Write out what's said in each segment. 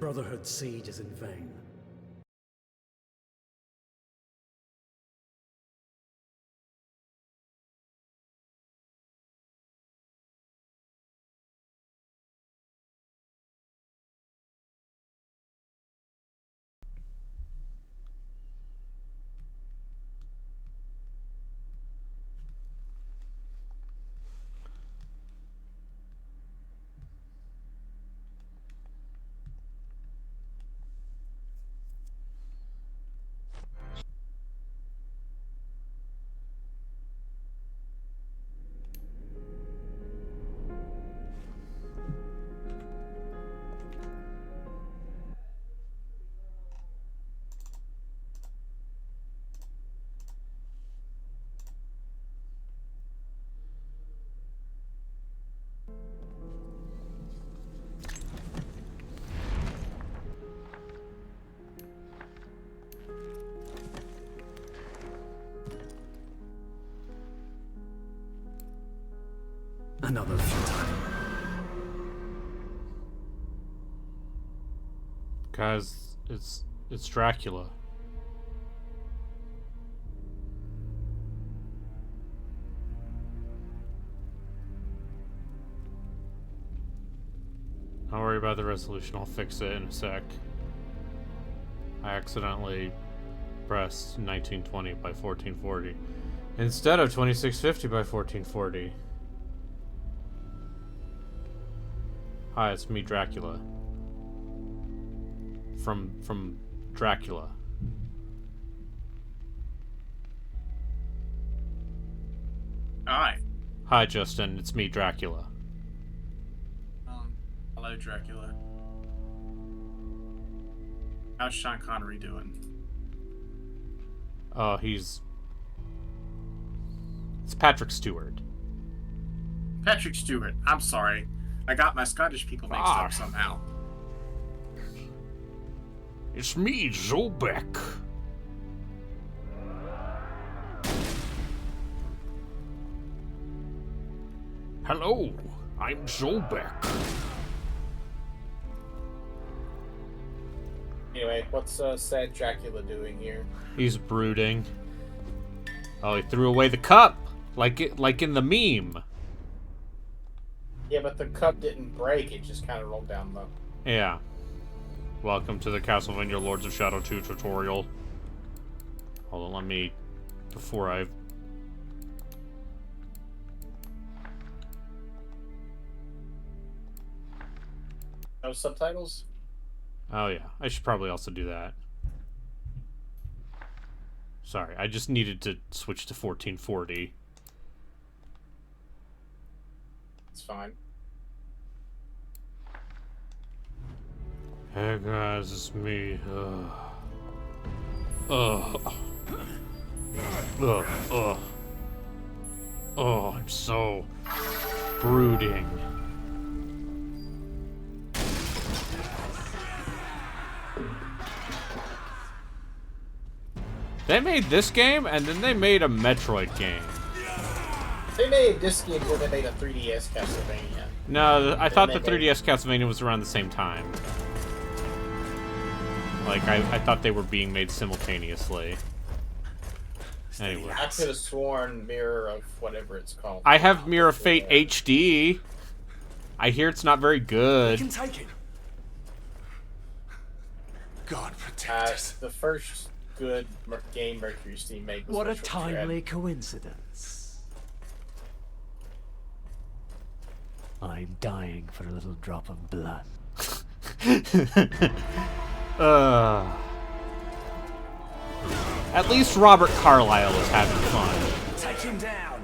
Brotherhood's siege is in vain. Another futile. Guys, it's Dracula. Don't worry about the resolution, I'll fix it in a sec. I accidentally pressed 1920 by 1440 instead of 2650 by 1440. Hi, it's me, Dracula. From Dracula. Hi. Hi, Justin. It's me, Dracula. Hello, Dracula. How's Sean Connery doing? Oh, it's Patrick Stewart. Patrick Stewart. I'm sorry. I got my Scottish people mixed up somehow. It's me, Zolbeck. Hello, I'm Zolbeck. Anyway, what's sad Dracula doing here? He's brooding. Oh, he threw away the cup, like in the meme. Yeah, but the cup didn't break, it just kind of rolled down the... Yeah. Welcome to the Castlevania Lords of Shadow 2 tutorial. Hold on, let me... Before I... No subtitles? Oh yeah, I should probably also do that. Sorry, I just needed to switch to 1440. It's fine. Hey guys, it's me. Ugh. Oh, I'm so brooding. They made this game, and then they made a Metroid game. They made this game where they made a 3DS Castlevania. No, I thought the 3DS Castlevania was around the same time. Like, I thought they were being made simultaneously. Anyway. I could have sworn Mirror of whatever it's called. I have Mirror of Fate HD. I hear it's not very good. We can take it. God protect us. The first good game Mercury Steam made was What a Metroid timely coincidence. I'm dying for a little drop of blood. At least Robert Carlyle is having fun. Take him down.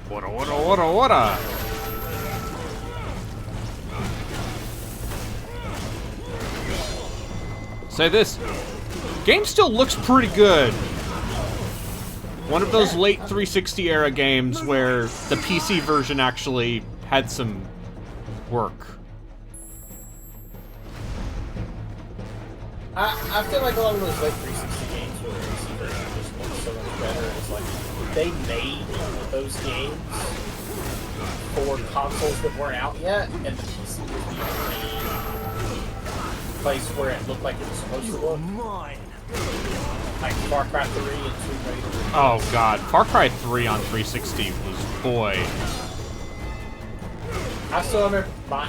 What? Say this. Game still looks pretty good. One of those late 360 era games where the PC version actually had some work. I feel like a lot of those late 360 games where the PC version just looks so much better. It's like they made those games for consoles that weren't out yet, and the PC was the only place where it looked like it was supposed to look. Like Far Cry 3 and Tomb Raider. Oh god, Far Cry 3 on 360 was, boy. I still remember my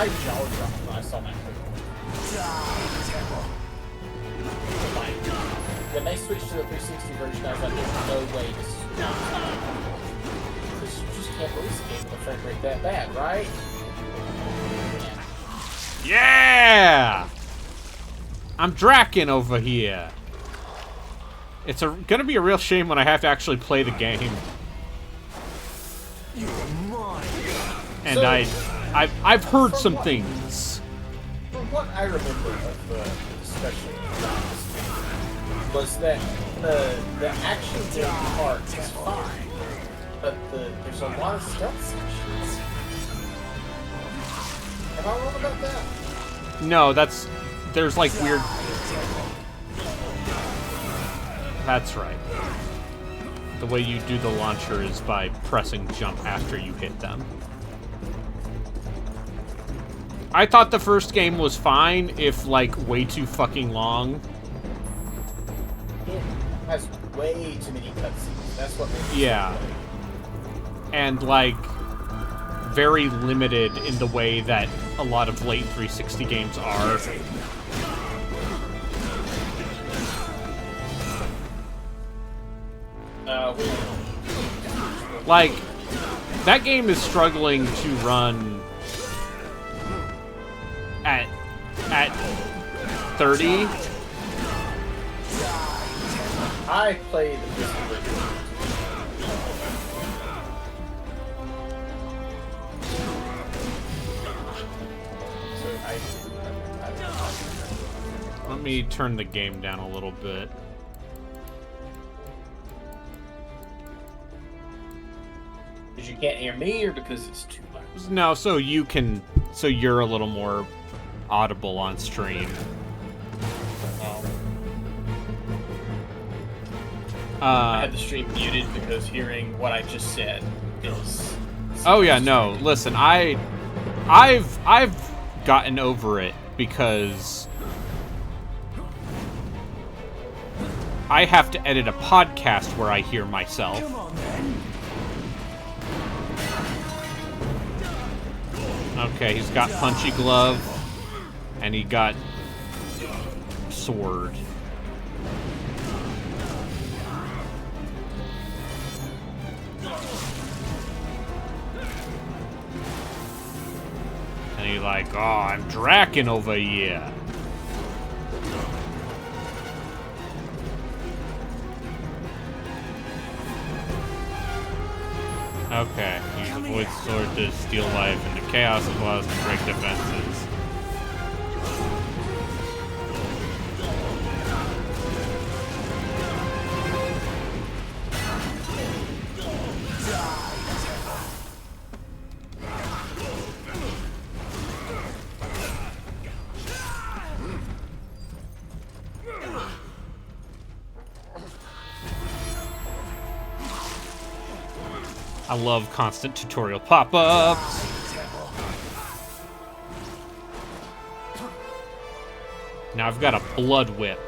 jaw dropped when I saw that movie. Like, when they switched to the 360 version, I was like, there's no way this is not because you just can't release a game with a frame rate that bad, right? Yeah! I'm Dracin over here. It's gonna be a real shame when I have to actually play the game. And So, I've heard some things. From what I remember of the discussion about this game, was that the action game part is fine, but there's a lot of stealth sections. Am I wrong about that? No, there's like weird... That's right. The way you do the launcher is by pressing jump after you hit them. I thought the first game was fine, if like way too fucking long. It has way too many cutscenes. That's what makes it Yeah. so good. And like very limited in the way that a lot of late 360 games are. Like, that game is struggling to run at 30. I played this original. So Let me turn the game down a little bit. because you can't hear me, or because it's too loud? No, so you're a little more audible on stream. I had the stream muted because hearing what I just said is. Oh yeah, no. Listen, I've gotten over it because I have to edit a podcast where I hear myself. Okay, he's got punchy glove, and he got sword. And he's like, oh, I'm Dracin over here. Okay, use the void sword to steal life into chaos as well as to break defenses. I love constant tutorial pop-ups. Now I've got a blood whip.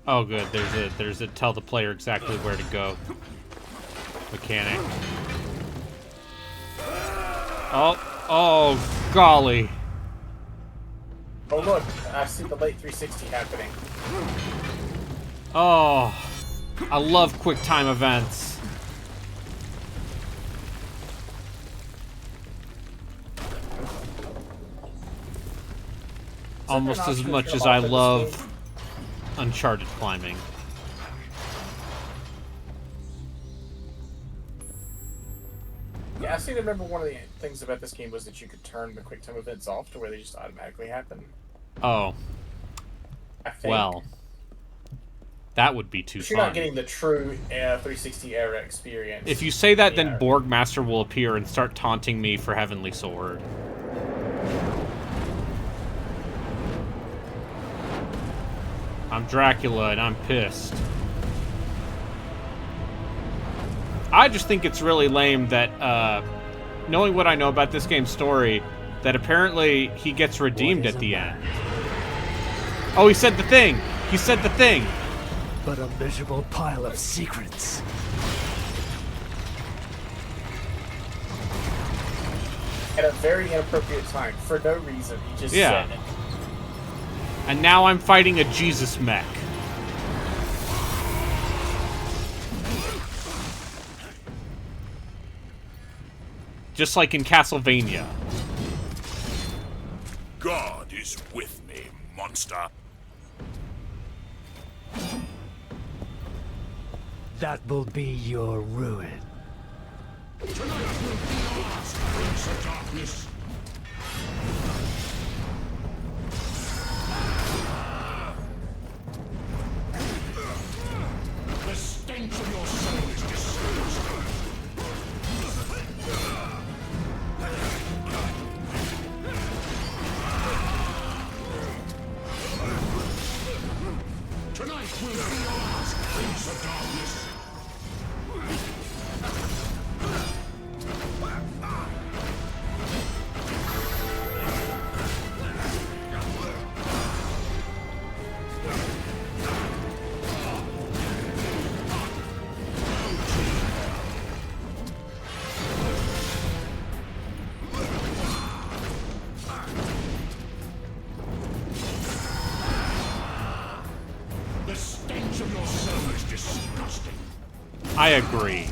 Oh, good. There's a tell the player exactly where to go mechanic. Oh, golly. Oh look, I see the late 360 happening. Oh, I love quick time events. Almost as much as I love Uncharted climbing. Yeah, I seem to remember one of the things about this game was that you could turn the quick time events off to where they just automatically happen. Oh. I think. Well. That would be too But fun. you're not getting the true 360 era experience. If you say that, then Yeah. Borgmaster will appear and start taunting me for Heavenly Sword. I'm Dracula and I'm pissed. I just think it's really lame that, knowing what I know about this game's story, that apparently he gets redeemed at the end. Oh, he said the thing! He said the thing! But a miserable pile of secrets. At a very inappropriate time, for no reason, he just Yeah. said it. And now I'm fighting a Jesus mech. Just like in Castlevania. God is with me, monster. That will be your ruin. Tonight will be ours, Prince of Darkness. The stench of your soul is disgusting. Tonight will be ours, Prince of Darkness. The stench of your soul is disgusting. I agree.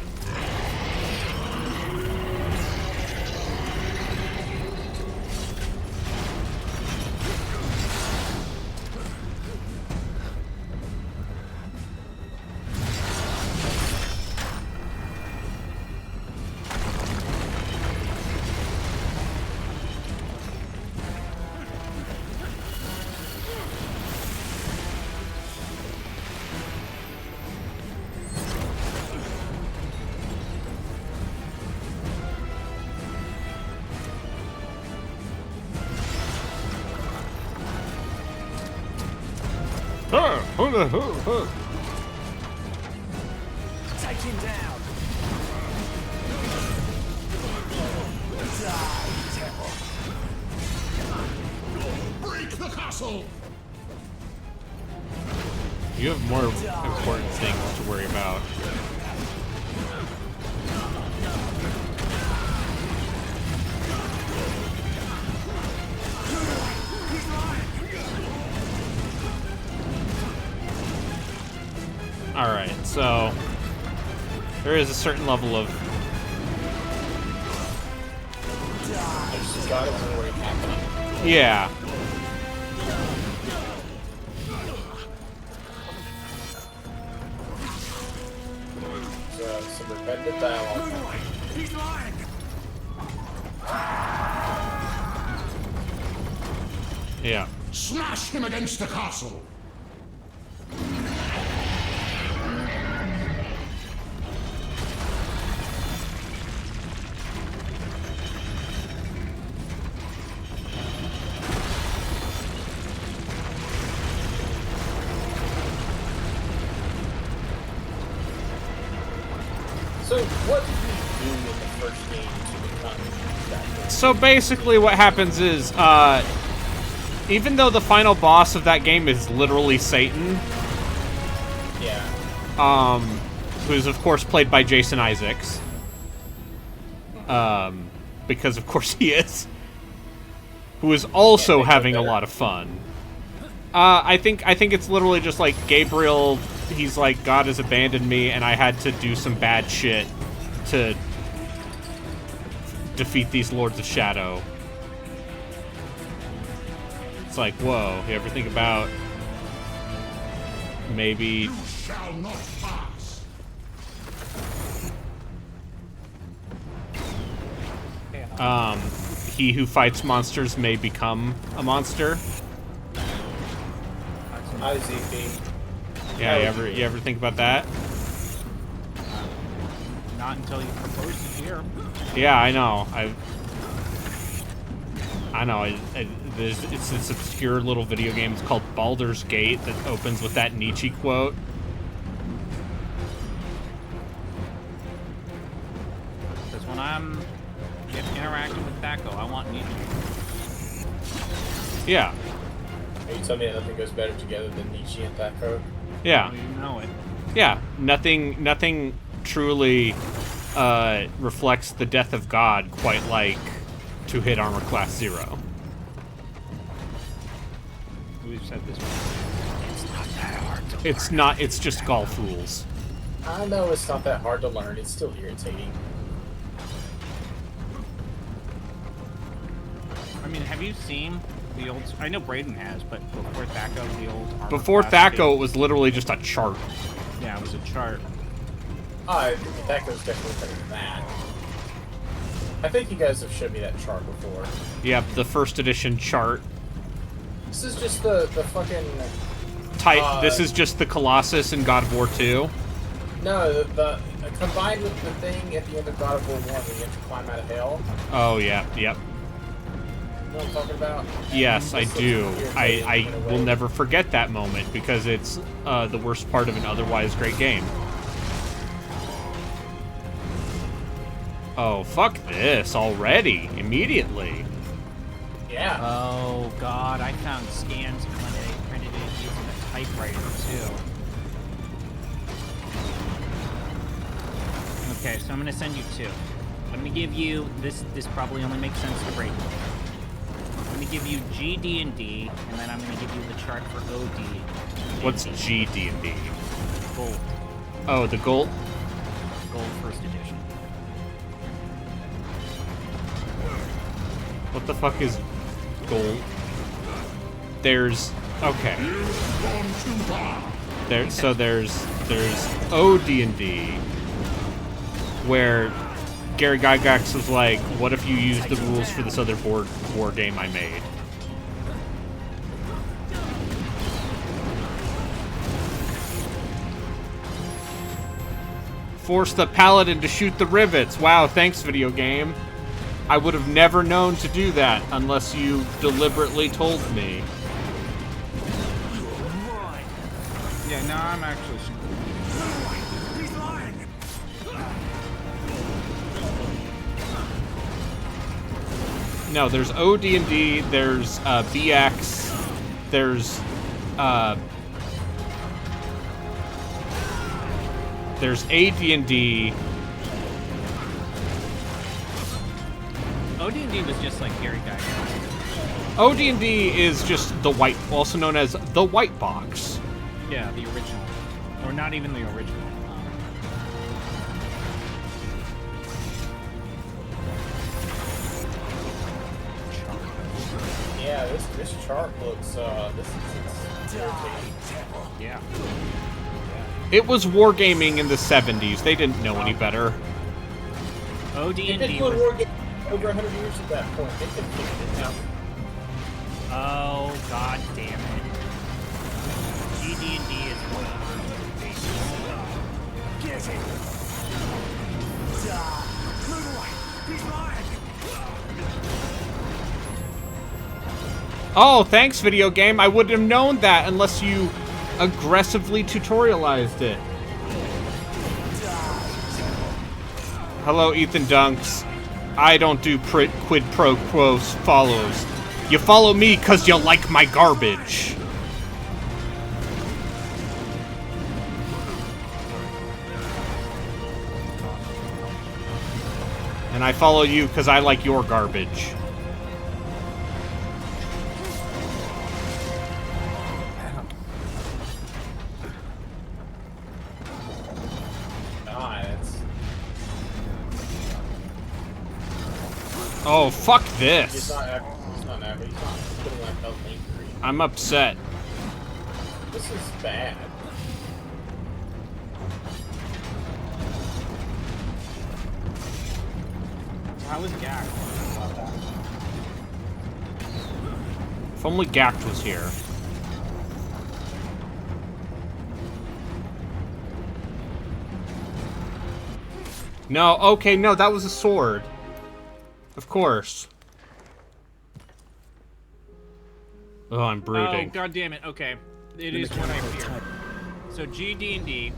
Take him down. Break the castle! You have more important things to worry about. Alright, so there is a certain level of It's just got it already happening. yeah. So, some repetitive dialogue. He's lying! Yeah. Smash him against the castle! So, what did you do in the first game to become that? So basically what happens is, even though the final boss of that game is literally Satan, Yeah. who's of course played by Jason Isaacs, because of course he is, who is also Yeah, having a better. lot of fun. I think it's literally just like Gabriel he's like, God has abandoned me, and I had to do some bad shit to defeat these Lords of Shadow. It's like, whoa, you ever think about maybe... You shall not pass. He who fights monsters may become a monster. IZP. Yeah, you ever think about that? Not until you propose it here. Yeah, I know. I know. It's this obscure little video game. It's called Baldur's Gate that opens with that Nietzsche quote. Because when I'm interacting with Thaco, I want Nietzsche. Yeah. Are you telling me that nothing goes better together than Nietzsche and Thaco? Yeah. You know it. Yeah. Nothing truly reflects the death of God quite like to hit armor class 0. We've said this before. It's not that hard to It's not. It's just golf rules. I know it's not that hard to learn. It's still irritating. I mean, have you seen the old... I know Braden has, but before Thaco, the old armor Before class Thaco, it was literally just a chart. Yeah, it was a chart. I think Thaco's definitely better than that. I think you guys have showed me that chart before. Yep, the first edition chart. This is just the fucking... This is just the Colossus in God of War 2. No, the combined with the thing at the end of God of War 1 where you have to climb out of hell. Oh, yeah, yep. You know what I'm talking about? Yes, I This looks do. weird I in a way. will never forget that moment because it's the worst part of an otherwise great game. Oh, fuck this already. Immediately. Yeah. Oh, God, I found scans when they printed it using a typewriter, too. Okay, so I'm going to send you 2. I'm going to give you... This probably only makes sense to Braden. I'm going to give you GD&D, and then I'm going to give you the chart for OD. What's GD&D? Gold. Oh, the gold? Gold first edition. What the fuck is gold? There's... Okay. You've gone too far. There's OD&D, where Gary Gygax was like, what if you use the rules for this other war game I made? Force the paladin to shoot the rivets. Wow, thanks, video game. I would have never known to do that unless you deliberately told me. Yeah, no, I'm actually... No, there's OD&D, there's BX, there's AD&D. OD&D was just like Gary Gygax. OD&D is just the white, also known as the white box. Yeah, the original. Or not even the original. Yeah, this chart looks, this is irritating. Yeah. It was wargaming in the 70s. They didn't know any better. OD&D It's been was... war game over 100 years at that point. They could figure it out. Oh, god damn it. GD&D is one of the bases. Get it! Move away! He's mine! Oh, thanks, video game. I wouldn't have known that unless you aggressively tutorialized it. Hello, Ethan Dunks. I don't do quid pro quos follows. You follow me because you like my garbage. And I follow you because I like your garbage. Oh, fuck He's this. not putting like a link green. I'm upset. This is bad. How was Gak? If only Gact was here. No, okay, no, that was a sword. Of course. Oh, I'm brooding. Oh, god damn it. Okay. It is what I fear. So GD&D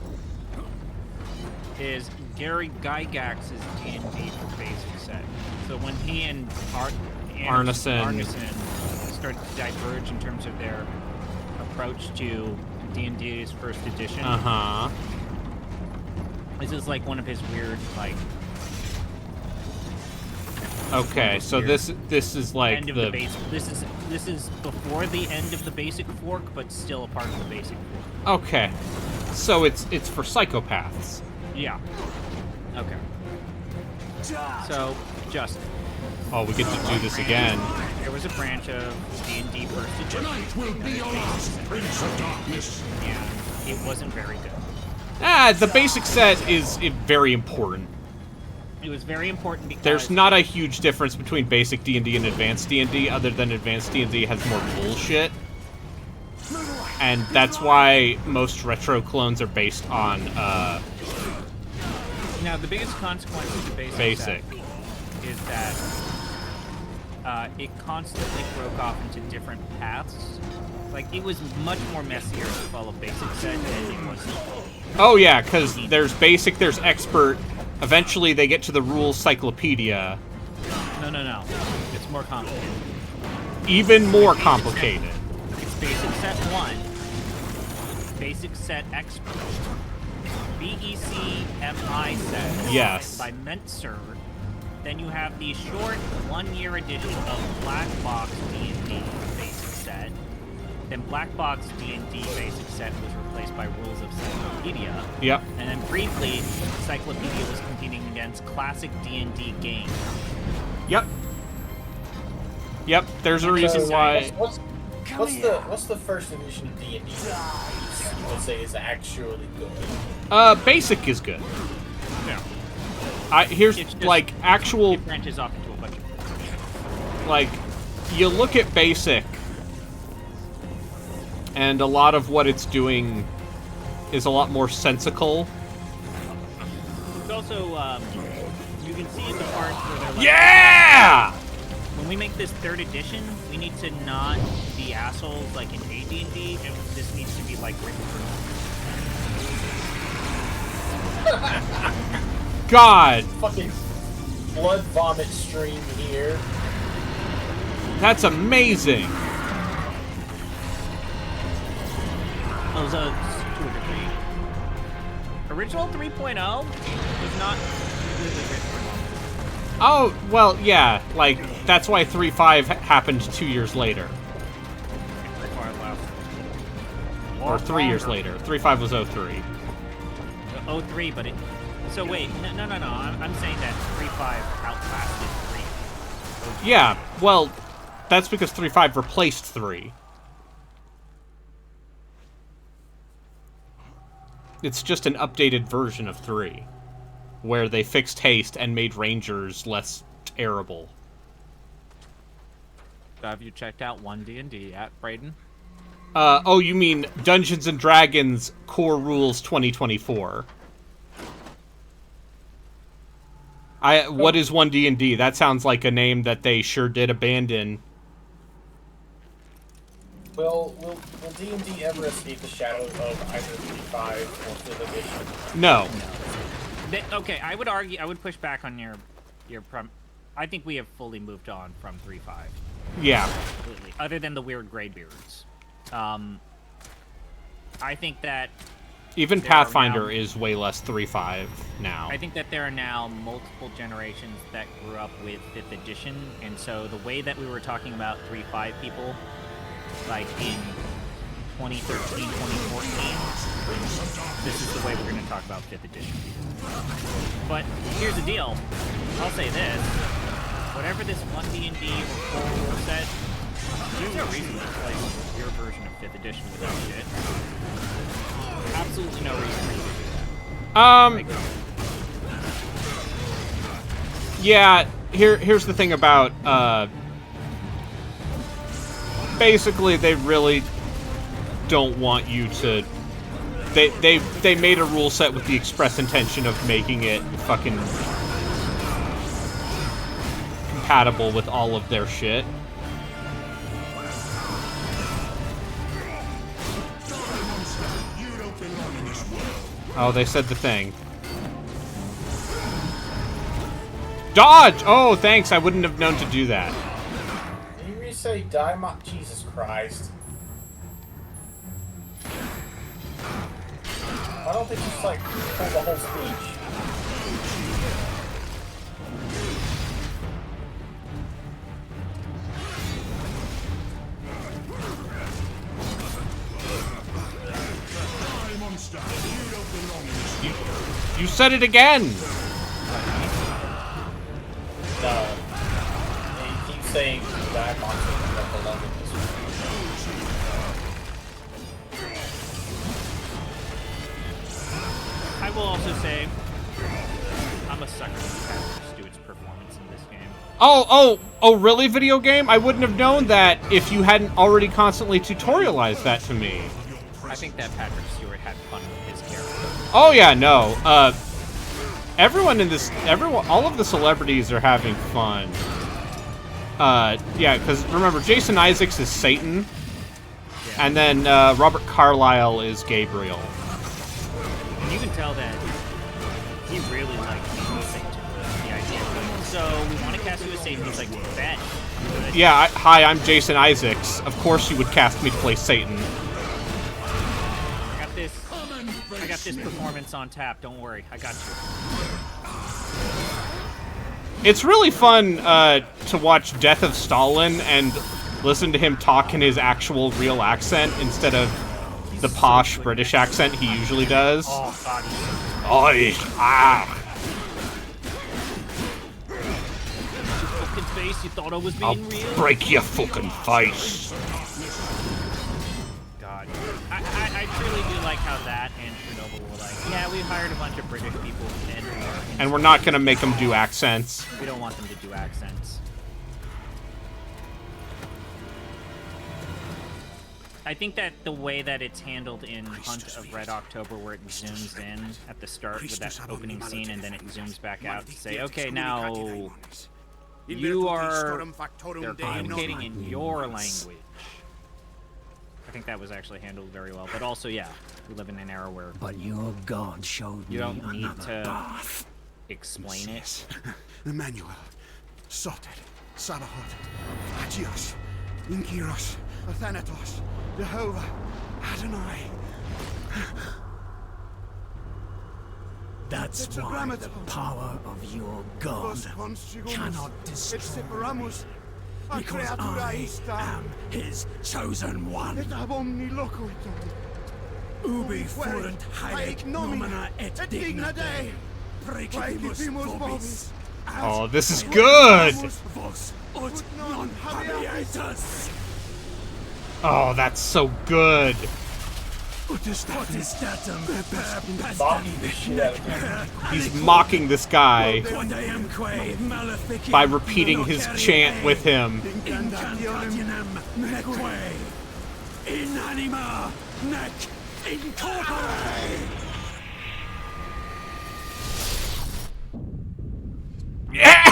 is Gary Gygax's D&D for basic set. So when he and Arneson started to diverge in terms of their approach to D&D's first edition, Uh-huh. this is like one of his weird, like, Okay, so this is like end of the base. This is before the end of the basic fork, but still a part of the basic fork. Okay. So it's for psychopaths. Yeah. Okay. So, Justin. Oh, we get to do this again. There was a branch of D&D first edition. Tonight will be ours, Prince of Darkness. And it wasn't very good. The basic set is very important. It was very important because There's not a huge difference between basic D&D and advanced D&D, other than advanced D&D has more bullshit. And that's why most retro clones are based on, Now, the biggest consequence of the basic set is that it constantly broke off into different paths. Like, it was much more messier to follow basic set than it was. Oh yeah, because there's basic, there's expert. Eventually they get to the rules cyclopedia. No. It's more complicated. Even more complicated. It's basic set 1, basic set expert, BEC-MI set Yes. by Mentzer. Then you have the short 1-year edition of Black Box D&D basic set. Then Black Box D&D basic set was replaced by Rules of Cyclopedia. Yep. And then briefly, Cyclopedia was competing against classic D&D games. Yep. There's a reason why. What's the first edition of D&D that you would say is actually good? Basic is good. Yeah. Here's It's just- like actual, It branches off into a bunch of... like, you look at basic, and a lot of what it's doing is a lot more sensical. It's also, you can see the part where they're like, Yeah! when we make this 3rd edition, we need to not be assholes like in AD&D, and this needs to be like written God, Fucking blood vomit stream here. that's amazing. Oh, so it's 2 or 3. Original 3.0 was not completely written for long. Oh, well, yeah, like, that's why 3.5 happened 2 years later. Or 3 years later. 3.5 was 03. 03, but it... So wait, no. I'm saying that 3.5 outlasted 3. Yeah, well, that's because 3.5 replaced 3. It's just an updated version of 3, where they fixed haste and made rangers less terrible. Have you checked out 1D&D yet, Brayden? Oh, you mean Dungeons & Dragons Core Rules 2024. What is 1D&D? That sounds like a name that they sure did abandon. Will D&D ever escape the shadow of either 3.5 or 5th edition? No. Okay, I would argue, I would push back on your I think we have fully moved on from 3.5. Yeah. Completely. Other than the weird graybeards. I think that Even there Pathfinder are now- is way less 3.5 now. I think that there are now multiple generations that grew up with 5th edition, and so the way that we were talking about 3.5 people, like in 2013, 2014, this is the way we're going to talk about 5th edition people. But here's the deal. I'll say this. whatever this 1D&D or full rule set, there's no reason to play your version of 5th edition without shit. Absolutely no reason for you to do that. Yeah, here's the thing about, basically they really don't want you to, they made a rule set with the express intention of making it fucking compatible with all of their shit. Oh, they said the thing. Dodge! Oh, thanks. I wouldn't have known to do that. Did you really say die, Jesus Christ. Why don't they just, like, pull the whole speech? You said it again! No. He keeps saying die monster don't belong in this world. I will also say, I'm a sucker for Patrick Stewart's performance in this game. Oh, really, video game? I wouldn't have known that if you hadn't already constantly tutorialized that to me. I think that Patrick Stewart had fun with his character. Oh, yeah, no. All of the celebrities are having fun. Yeah, because remember, Jason Isaacs is Satan, and then Robert Carlyle is Gabriel. And you can tell that he really liked being Satan. The idea of, so we want to cast you as Satan. He's like, bet. Good. Yeah, hi, I'm Jason Isaacs. Of course you would cast me to play Satan. I got this performance on tap. Don't worry, I got you. It's really fun to watch Death of Stalin and listen to him talk in his actual real accent instead of the posh British accent he usually does. Oh, God. Oi, ah. Fucking face, you thought I was being real? Break your fucking face. God. I truly do like how that and Chernobyl were like, yeah, we hired a bunch of British people and we're not gonna make them do accents. We don't want them to do accents. I think that the way that it's handled in Hunt of Red October, where it zooms in at the start with that opening scene and then it zooms back out to say, okay, now you are, they're communicating in your language. I think that was actually handled very well. But also, yeah, we live in an era where But your god showed you me don't need another to path. explain it. Emmanuel, Soter, Sabaoth, Agios, Inkiros, Athanatos, Jehovah, Adonai. That's It's a why grammaton. the power of your god cannot destroy me. Because I am his chosen one. Ubi fuerunt haec nomina et digna Dei. Precipimus vobis. Oh, this is good! Vos ut non habietus. Oh, that's so good. Potestatum per Mocking the shit out of him. He's mocking this guy quondamque malefici by repeating his chant with him. incantationem neque in anima nec in corpore. Yeah!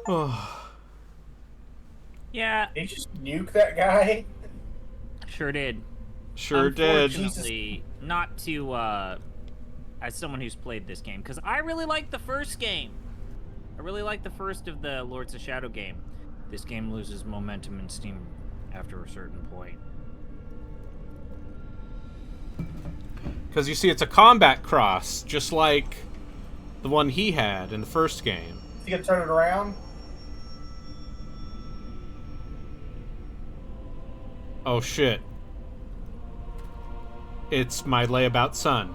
Oh. Yeah, They just nuke that guy? sure did. Sure did. Unfortunately, not to, as someone who's played this game, because I really liked the first game. I really liked the first of the Lords of Shadow game. This game loses momentum and steam after a certain point. Because you see, it's a combat cross, just like the one he had in the first game. Is he gonna turn it around? Oh shit. It's my layabout son.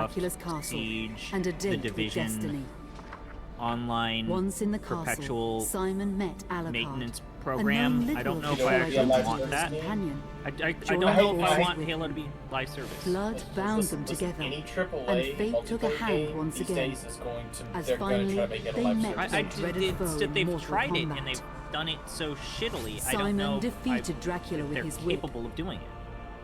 Warcraft, Dracula's castle Siege, and a The date with Division, destiny. online Once in the castle, perpetual Simon met Alucard, maintenance a program. known I don't know if liberal I who actually identified want his that. companion. I don't Joined know if I forces want with Halo to him. be live service. Blood bound them together, Any and AAA fate took a multiplayer hand game once these again. days is going to, As they're going to finally try to make it a they live met service. their dreaded It's foe that in they've mortal tried it combat. and they've done it so shittily. I don't Simon know defeated Dracula with they're his whip, capable of doing it.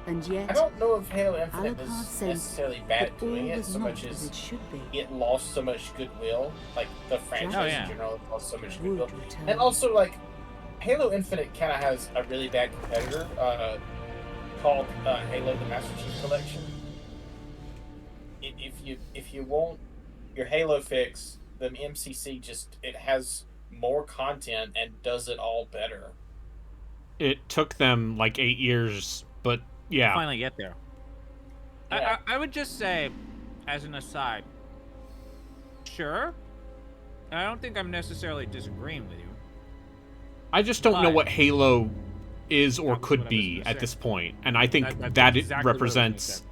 and yet I don't know if Halo Infinite Alucard was sensed necessarily bad that at all doing it was so not much as as it should be. it lost so much goodwill. Like the franchise Oh, yeah. in general lost so much Would goodwill. return. And also, like, Halo Infinite kind of has a really bad competitor called Halo the Master Chief Collection. If you want your Halo fix, the MCC it has more content and does it all better. It took them like 8 years, but yeah. Finally get there. Yeah. I would just say, as an aside, sure. I don't think I'm necessarily disagreeing with you. I just don't know But- what Halo is or That was could what I was be gonna at say. this point, and I think That's that it exactly what I was gonna represents say.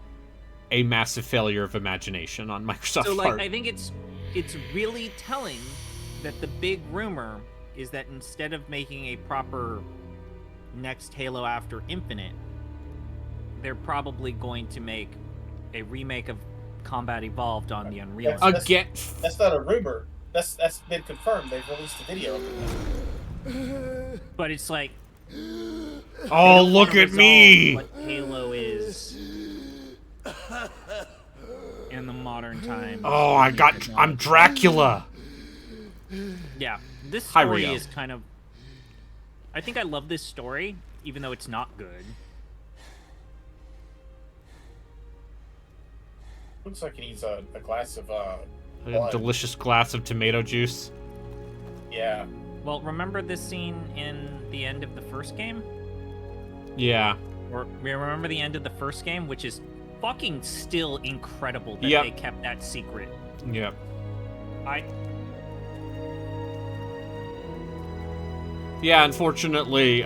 a massive failure of imagination on Microsoft's So, like, part. I think it's really telling that the big rumor is that instead of making a proper next Halo after Infinite, they're probably going to make a remake of Combat Evolved on the Unreal Engine. Again, That's not a rumor. That's been confirmed. They've released a video of it. But it's like, oh, look wanna at me! resolve what Halo is in the modern time. Oh, I'm Dracula. Yeah, this Hi, story Rio. is kind of. I think I love this story, even though it's not good. Looks like he needs a glass of A blood. delicious glass of tomato juice. Yeah. Well, remember this scene in the end of the first game? Yeah. Or remember the end of the first game, which is fucking still incredible that Yep. they kept that secret. Yep. Yeah, unfortunately,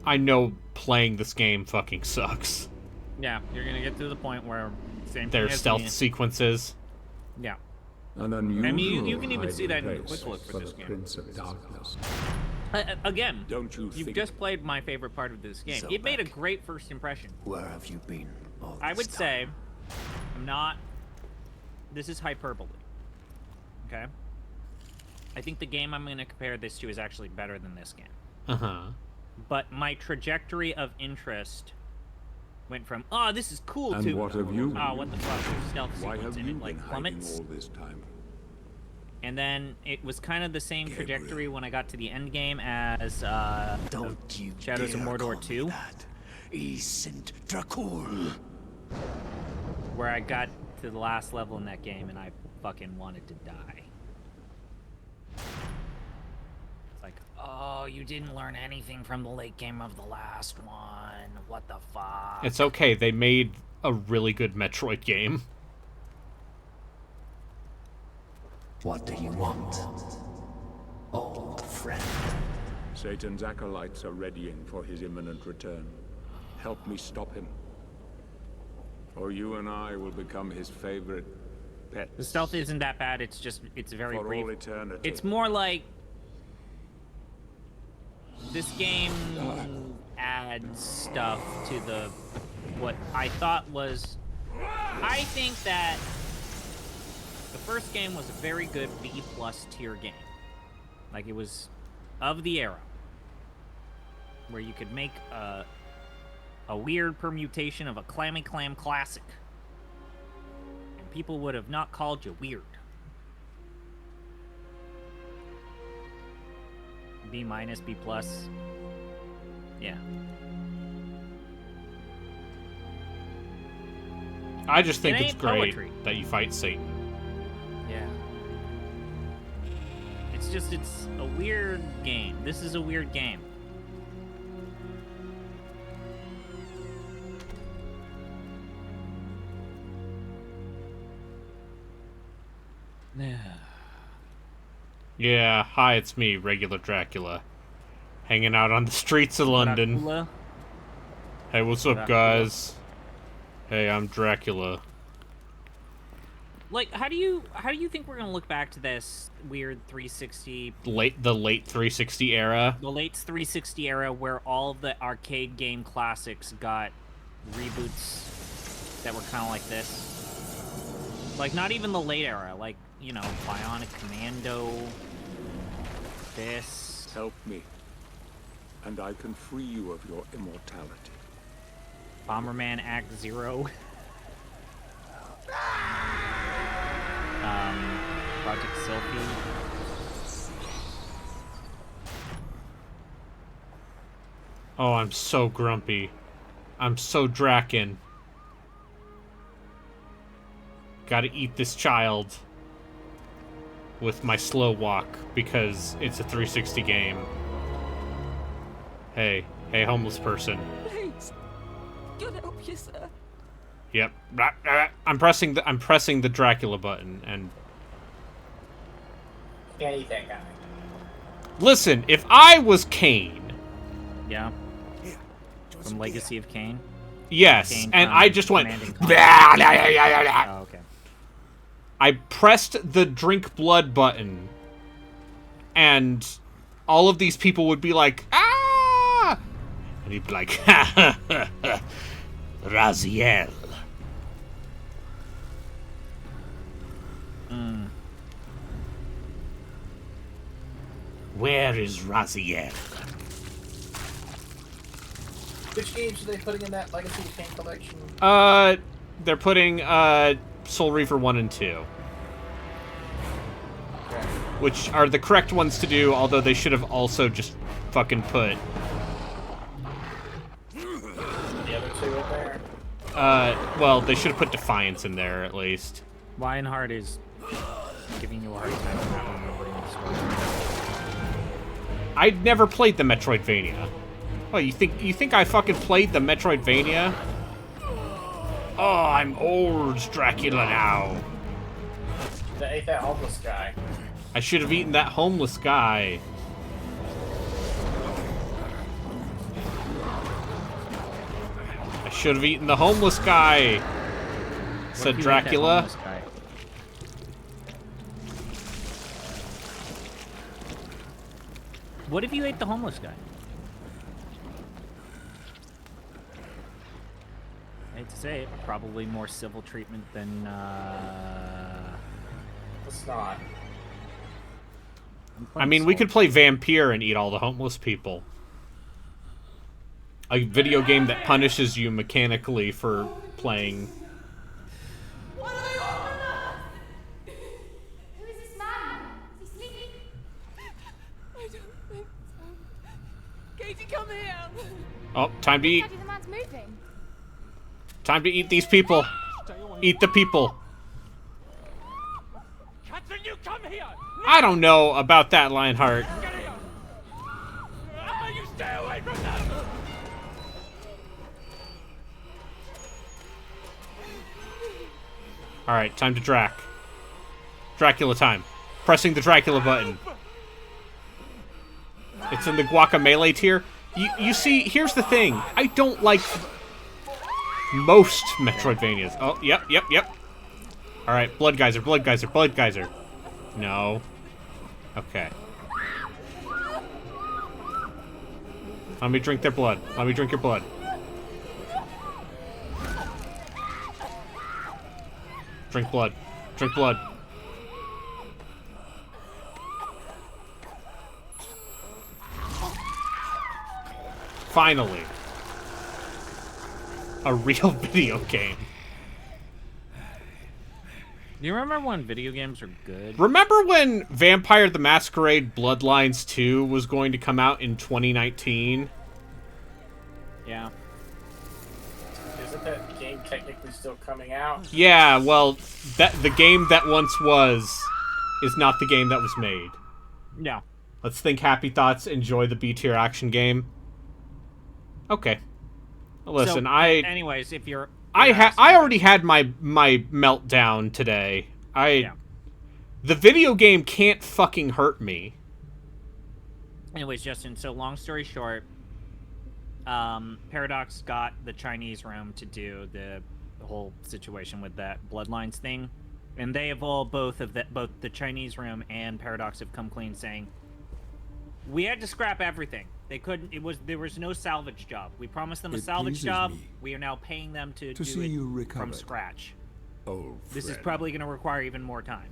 I know playing this game fucking sucks. Yeah, you're gonna get to the point where same Their thing as stealth me. sequences. Yeah. An unusual I mean, you can even see that in the hiding quick look place for this the game. Prince of Darkness. Again, Don't you you've think- just played my favorite part of this game. It made a great first impression. Where have you been all I this would say, time? I'm not. This is hyperbole. Okay? I think the game I'm going to compare this to is actually better than this game. Uh-huh. But my trajectory of interest went from, oh, this is cool, And to, what have you oh, what the fuck, there's stealth Why sequence have in you it, like, been hiding plummets. all this time? And then it was kind of the same Gabriel. trajectory when I got to the end game as Don't you Shadows of dare Mordor call me 2. that. Isn't Dracul. where I got to the last level in that game and I fucking wanted to die. It's like, oh, you didn't learn anything from the late game of the last one. What the fuck? It's okay, they made a really good Metroid game. What do you want, old friend? Satan's acolytes are readying for his imminent return. Help me stop him. Or you and I will become his favorite pets. The stealth isn't that bad, it's just, it's very for brief. all eternity. It's more like this game adds stuff to the what I thought was. I think that the first game was a very good B+ tier game. Like, it was of the era where you could make a weird permutation of a Clammy Clam classic, and people would have not called you weird. B-, B+. Yeah. I just think It it's ain't great poetry. that you fight Satan. Yeah. It's just, it's a weird game. This is a weird game. Yeah, hi, it's me, regular Dracula. Hanging out on the streets of London. Dracula. Hey, what's up, guys? Hey, I'm Dracula. Like, how do you think we're gonna look back to this weird 360, The late 360 era? the late 360 era, where all of the arcade game classics got reboots that were kind of like this? Like, not even the late era, like, you know, Bionic Commando, this. Help me, and I can free you of your immortality. Bomberman Act Zero. Project Selfie. Oh, I'm so grumpy. I'm so Draken. Gotta eat this child with my slow walk because it's a 360 game. Hey, homeless person. Please, God help you, sir. Yep. I'm pressing the Dracula button and Can't eat that guy. listen, if I was Kane, Yeah. From Legacy of Kain. yes, Kane and from I just went Command and "Blah." Oh, okay. I pressed the drink blood button and all of these people would be like, "Ah!" And he'd be like, "Ha ha ha ha. Raziel." Where is Raziel? Which games are they putting in that Legacy of Kain collection? They're putting Soul Reaver 1 and 2. Okay. Which are the correct ones to do, although they should have also just fucking put The other two in there. well, they should have put Defiance in there at least. Lionheart is giving you a hard time for not remembering the story. I'd never played the Metroidvania. Oh, you think I fucking played the Metroidvania? Oh, I'm old Dracula now. They ate that homeless guy. I should have eaten that homeless guy. I should have eaten the homeless guy, What said if you ate that Dracula. homeless guy? What if you ate the homeless guy? I hate to say it, probably more civil treatment than, It's not. I mean, we could play Vampire and eat all the homeless people. A video game that punishes you mechanically for playing. What do they want? Who is this man? Is he sleeping? I don't think so. Katie, come here. Oh, time to eat. Daddy, the man's moving. Time to eat these people. Eat the people. Catherine, you come here! I don't know about that, Lionheart. Get here! You stay away from them! Alright, time to Drac. Dracula time. Pressing the Dracula button. It's in the Guacamelee tier. You see, here's the thing. I don't like most Metroidvanias. Oh, yep. Alright, Blood Geyser. No. Okay. Let me drink their blood. Let me drink your blood. Drink blood. Drink blood. Finally. A real video game. Do you remember when video games were good? Remember when Vampire the Masquerade Bloodlines 2 was going to come out in 2019? Yeah. Isn't that game technically still coming out? Yeah, well, the game that once was is not the game that was made. Yeah. Let's think happy thoughts, enjoy the B-tier action game. Okay. Listen, So, I anyways, if you're I already had my meltdown today. Yeah. The video game can't fucking hurt me. Anyways, Justin, so long story short, Paradox got the Chinese realm to do the whole situation with that bloodlines thing, and they have all both the Chinese realm and Paradox have come clean saying we had to scrap everything. They couldn't. There was no salvage job. We promised them a salvage job. We are now paying them to do it from scratch. This is probably going to require even more time.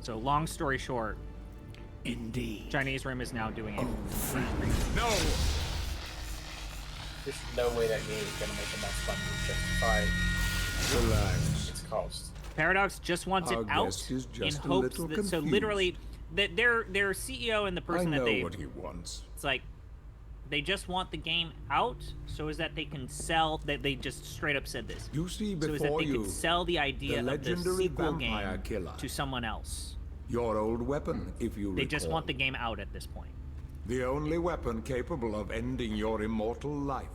So, long story short, indeed, Chinese Rim is now doing it. No! There's no way that game is going to make enough fun to justify Relax. its cost. Paradox just wants it out in hopes that, so literally, their CEO and the person that they... I know what he wants. It's like, they just want the game out so is that they can sell, that they just straight up said this. You see so is that they can sell the idea the of the sequel game killer. to someone else. Your old weapon, if you They recall. just want the game out at this point. The only weapon capable of ending your immortal life.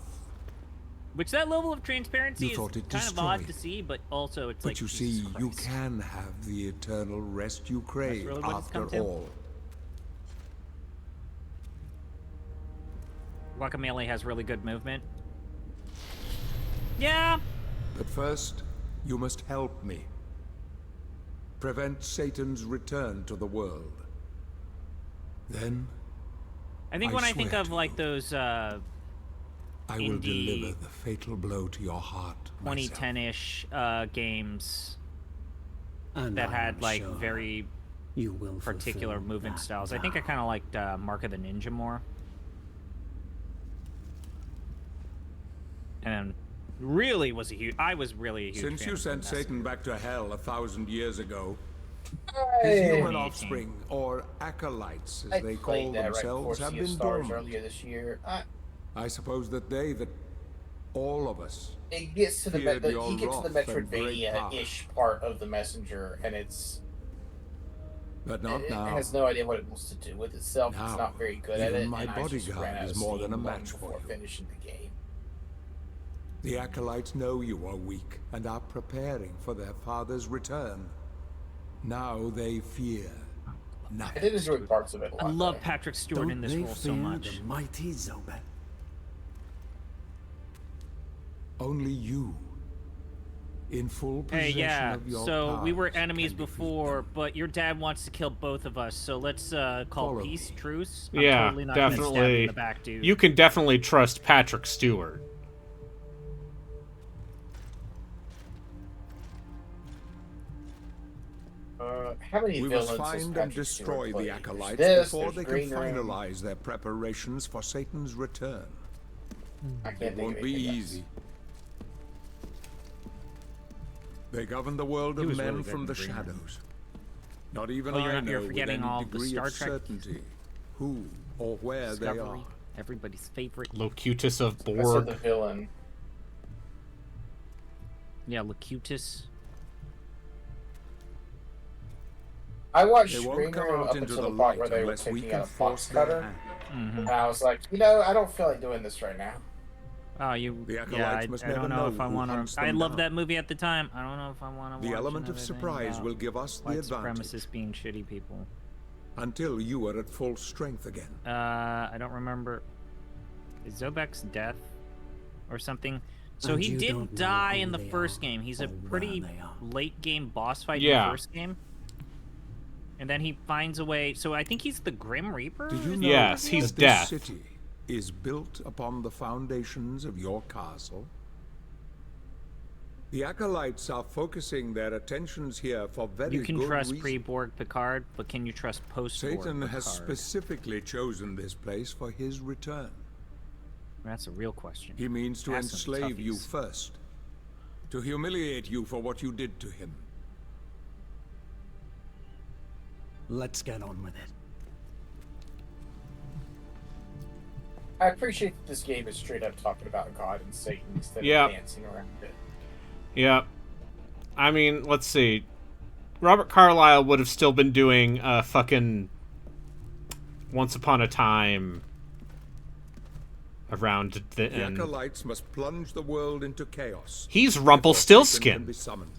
Which that level of transparency is thought it kind of odd to see, but also it's like, you Jesus see, Christ. you can have the eternal rest you crave really what it's after come to? all. Guacamelee has really good movement. Yeah. But first, you must help me. Prevent Satan's return to the world. Then, I think when I think of like those I will deliver the fatal blow to your heart. 2010-ish games And that I had am like sure very you will particular fulfill movement that styles. I think I vow. kind of liked Mark of the Ninja more. And really was a huge. I was really a huge. Since fan you of sent the Satan back to hell 1,000 years ago, Hey. his human offspring, or acolytes as they call themselves, have been dormant. Earlier this year. I suppose that all of us, It gets to the feared he your gets to the wrath and great Metroidvania-ish part of the messenger, and but not it now. has no idea what it wants to do with itself. Now, it's not very good at even it. my and I just bodyguard ran out is of more steam than a long match for before you. finishing the game. The acolytes know you are weak and are preparing for their father's return. Now they fear I nothing. did enjoy parts of it a lot. I love though. Patrick Stewart Don't in this they role so fear much. the mighty Zobek? Only you, in full Hey, possession yeah. of your So we were powers, enemies can defeat before, them. but your dad wants to kill both of us. So let's call Follow peace, me. truce. I'm Yeah, totally not gonna stab you in definitely. the back, dude. You can definitely trust Patrick Stewart. How many We villains must has find and Patrick destroy Stewart the played? acolytes There's before this, they there's can Green Room. finalize their preparations for Satan's return. I It can't think won't of be anything else. easy. They govern the world He of was men really good from in the Green Room. shadows. Not even Oh, I you're know forgetting with any all the degree Star of Trek certainty who or where they Discovery, are. everybody's favorite. Locutus of I said Borg. the villain. Yeah, Locutus. I watched They won't Green come Room out up into until the the part light where they were unless we taking can out a force box their cutter. hand. And I was like, I don't feel like doing this right now. Oh, you. The Yeah, acolytes must I never don't know know if I who want hunts to. them I loved down. that movie at the time. I don't know if I want to. The element of surprise will give us the white advantage supremacists being shitty people. until you are at full strength again. I don't remember. Is Zobek's death or something? So And he you did don't know die who in the they first are game. He's a or where pretty they are. late game boss fight in Yeah. the first game. And then he finds a way. So I think he's the Grim Reaper. Did you Is know that Yes, what he's that death. this city is built upon the foundations of your castle? The acolytes are focusing their attentions here for very You can good trust reason. pre-Borg Picard, but can you trust post-Borg Satan Picard? has specifically chosen this place for his return. That's a real question. He means to Ask some enslave you toughies. first, to humiliate you for what you did to him. Let's get on with it. I appreciate that this game is straight up talking about God and Satan instead Yep. of dancing around it. Yeah. I mean, let's see. Robert Carlyle would have still been doing fucking Once Upon a Time around the The end. acolytes must plunge the world into chaos. He's before Satan can Rumpelstiltskin, be summoned.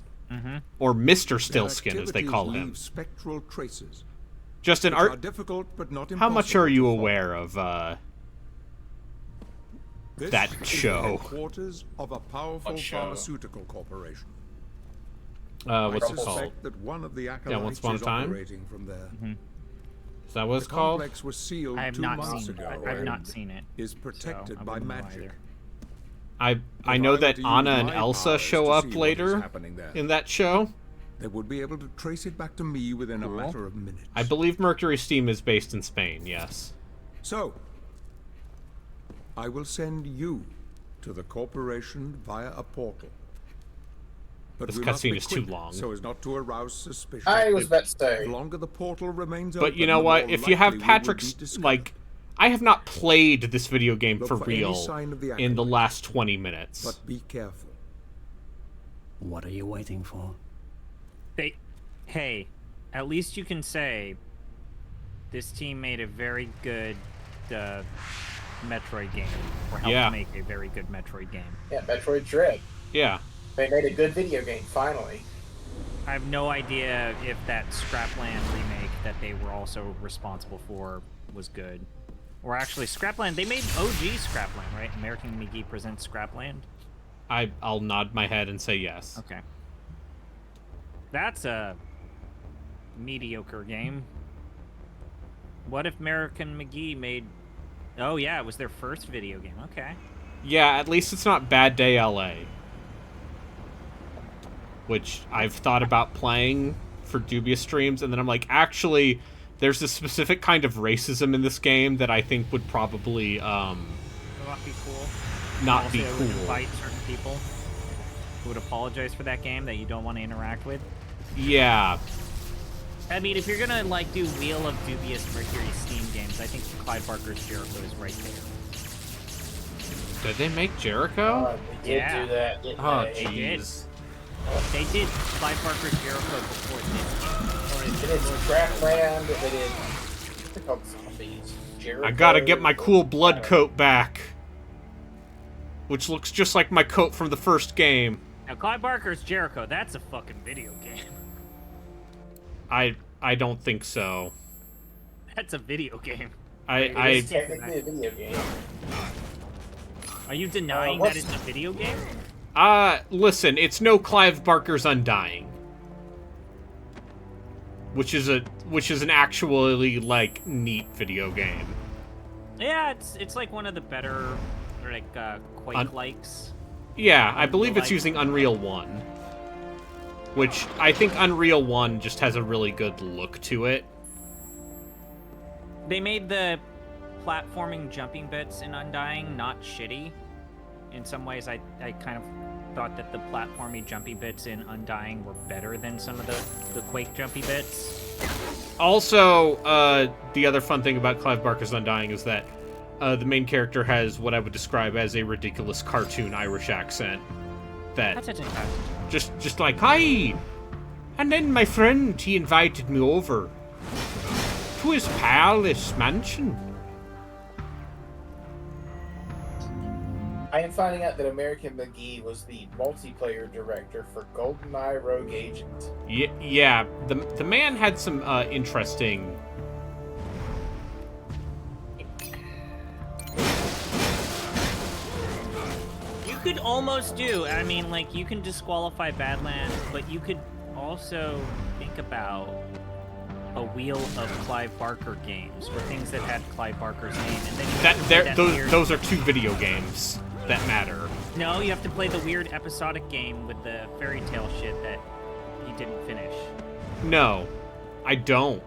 or Mr. Their Stillskin, as they activities call him. leave spectral traces. Justin, which are difficult but not how much impossible are you to follow. aware of This that is the show. headquarters of a powerful What show? pharmaceutical corporation. What's I it called? suspect that one of the Once acolytes Upon a is Time? operating from there. Is that what it's The called? complex was sealed I have 2 not months seen. ago. I've not and seen it. Is so protected I by wouldn't know magic. either. I know If I that were to Anna use and my Elsa powers show to up see what is later happening there, in that show. they would be able to trace it back to me within a matter of minutes. I believe Mercury Steam is based in Spain, yes. So, I will send you to the corporation via a portal. But This we must cutscene be is too quick, long. so as not to arouse suspicion. I was about to say. The longer the portal remains But open, you know the what? more If you have likely we will be Patrick's, discovered. like, I have not played this video game Look for for any real sign of the in the acolyte. last 20 minutes. But be careful. What are you waiting for? Hey, at least you can say this team made a very good Metroid game, or helped Yeah. make a very good Metroid game. Yeah, Metroid Dread. Yeah. They made a good video game, finally. I have no idea if that Scrapland remake that they were also responsible for was good. Or actually, Scrapland, they made OG Scrapland, right? American McGee Presents Scrapland? I'll nod my head and say yes. Okay. That's a mediocre game. What if American McGee made... Oh yeah, it was their first video game. Okay. Yeah, at least it's not Bad Day LA. Which I've thought about playing for Dubious streams, and then I'm like, actually, there's a specific kind of racism in this game that I think would probably, Will not be cool. not Also, be it would cool. invite certain people who would apologize for that game that you don't want to interact with. Yeah. I mean, if you're gonna like do Wheel of Dubious Mercury Steam games, I think Clyde Barker's Jericho is right there. Did they make Jericho? They did Yeah. do that, didn't Oh, they? jeez. They did Clyde Barker's Jericho before this game. They did Scrapland, they did... They're called zombies. Jericho. I gotta get my cool blood coat back. Which looks just like my coat from the first game. Now, Clyde Barker's Jericho, that's a fucking video game. I don't think so. That's a video game. It's technically a video game. Are you denying that it's a video game? Listen, it's no Clive Barker's Undying. Which is an actually, like, neat video game. Yeah, it's like one of the better, like, Quake-likes. Yeah, I believe it's using Unreal 1. Which, I think Unreal 1 just has a really good look to it. They made the platforming jumping bits in Undying not shitty. In some ways, I kind of thought that the platformy jumpy bits in Undying were better than some of the Quake jumpy bits. Also, the other fun thing about Clive Barker's Undying is that the main character has what I would describe as a ridiculous cartoon Irish accent. That's Just like, hi! And then my friend, he invited me over to his palace mansion. I am finding out that American McGee was the multiplayer director for GoldenEye Rogue Agent. Yeah, the man had some interesting... You could almost do, I mean, like, you can disqualify Badlands, but you could also think about a wheel of Clive Barker games, or things that had Clive Barker's name, and then you have to play that weird... those are two video games that matter. No, you have to play the weird episodic game with the fairy tale shit that you didn't finish. No, I don't.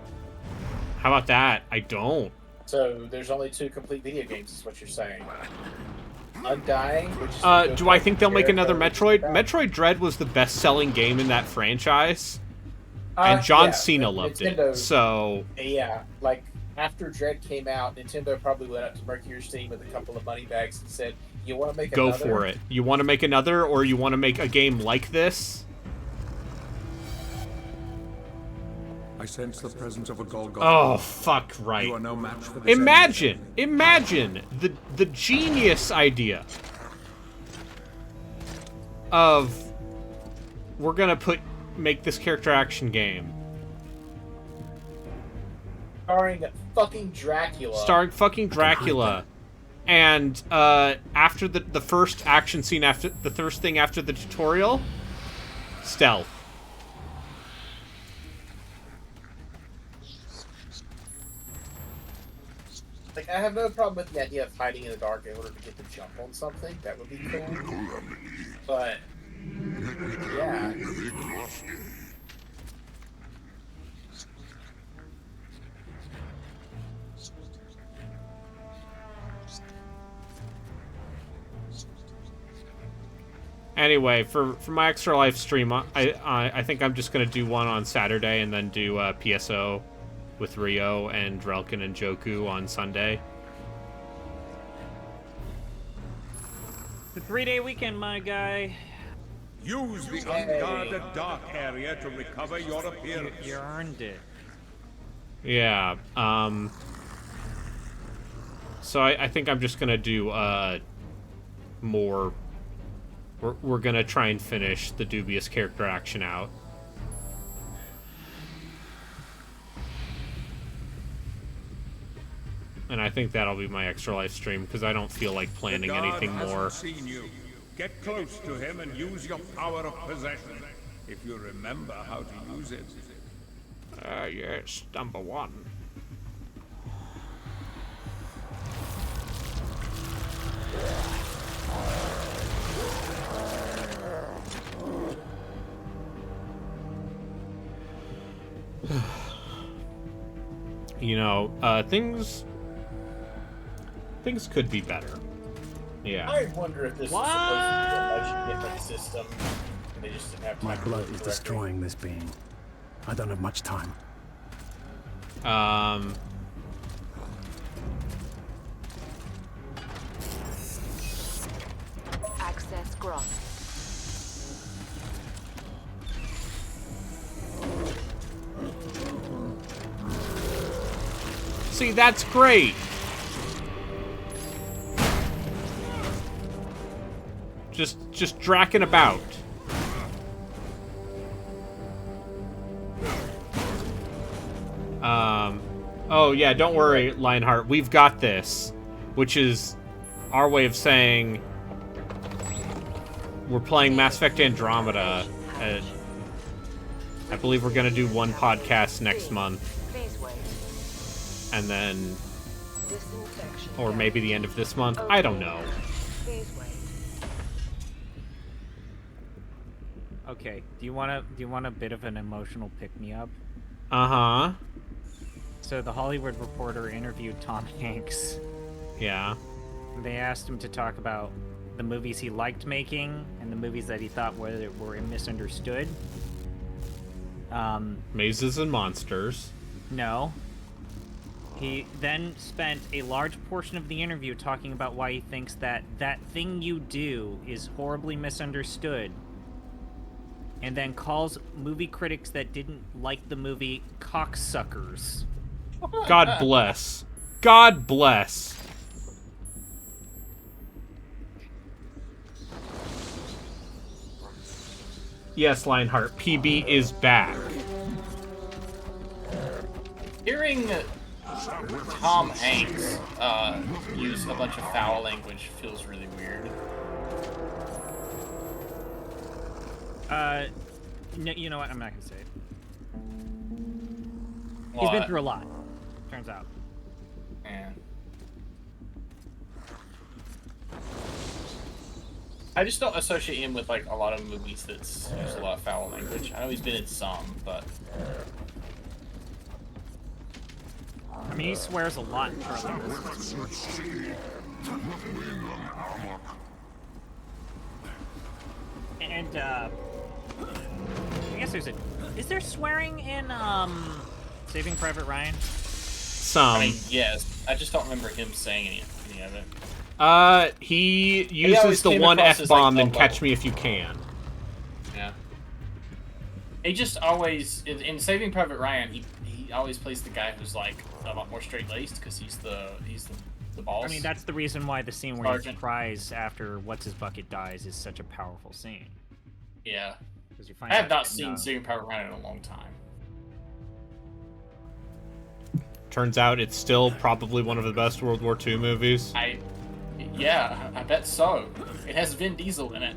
How about that? I don't. So there's only 2 complete video games, is what you're saying. Undying, which is do I think they'll make another Metroid? Jericho. Metroid Dread was the best-selling game in that franchise, and John yeah, Cena loved Nintendo, it. So yeah, like after Dread came out, Nintendo probably went up to Mercury Steam with a couple of money bags and said, "You want to make go another?" for it. You want to make another, or you want to make a game like this? I sense the presence of a Golgotha. Oh, fuck right. You are no match for this Imagine the genius idea of we're gonna make this character action game starring fucking Dracula. starring fucking Dracula, And after the first action scene, after the first thing after the tutorial, stealth. Like, I have no problem with the idea of hiding in the dark in order to get the jump on something. That would be cool. But, yeah. Anyway, for my Extra Life stream, I think I'm just gonna do one on Saturday and then do PSO with Rio and Drelkin and Joku on Sunday. It's a 3-day weekend, my guy. Use the unguarded dark area to recover your appearance. You earned it. Yeah. So I think I'm just gonna do more. We're gonna try and finish the Dubious character action out. And I think that'll be my Extra Life stream, because I don't feel like planning anything more. Seen you. Get close to him and use your power of possession, if you remember how to use it. Yes, number one. You know, things could be better. Yeah. I wonder if this was supposed to be a much different system. And they just didn't have time. My blood is destroying this being. I don't have much time. Access granted. See, that's great. Just dracking about. Oh yeah, don't worry, Lionheart. We've got this, which is our way of saying we're playing Mass Effect Andromeda. I believe we're gonna do one podcast next month, and then, or maybe the end of this month. I don't know. Okay. Do you want a bit of an emotional pick-me-up? Uh-huh. So the Hollywood Reporter interviewed Tom Hanks. Yeah. They asked him to talk about the movies he liked making and the movies that he thought were misunderstood. Mazes and Monsters. No. He then spent a large portion of the interview talking about why he thinks that thing you do is horribly misunderstood. And then calls movie critics that didn't like the movie cocksuckers. God bless. God bless. Yes, Lionheart, PB is back. Hearing Tom Hanks use a bunch of foul language feels really weird. No, you know what? I'm not gonna say it. What? He's been through a lot. Turns out. Yeah. I just don't associate him with like a lot of movies that's use a lot of foul language. I know he's been in some, but I mean, he swears a lot in Charlie. And I guess is there swearing in Saving Private Ryan? Some. I mean, yes. I just don't remember him saying any of it. He uses the one F-bomb like, in Catch Me If You Can. Yeah. He just always, in Saving Private Ryan, he always plays the guy who's like a lot more straight-laced because he's the boss. I mean, that's the reason why the scene where he cries after What's-His-Bucket dies is such a powerful scene. Yeah. You find I have out not that, seen Saving Private Ryan in a long time. Turns out it's still probably one of the best World War II movies. Yeah, I bet so. It has Vin Diesel in it.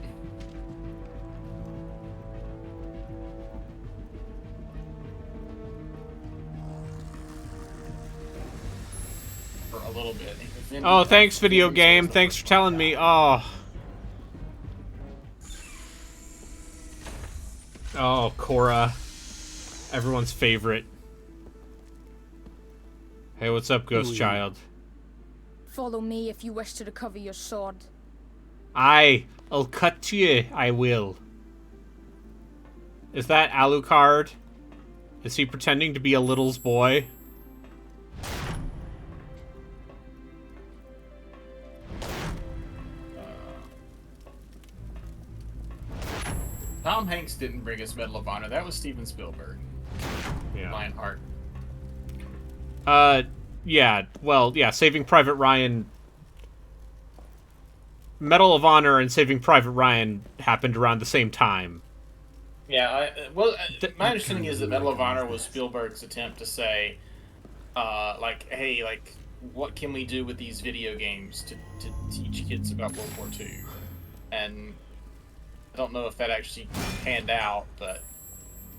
For a little bit. Oh, thanks, video game. Thanks for telling me. Oh. Oh, Cora. Everyone's favorite. Hey, what's up, Ghost Child? Follow me if you wish to recover your sword. I'll cut you. I will. Is that Alucard? Is he pretending to be a little's boy? Tom Hanks didn't bring us Medal of Honor. That was Steven Spielberg. Yeah. Lionheart. Yeah. Well, yeah. Saving Private Ryan. Medal of Honor and Saving Private Ryan happened around the same time. Yeah. My understanding is that Medal of Honor was Spielberg's attempt to say, like, hey, like, what can we do with these video games to teach kids about World War II? And I don't know if that actually panned out, but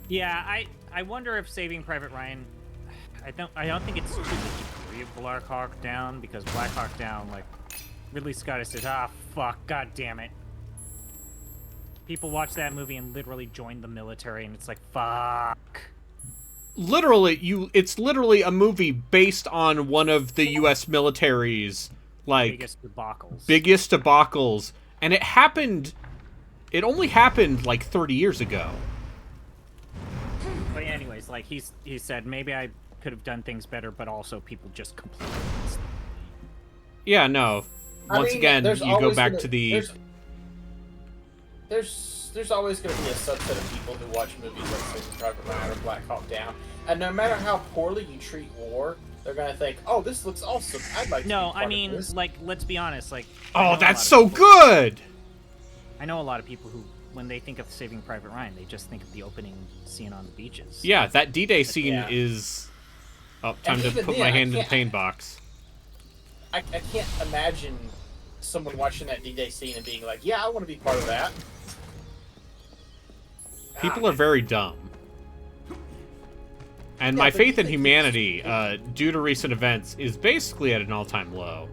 yeah, I wonder if Saving Private Ryan. I don't think it's to the degree of Black Hawk Down, because Black Hawk Down, like, Ridley Scott says, fuck, god damn it. People watch that movie and literally join the military, and it's like, fuck. Literally, it's literally a movie based on one of the U.S. military's, like, biggest debacles. And it happened. It only happened like 30 years ago. But anyways, like he said, maybe I could have done things better, but also people just completely missed it. Yeah, no. Once again, you go back to the. There's always going to be a subset of people who watch movies like Saving Private Ryan or Black Hawk Down, and no matter how poorly you treat war, they're going to think, "Oh, this looks awesome. I'd like to." No, I mean, like, let's be honest. Like, oh, that's so good. I know a lot of people who, when they think of Saving Private Ryan, they just think of the opening scene on the beaches. Yeah, that D-Day scene is... Oh, time to put my hand in the pain box. I can't imagine someone watching that D-Day scene and being like, yeah, I want to be part of that. People are very dumb. And my faith in humanity, due to recent events, is basically at an all-time low.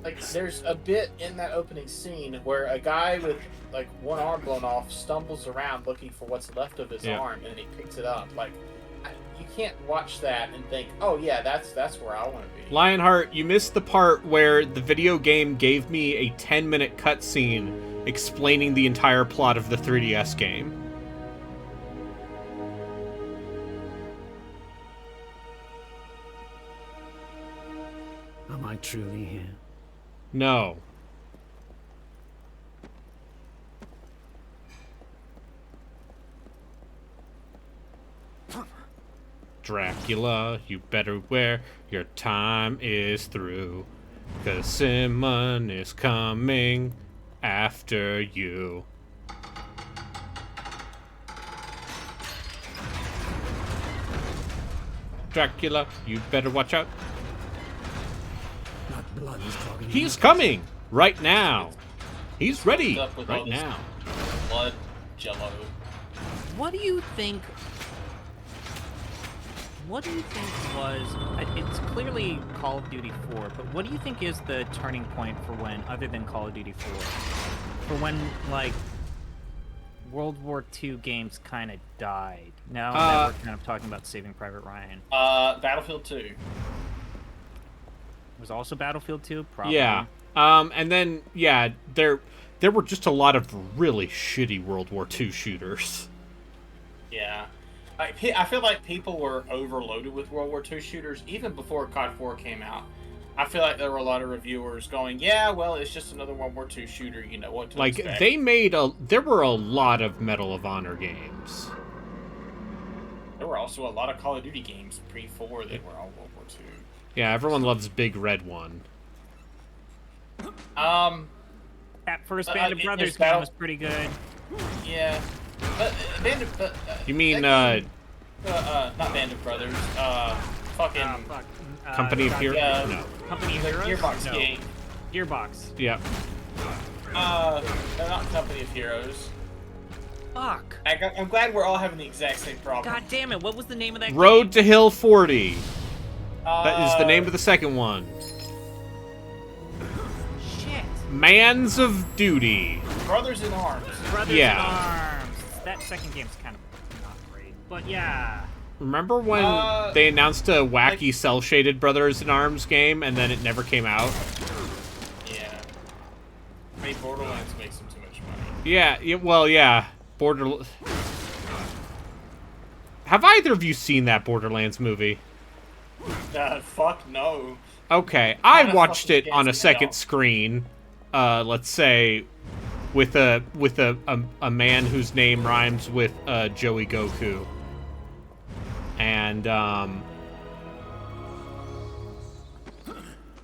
Like, there's a bit in that opening scene where a guy with, like, one arm blown off stumbles around looking for what's left of his arm, and then he picks it up. Like, you can't watch that and think, oh, yeah, that's where I want to be. Lionheart, you missed the part where the video game gave me a 10-minute cutscene explaining the entire plot of the 3DS game. Am I truly here? No. Dracula, you better wear your time is through, 'cause Simon is coming after you. Dracula, you better watch out. That blood is clogging. He's coming right now. He's ready right now. Blood, Jello. What do you think? What do you think was? It's clearly Call of Duty 4, but what do you think is the turning point for when, other than Call of Duty 4, for when, like, World War II games kind of died? Now that we're kind of talking about Saving Private Ryan. Battlefield 2. Was also Battlefield 2, probably. Yeah. And then, yeah, there were just a lot of really shitty World War II shooters. Yeah. I feel like people were overloaded with World War II shooters even before COD 4 came out. I feel like there were a lot of reviewers going, yeah, well, it's just another World War II shooter, you know what to expect. Like, there were a lot of Medal of Honor games. There were also a lot of Call of Duty games pre-4 that were all World War II. Yeah, everyone loves Big Red One. That first Band of Brothers game was pretty good. Yeah. You mean, not Band of Brothers, fucking... Company of Heroes? No. Company of The Heroes? Gearbox No. game. Gearbox. Yeah. They're not Company of Heroes. Fuck. I'm glad we're all having the exact same problem. God damn it, what was the name of that Road game? to Hill 40. That is the name of the second one. Shit. Mans of Duty. Brothers in Arms. Brothers Yeah. in Arms. That second game's kind of not great. But yeah. Remember when they announced a wacky cel-shaded Brothers in Arms game and then it never came out? Yeah. I mean, Borderlands makes them too much money. Yeah, well, yeah. Have either of you seen that Borderlands movie? Fuck no. Okay, I Kinda watched fucking it on a scares me second off. screen. Let's say with a man whose name rhymes with Joey Goku. And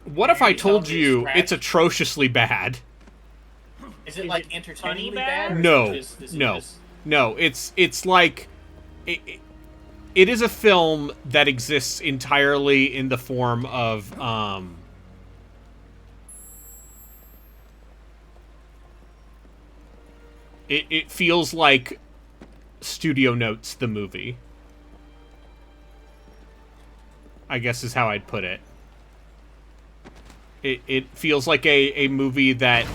what if I told you it's atrociously bad? Is it like entertainingly bad? Or No, is it no, just... no. It's like it is a film that exists entirely in the form of It feels like Studio Notes the movie, I guess is how I'd put it. It feels like a movie that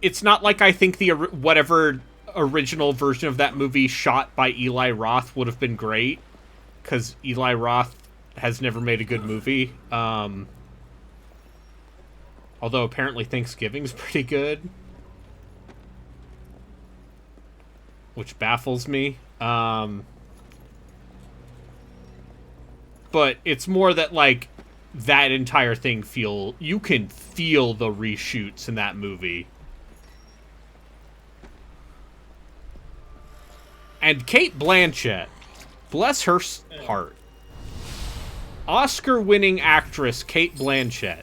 it's not like I think the whatever original version of that movie shot by Eli Roth would have been great, because Eli Roth has never made a good movie. Although apparently Thanksgiving's pretty good, which baffles me. But it's more that, like, that entire thing you can feel the reshoots in that movie. And Cate Blanchett, bless her heart. Oscar-winning actress Cate Blanchett,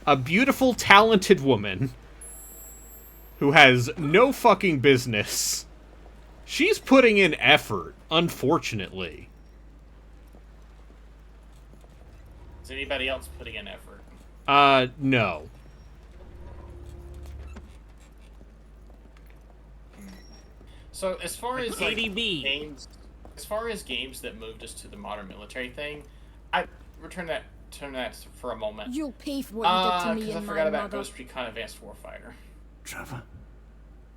a beautiful, talented woman who has no fucking business. She's putting in effort, unfortunately. Is anybody else putting in effort? No. So as far as like KDB. games, as far as games that moved us to the modern military thing, I turn that for a moment. You'll pay for what you did to me Because I and forgot my about mother. Ghost Recon Advanced Warfighter. Trevor?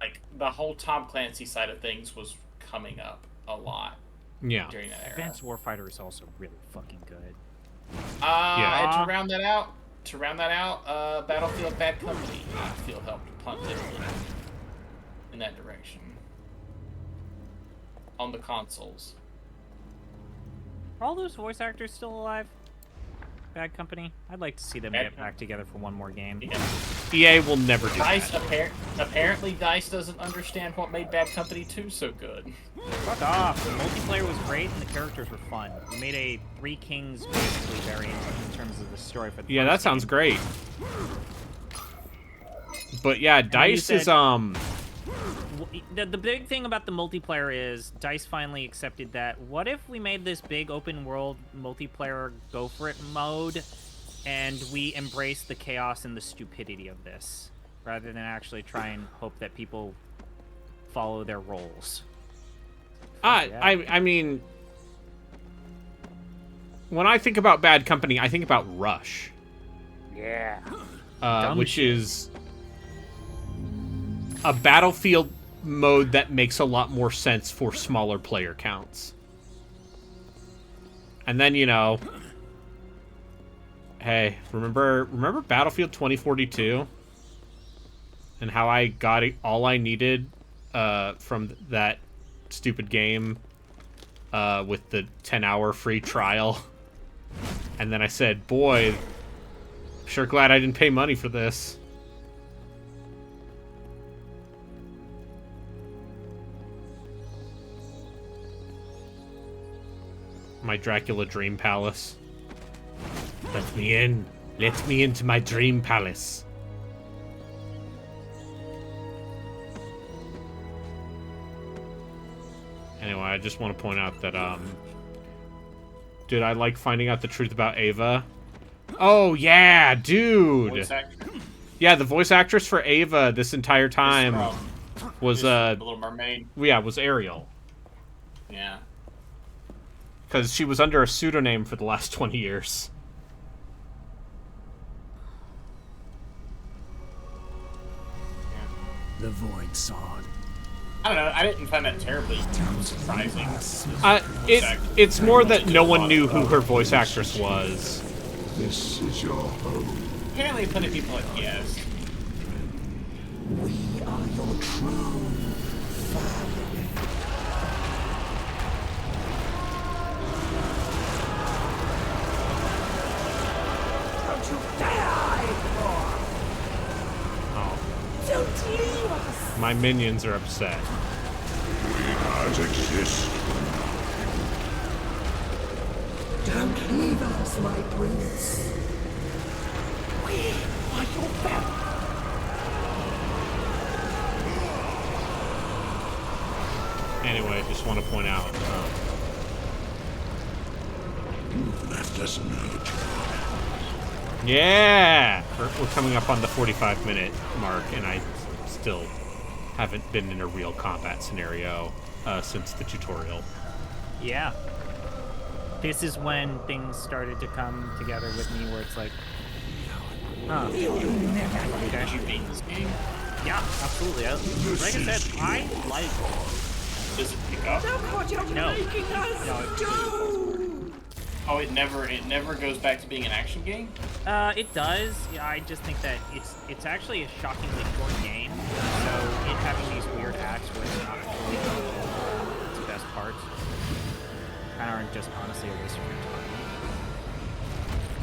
Like the whole Tom Clancy side of things was coming up a lot Yeah. during that era. Advanced Warfighter is also really fucking good. Yeah. And to round that out, Battlefield Bad Company, I feel helped punt it in that direction. On the consoles. Are all those voice actors still alive? Bad Company? I'd like to see them get back together for one more game. Yeah. EA will never do DICE, that. apparently DICE doesn't understand what made Bad Company 2 so good. Fuck off. The multiplayer was great and the characters were fun. We made a Three Kings basically variant in terms of the story for the Yeah, that first sounds game. great. But yeah, DICE said- is The big thing about the multiplayer is DICE finally accepted that what if we made this big open world multiplayer go for it mode and we embrace the chaos and the stupidity of this rather than actually try and hope that people follow their roles. I mean, when I think about Bad Company, I think about Rush. Yeah. Which is a Battlefield mode that makes a lot more sense for smaller player counts. And then, you know, hey, remember Battlefield 2042? And how I got all I needed from that stupid game with the 10-hour free trial. And then I said, boy, sure glad I didn't pay money for this. My Dracula dream palace. Let me in. Let me into my dream palace. Anyway, I just want to point out that Did I like finding out the truth about Ava? Oh, yeah, dude! Voice actor? Yeah, the voice actress for Ava this entire time was, The Little Mermaid. yeah, was Ariel. Yeah. Because she was under a pseudonym for the last 20 years. The Void Sword. I don't know. I didn't find that terribly surprising. It's more that no one knew who her voice actress was. This is your home. Apparently, plenty of people have guessed. We are your true family. Don't you dare! Oh. Don't leave us! My minions are upset. We can't exist. Don't leave us, my prince. We are your family. Anyway, I just want to point out. You've left us no choice. Yeah! We're coming up on the 45-minute mark, and I still haven't been in a real combat scenario since the tutorial. Yeah. This is when things started to come together with me where it's like, huh. Did you beat this game? Yeah, absolutely. Like I said, I like... Does it pick up? Look what you're No. making us do! Oh, it never goes back to being an action game? It does. Yeah, I just think that it's actually a shockingly short game. So it having these weird acts where it's not fully its best parts kind of are just honestly a waste of your time.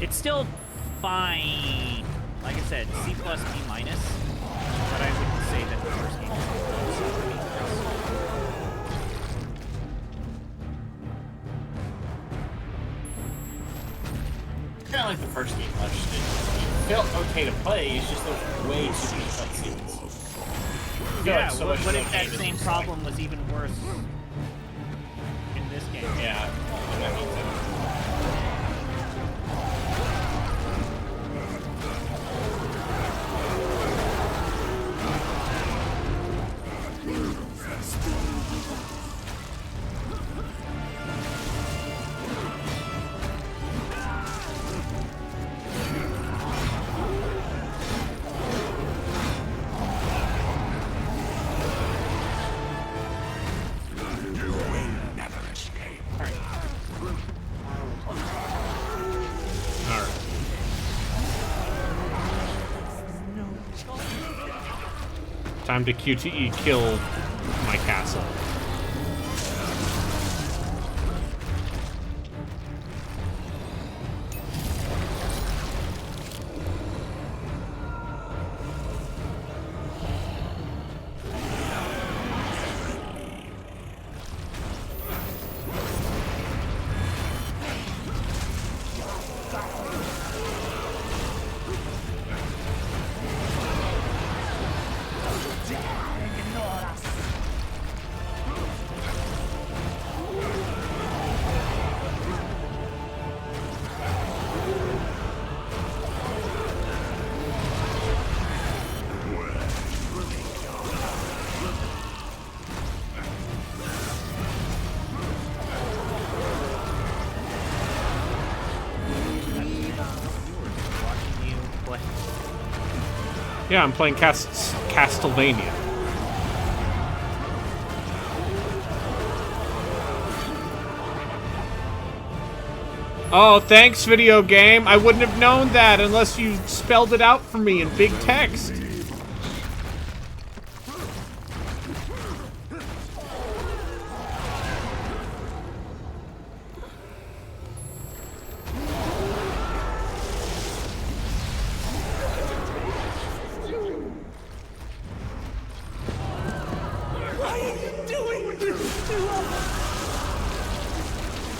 It's still fine. Like I said, C+, B-, but I wouldn't say that the first game is Kind of like the first game. It felt okay to play. It's just those way too many cutscenes. Yeah, so what much if of that the game same is problem was even worse in this game? Yeah. That means that. Time to QTE kill my castle. Yeah, I'm playing Castlevania. Oh, thanks, video game. I wouldn't have known that unless you spelled it out for me in big text.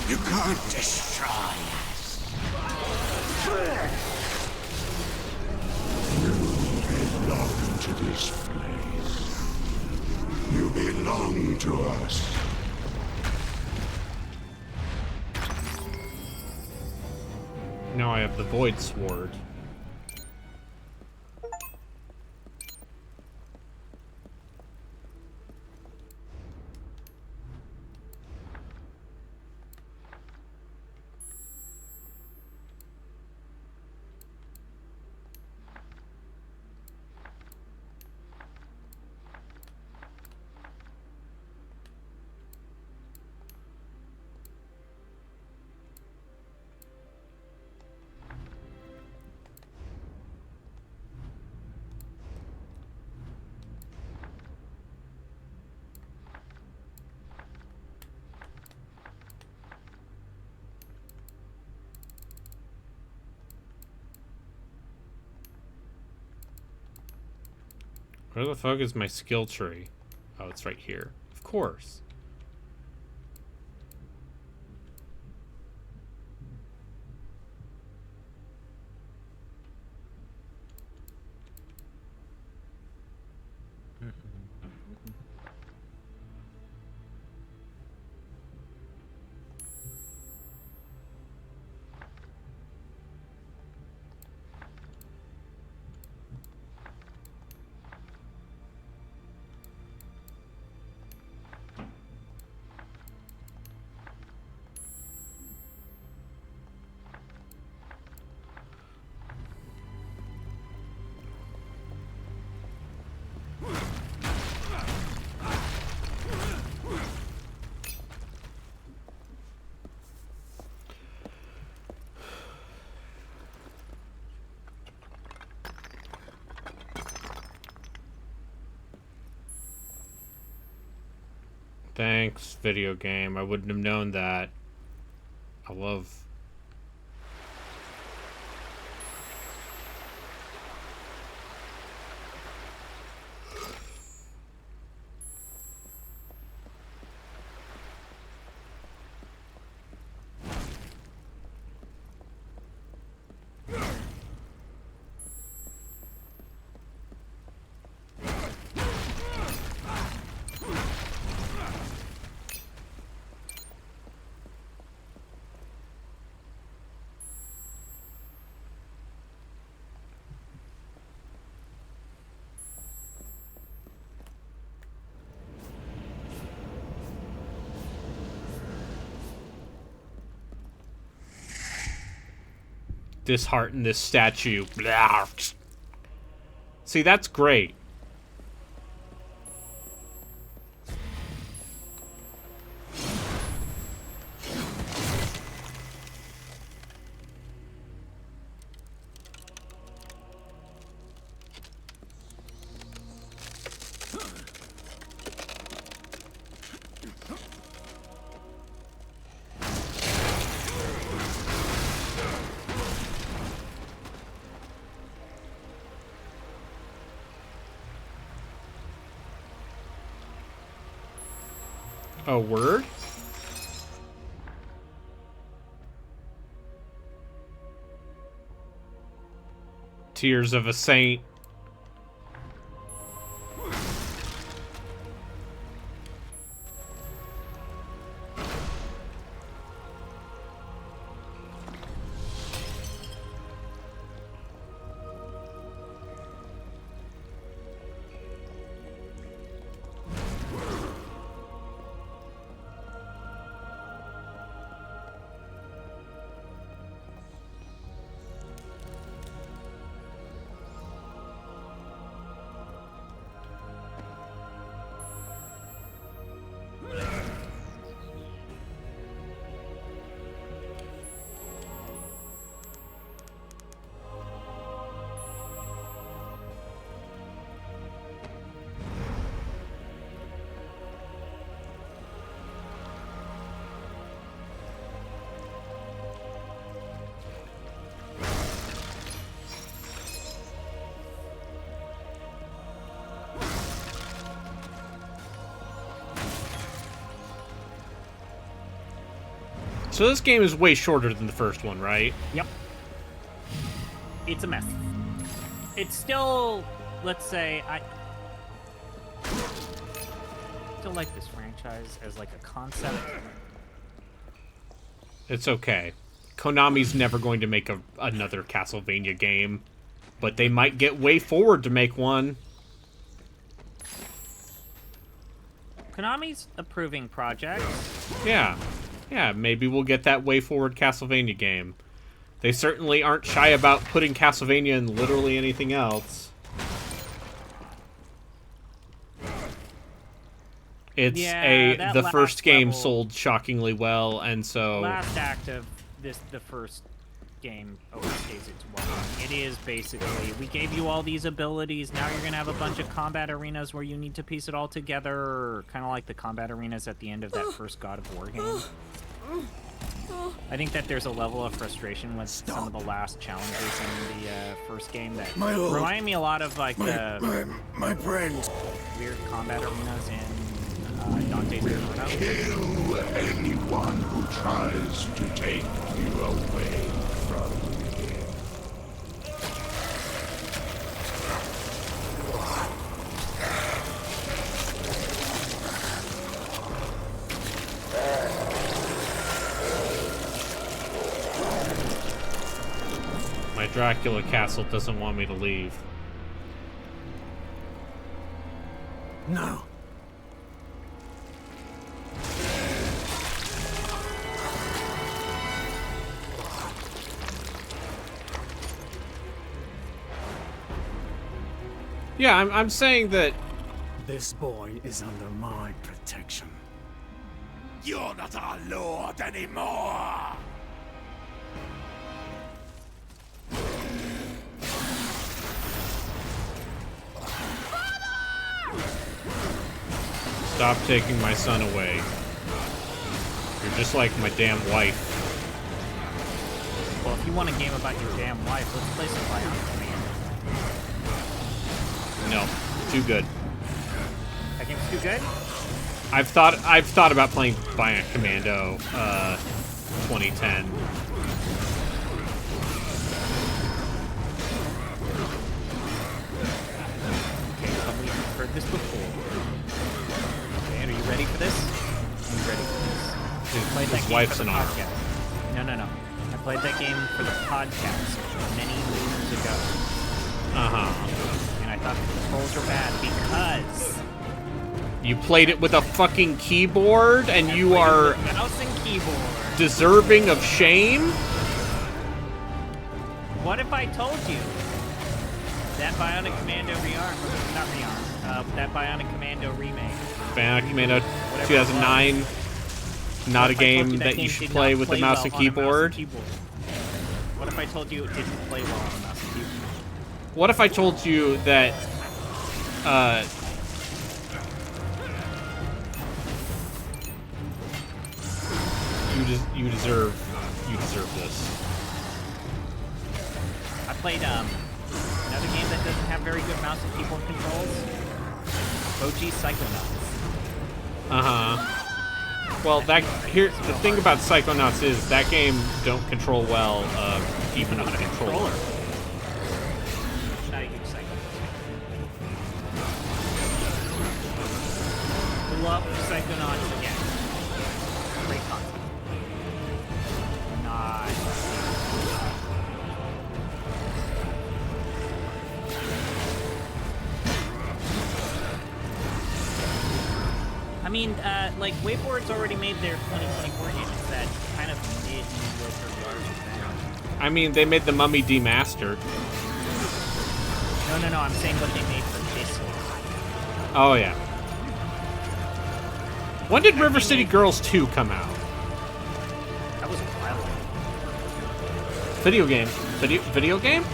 You can't destroy us. You belong to this place. You belong to us. Now I have the Void Sword. Where the fuck is my skill tree? Oh, it's right here. Of course. Thanks, video game. I wouldn't have known that. I love... dishearten this statue. See, that's great. A word? Tears of a Saint. So this game is way shorter than the first one, right? Yep. It's a mess. It's still, let's say, I still like this franchise as like a concept. It's okay. Konami's never going to make another Castlevania game, but they might get Way Forward to make one. Konami's approving projects. Yeah. Yeah, maybe we'll get that Way Forward Castlevania game. They certainly aren't shy about putting Castlevania in literally anything else. It's the first game sold shockingly well, and so... Last act of the first game overstays its welcome. It is basically, we gave you all these abilities, now you're gonna have a bunch of combat arenas where you need to piece it all together, kind of like the combat arenas at the end of that first God of War game. I think that there's a level of frustration with some of the last challenges in the first game that remind me a lot of like my friend. weird combat arenas in Dante's Inferno. Kill anyone who tries to take you away from me. My Dracula castle doesn't want me to leave. No. Yeah, I'm saying that... This boy is under my protection. You're not our lord anymore! Stop taking my son away. You're just like my damn wife. Well, if you want a game about your damn wife, let's play some Bionic Commando. No, too good. That game's too good? I've thought about playing Bionic Commando 2010. Okay, so we've heard this before. Okay, are you ready for this? Are you ready for this? His wife's an arm. No. I played that game for the podcast many years ago. Uh-huh. And I thought the controls were bad because... You played it with a fucking keyboard, and you are mouse and keyboard. Deserving of shame? What if I told you that Bionic Commando that Bionic Commando remake? Bionic Commando 2009, not a game that you should play with the mouse and keyboard. What if I told you it didn't play well on a mouse and keyboard? What if I told you that, you deserve this. I played another game that doesn't have very good mouse and keyboard controls. OG Psychonauts. Well, the thing about Psychonauts is that game don't control well, even on a controller. Not a huge Psychonauts. Love Psychonauts again. Great concept. I mean, like, WayForward's already made their 2024 game. It's that kind of mid-mediocre large thing. I mean, they made the Mummy Demastered. No, I'm saying what they made for this game. Oh, yeah. When did River City Girls 2 come out? That was a while ago. Video game. Video game?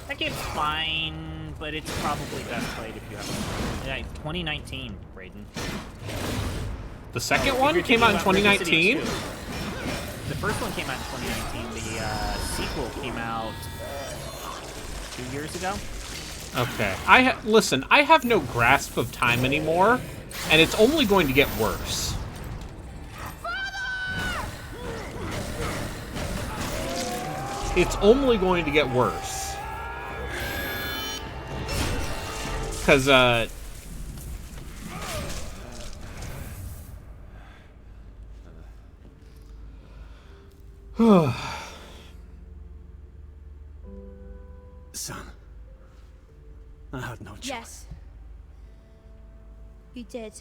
That game's fine, but it's probably best played if you haven't. Yeah, 2019, Brayden. The second one came out in 2019? The first one came out in 2019. The sequel came out 2 years ago. Okay. Listen, I have no grasp of time anymore, and it's only going to get worse. It's only going to get worse. Because, Son, I had no choice. Yes. You did.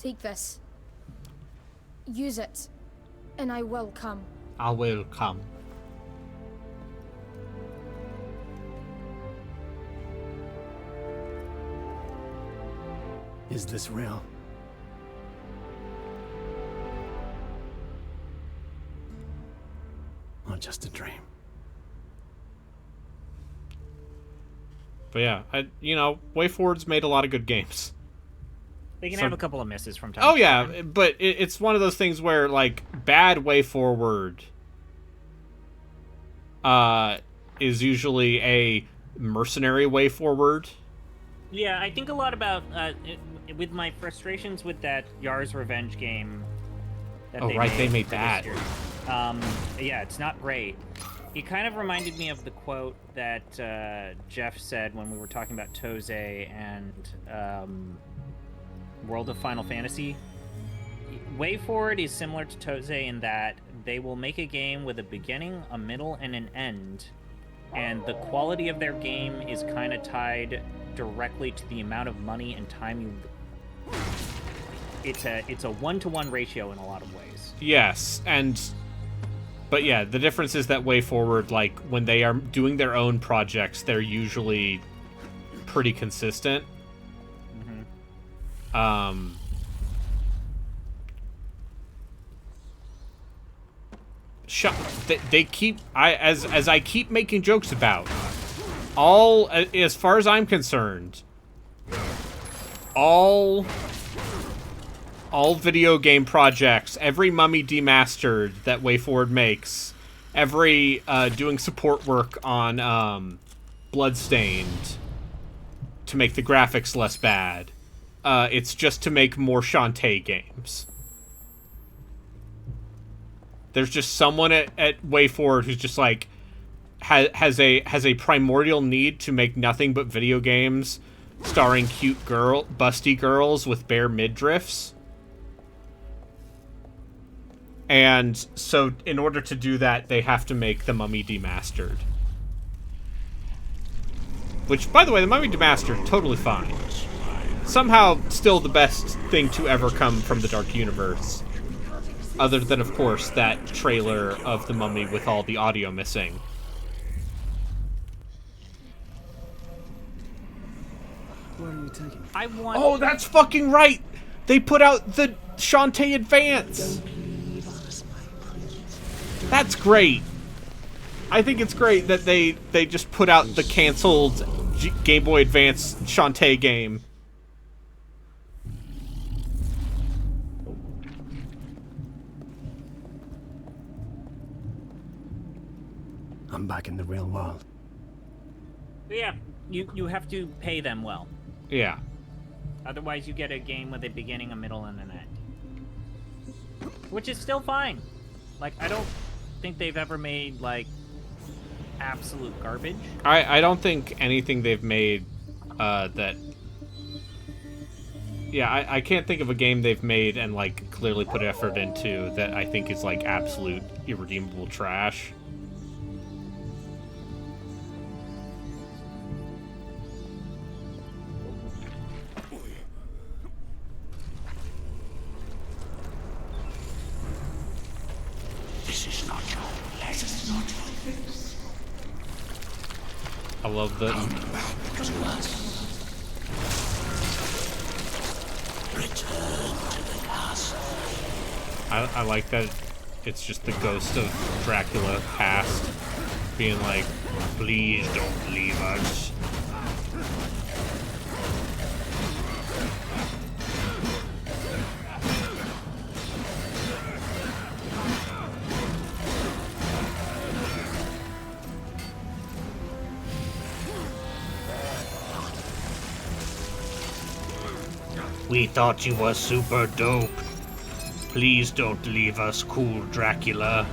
Take this. Use it, and I will come. I will come. Is this real? Or just a dream? But yeah, WayForward's made a lot of good games. They can have a couple of misses from time Oh to time. yeah, but it's one of those things where, like, bad WayForward is usually a mercenary WayForward. Yeah, I think a lot about with my frustrations with that Yar's Revenge game. That They made that. Yeah, it's not great. It kind of reminded me of the quote that Jeff said when we were talking about Toze and World of Final Fantasy. WayForward is similar to Toze in that they will make a game with a beginning, a middle, and an end, and the quality of their game is kind of tied directly to the amount of money and time you. It's a 1-to-1 ratio in a lot of ways. Yes, but yeah, the difference is that WayForward, like, when they are doing their own projects, they're usually pretty consistent. They keep as I keep making jokes about, as far as I'm concerned, all video game projects, every Mummy Demastered that WayForward makes, every doing support work on Bloodstained to make the graphics less bad, it's just to make more Shantae games. There's just someone at WayForward who's just like has a primordial need to make nothing but video games starring cute busty girls with bare midriffs. And so in order to do that, they have to make the Mummy Demastered. Which, by the way, the Mummy Demastered, totally fine. Somehow still the best thing to ever come from the Dark Universe. Other than, of course, that trailer of the Mummy with all the audio missing. Where are you taking me? I want. Oh, that's fucking right! They put out the Shantae Advance! That's great. I think it's great that they just put out the canceled Game Boy Advance Shantae game. I'm back in the real world. Yeah, you have to pay them well. Yeah. Otherwise, you get a game with a beginning, a middle, and an end. Which is still fine. Like, I don't think they've ever made, like, absolute garbage. I don't think anything they've made that... Yeah, I can't think of a game they've made and, like, clearly put effort into that I think is, like, absolute irredeemable trash. I love that. I like that it's just the ghost of Dracula past being like, please don't leave us. We thought you were super dope. Please don't leave us, cool Dracula.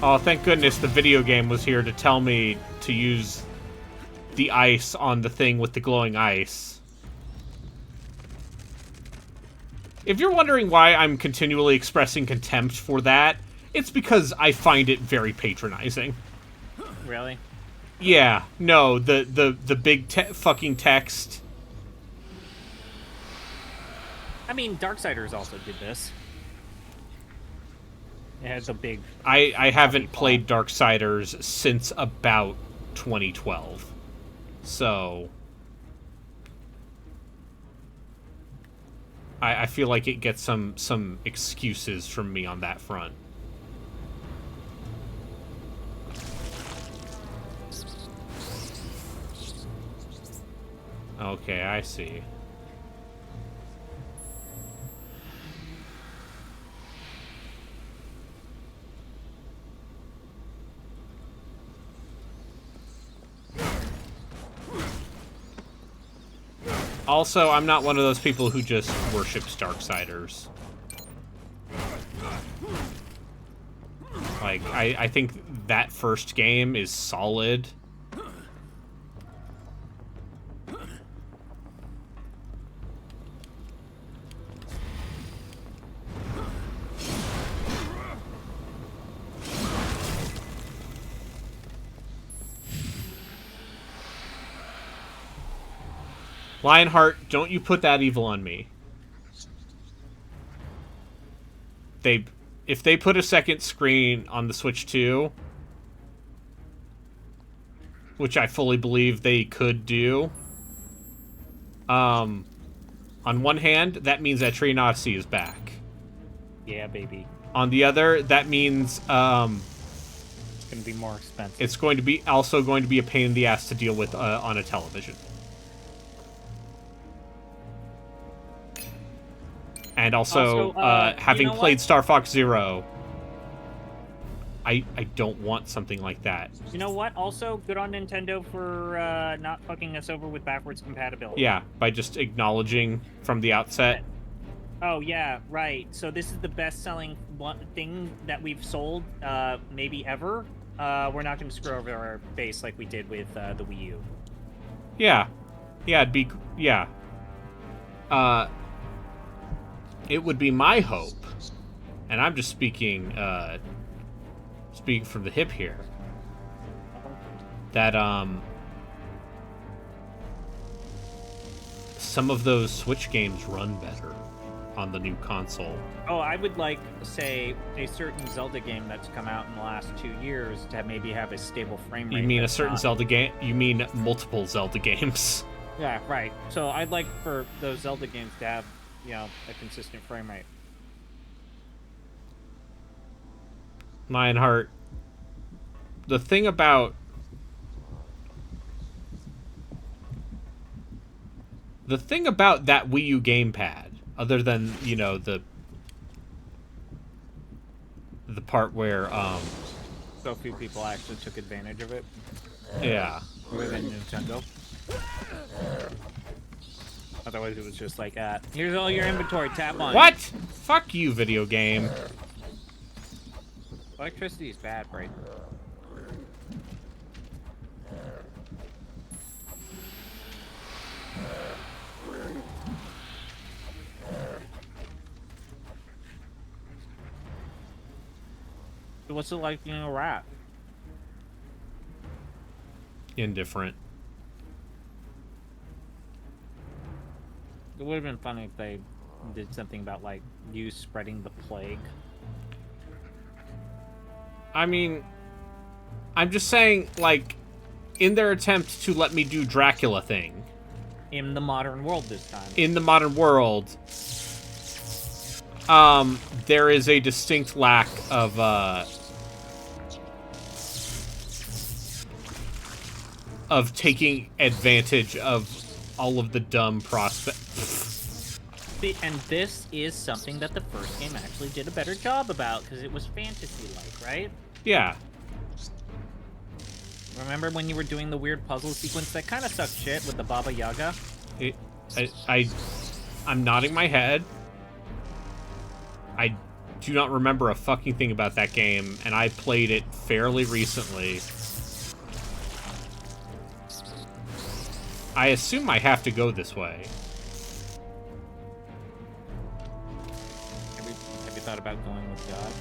Oh, thank goodness the video game was here to tell me to use the ice on the thing with the glowing ice. If you're wondering why I'm continually expressing contempt for that, it's because I find it very patronizing. Really? Yeah, no, the big fucking text. I mean, Darksiders also did this. It has a big... I haven't played Darksiders since about 2012. So... I feel like it gets some excuses from me on that front. Okay, I see. Also, I'm not one of those people who just worships Darksiders. Like, I think that first game is solid. Lionheart, don't you put that evil on me. If they put a second screen on the Switch 2, which I fully believe they could do, on one hand, that means that Etrian Odyssey is back. Yeah, baby. On the other, that means it's going to be more expensive. It's going to be also going to be a pain in the ass to deal with on a television. And also having played Star Fox Zero, I don't want something like that. You know what? Also, good on Nintendo for not fucking us over with backwards compatibility. Yeah, by just acknowledging from the outset. Oh, yeah, right. So this is the best-selling thing that we've sold, maybe ever. We're not going to screw over our base like we did with the Wii U. Yeah. Yeah, it'd be... Yeah. It would be my hope, and I'm just speaking from the hip here, that some of those Switch games run better on the new console. Oh, I would like, say, a certain Zelda game that's come out in the last 2 years to maybe have a stable frame rate. You mean a certain Zelda game? You mean multiple Zelda games? Yeah, right. So I'd like for those Zelda games to have, you know, a consistent frame rate. Lionheart, the thing about that Wii U gamepad, other than, you know, the part where so few people actually took advantage of it. Yeah. Other than Nintendo. Otherwise, it was just like, here's all your inventory, tap on. What? Fuck you, video game. Electricity is bad, right? So what's it like being a rat? Indifferent. It would have been funny if they did something about, like, you spreading the plague. I mean, I'm just saying, like, in their attempt to let me do Dracula thing. In the modern world this time. In the modern world, there is a distinct lack of taking advantage of all of the dumb prospects. And this is something that the first game actually did a better job about, because it was fantasy-like, right? Yeah. Remember when you were doing the weird puzzle sequence that kind of sucked shit with the Baba Yaga? I'm nodding my head. I do not remember a fucking thing about that game, and I played it fairly recently. I assume I have to go this way. you thought about going with God?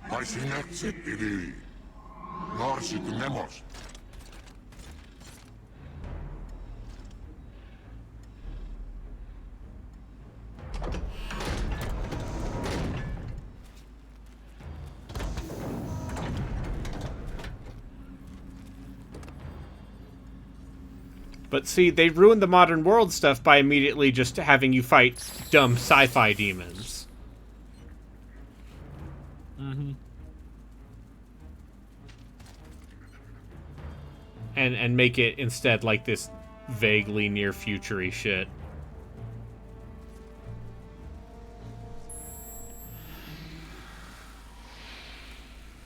Paisinetsit ili. Norsit nemos. But see, they ruined the modern world stuff by immediately just having you fight dumb sci-fi demons. Mm-hmm. And make it instead like this vaguely near future-y shit.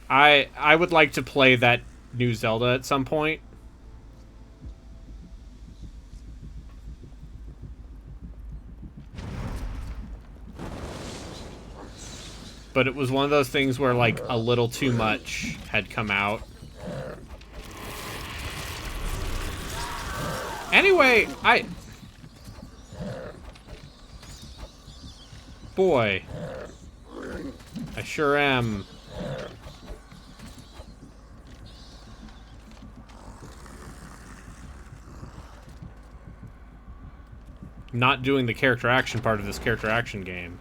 I would like to play that new Zelda at some point. But it was one of those things where, like, a little too much had come out. Anyway, Boy. I sure am. Not doing the character action part of this character action game.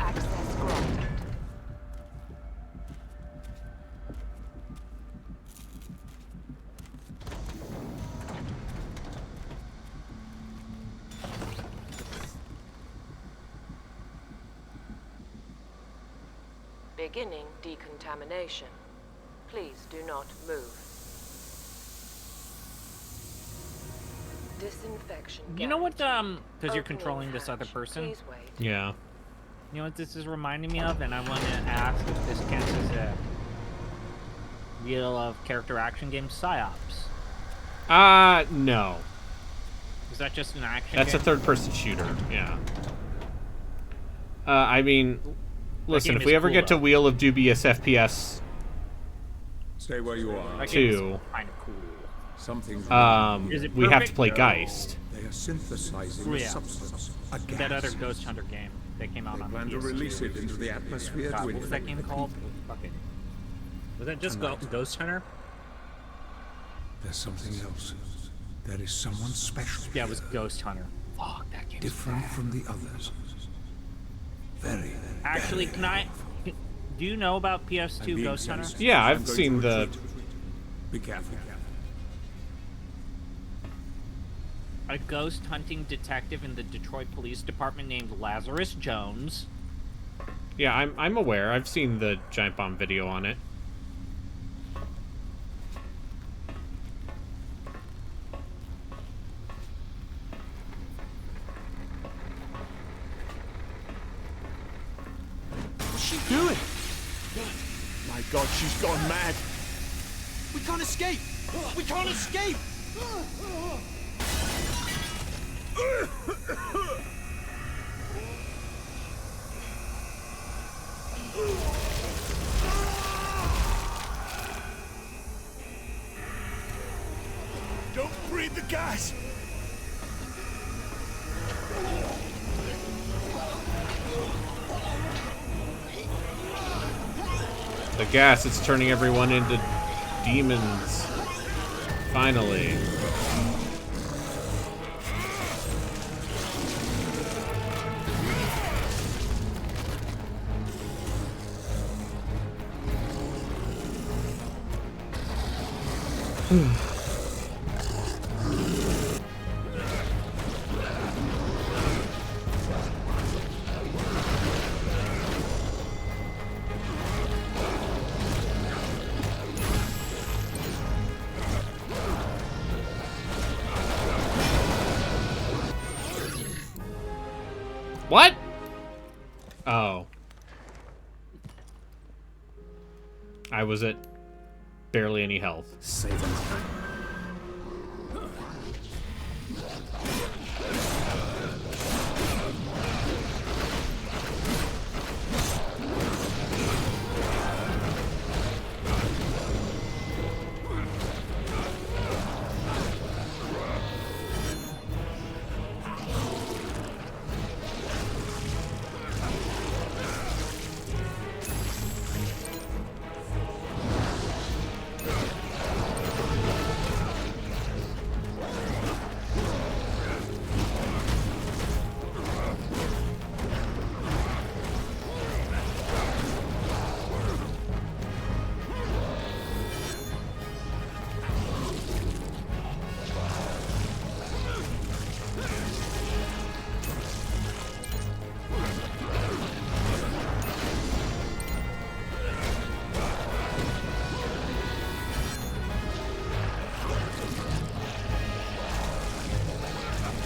Access granted. Beginning decontamination. Please do not move. Disinfection. You know what, because you're Opening controlling this other hatch. person? Please wait. Yeah. You know what this is reminding me of? And I want to ask if this counts as a wheel of character action game PsyOps. No. Is that just an action That's game? a third-person shooter, yeah. I mean, listen, game if we is ever cool, get to though. Wheel of Dubious FPS Stay where you are. That game is 2, kind of cool. Something's Is it we have to perfect? play No. Geist. They are synthesizing Yeah. a substance. A gas. That other Ghost Hunter game that came out They on plan to PS2. release it into the atmosphere God, to what was that infect game the called? people. Fuck it. Was that just Ghost Hunter? There's something else. There is someone special. Yeah, it was Ghost Hunter. Fuck, that game. Different from the others. Very. Actually, very can I... Do you know about And PS2 the Ghost Hunter? exams. Yeah, I'm I've going seen to the... retreat. Be careful. A ghost hunting detective in the Detroit Police Department named Lazarus Jones. Yeah, I'm aware. I've seen the Giant Bomb video on it. What's she doing? My God, she's gone mad. We can't escape. We can't escape. Don't breathe the gas. The gas, it's turning everyone into demons. Finally. What? Oh. I was at barely any health. Save him.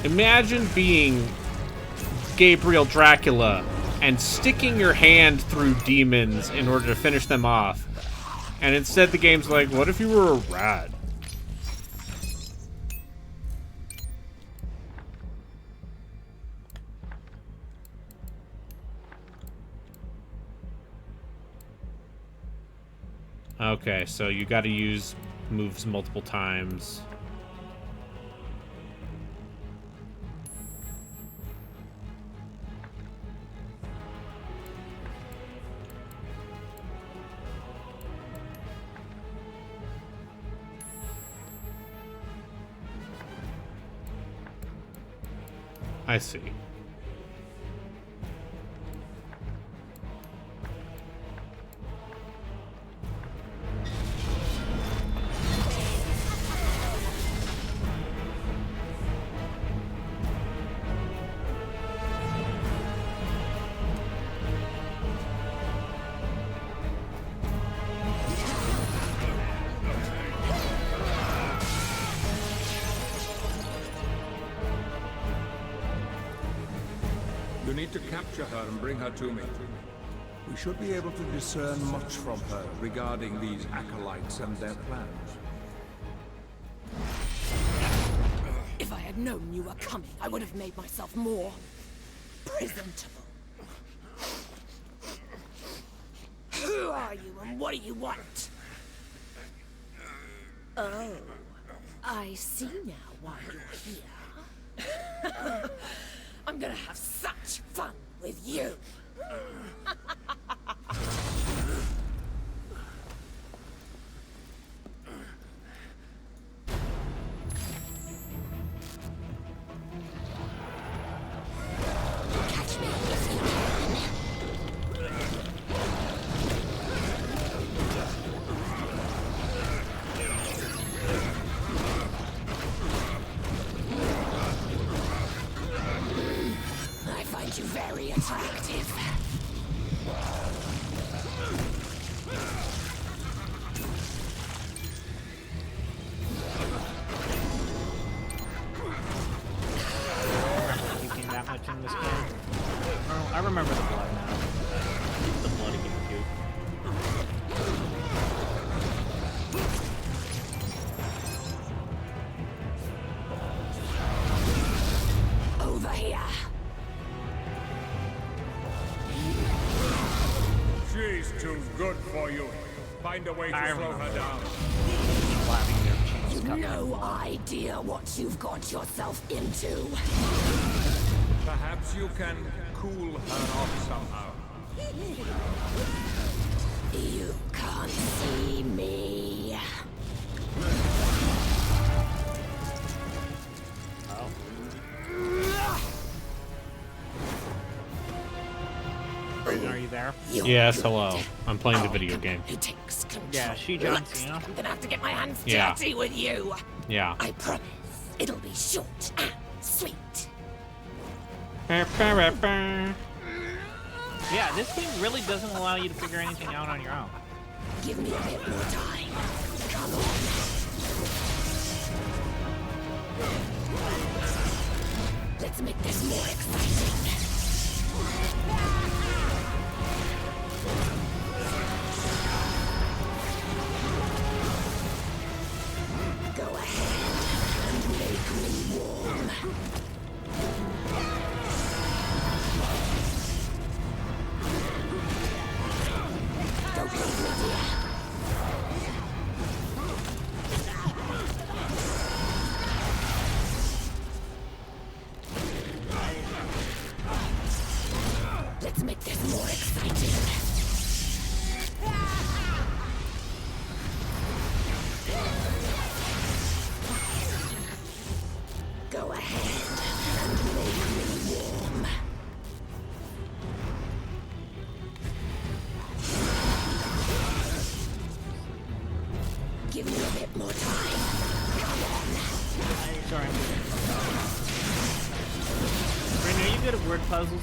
Imagine being Gabriel Dracula and sticking your hand through demons in order to finish them off. And instead the game's like, what if you were a rat? Okay, so you gotta use moves multiple times. I see. You need to capture her and bring her to me. We should be able to discern much from her regarding these acolytes and their plans. If I had known you were coming, I would have made myself more presentable. Who are you and what do you want? Oh, I see now why you're here. I'm gonna have such fun with you. Catch me if you can. I find you very attractive. Puking that much in this game? Oh, I remember the blood now. The blood getting puke. Over here. She's too good for you. Find a way to slow her down. You've no idea what you've got yourself into. Perhaps you can cool her off somehow. You can't see me. Are you there? Yes, hello. I'm playing the video game. He takes control. Yeah, she jumps, you know? I'm gonna have to get my hands Yeah. dirty with you. Yeah. I promise it'll be short and sweet. Yeah, this game really doesn't allow you to figure anything out on your own. Give me a bit more time. Come on. Let's make this more exciting. bit more time. Sorry. Brandon, are you good at word puzzles?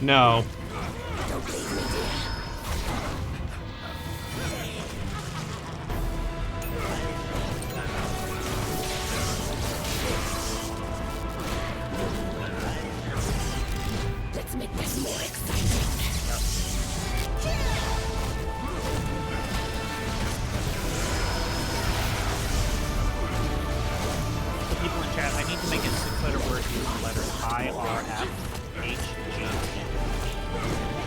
No. Don't leave me, dear. Let's make this more exciting. People in chat, I need to make it 6-letter word using the letters I, R, F, H, G, T.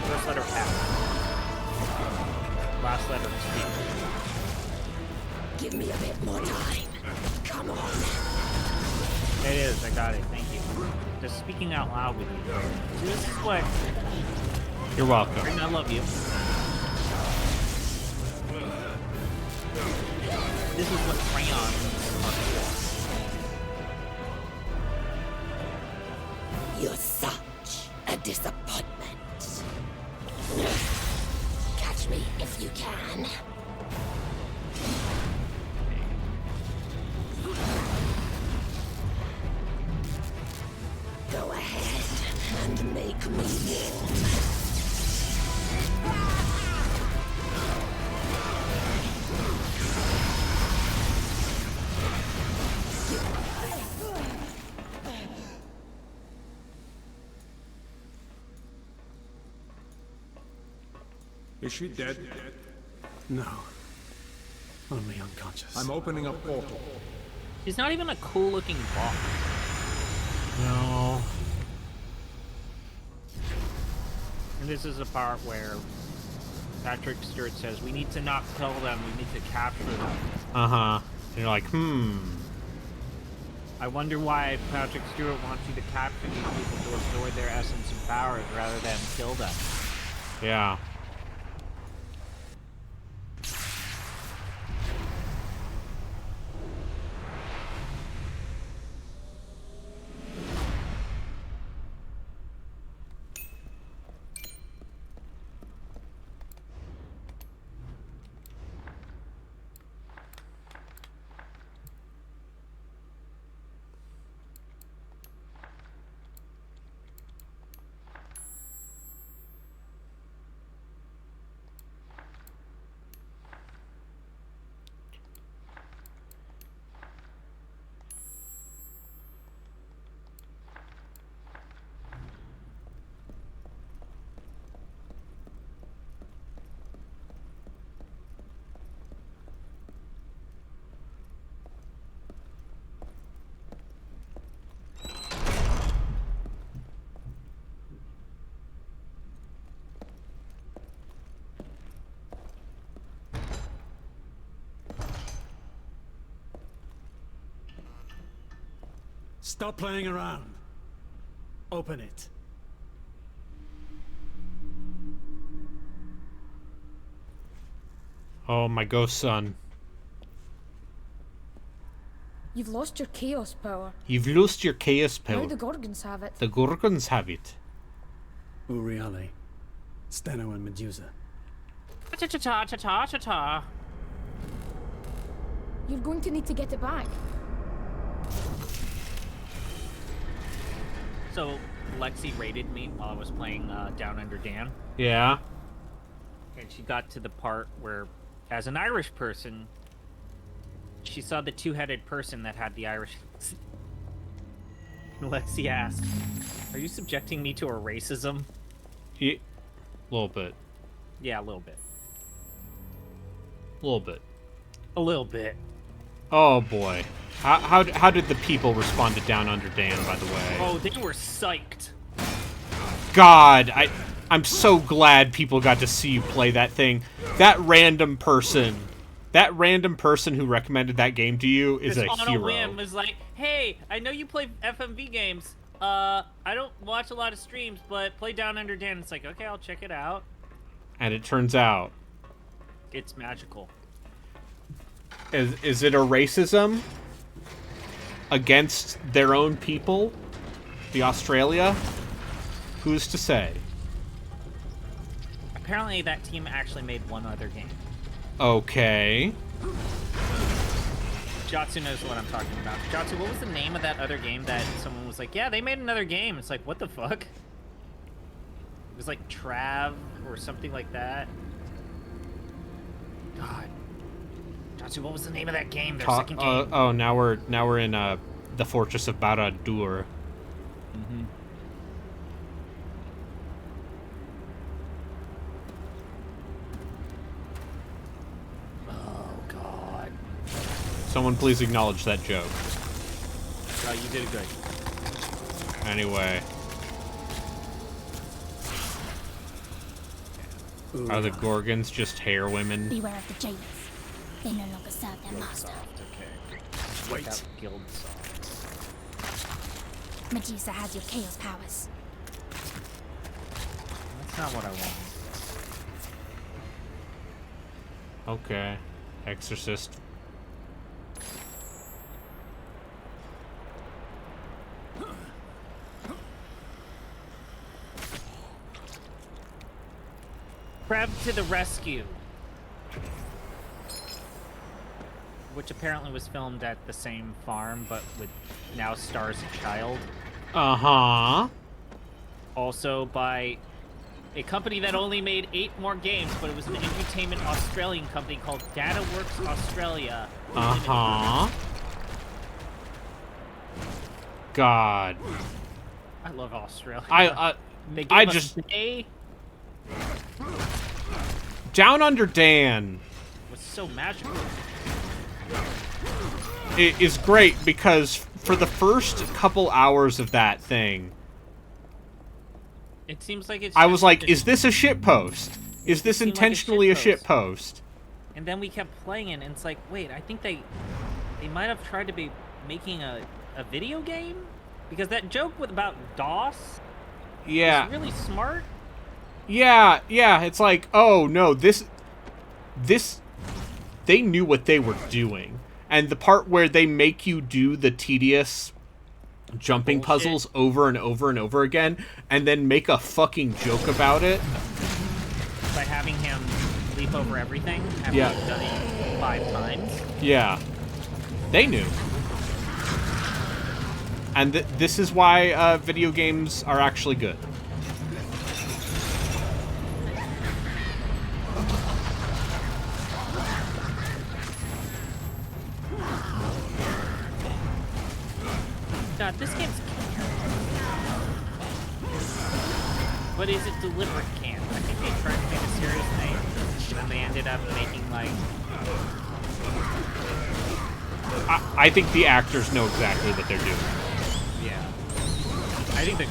First letter F. Last letter T. Give me a bit more time. Come on. It is, I got it, thank you. Just speaking out loud with you. See, this is what... You're welcome. I love you. This is what crayons are for. You're such a disappointment. Catch me if you can. Go ahead and make me warm. Is she dead? No. Only unconscious. I'm opening a portal. She's not even a cool-looking boss. No. And this is the part where Patrick Stewart says, we need to not kill them, we need to capture them. Uh-huh. And you're like, I wonder why Patrick Stewart wants you to capture these people to absorb their essence and powers rather than kill them. Yeah. Stop playing around. Open it. Oh, my ghost son. You've lost your chaos power. You've lost your chaos Now power. the Gorgons have it. The Gorgons have it. Uriale, Steno and Medusa. Ta-ta-ta-ta-ta-ta-ta. You're going to need to get it back. So, Lexi raided me while I was playing Down Under Dan. Yeah. And she got to the part where, as an Irish person, she saw the two-headed person that had the Irish... Lexi asked, are you subjecting me to a racism? Yeah. A little bit. Yeah, a little bit. A little bit. A little bit. Oh, boy. How did the people respond to Down Under Dan, by the way? Oh, they were psyched. God, I'm so glad people got to see you play that thing. That random person who recommended that game to you is a on hero. A whim was like, hey, I know you play FMV games. I don't watch a lot of streams, but play Down Under Dan. It's like, okay, I'll check it out. And it turns out it's magical. Is it a racism against their own people? The Australia? Who's to say? Apparently that team actually made one other game. Okay. Jotsu knows what I'm talking about. Jotsu, what was the name of that other game that someone was like, yeah, they made another game? It's like, what the fuck? It was like Trav or something like that. God. Jotsu, what was the name of that game? Their second game. Oh, now we're in the Fortress of Barad-dûr. Mm-hmm. Oh, God. Someone please acknowledge that joke. Oh, you did it good. Anyway. Are the Gorgons just hair women? Beware of the jailers. They no longer serve their master. Okay. Wait. Medusa has your chaos powers. That's not what I want. Okay. Exorcist. Crab to the rescue. Which apparently was filmed at the same farm, but with now stars a child. Uh-huh. Also by a company that only made 8 more games, but it was an entertainment Australian company called DataWorks Australia. Uh-huh. God. I love Australia. I just... Down Under Dan was so magical. It is great because for the first couple hours of that thing, it seems like it's. I was like, "Is this a shitpost? Is this intentionally a shitpost?" And then we kept playing it, and it's like, wait, I think they might have tried to be making a video game, because that joke about DOS. Yeah. Was really smart. Yeah, it's like, oh no, this, they knew what they were doing. And the part where they make you do the tedious jumping puzzles over and over and over again, and then make a fucking joke about it. By having him leap over everything after you've done it 5 times. Yeah. They knew. And this is why video games are actually good. God, this game's but is it deliberate camp? I think they tried to make a serious thing, and they ended up making, like... I think the actors know exactly what they're doing. Yeah. I think the...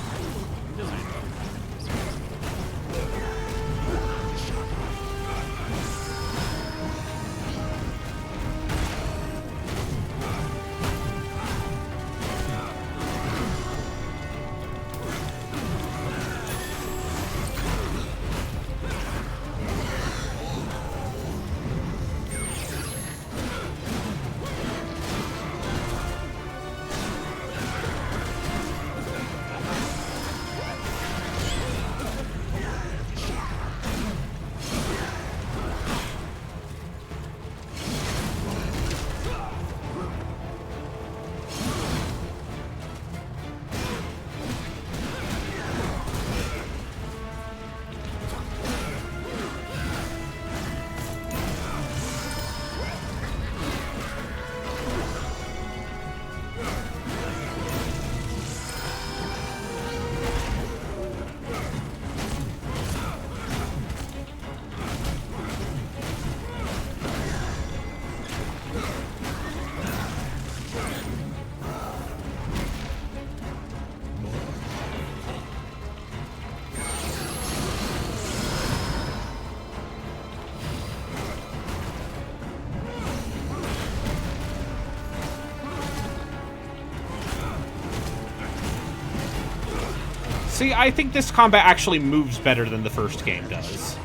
See, I think this combat actually moves better than the first game does.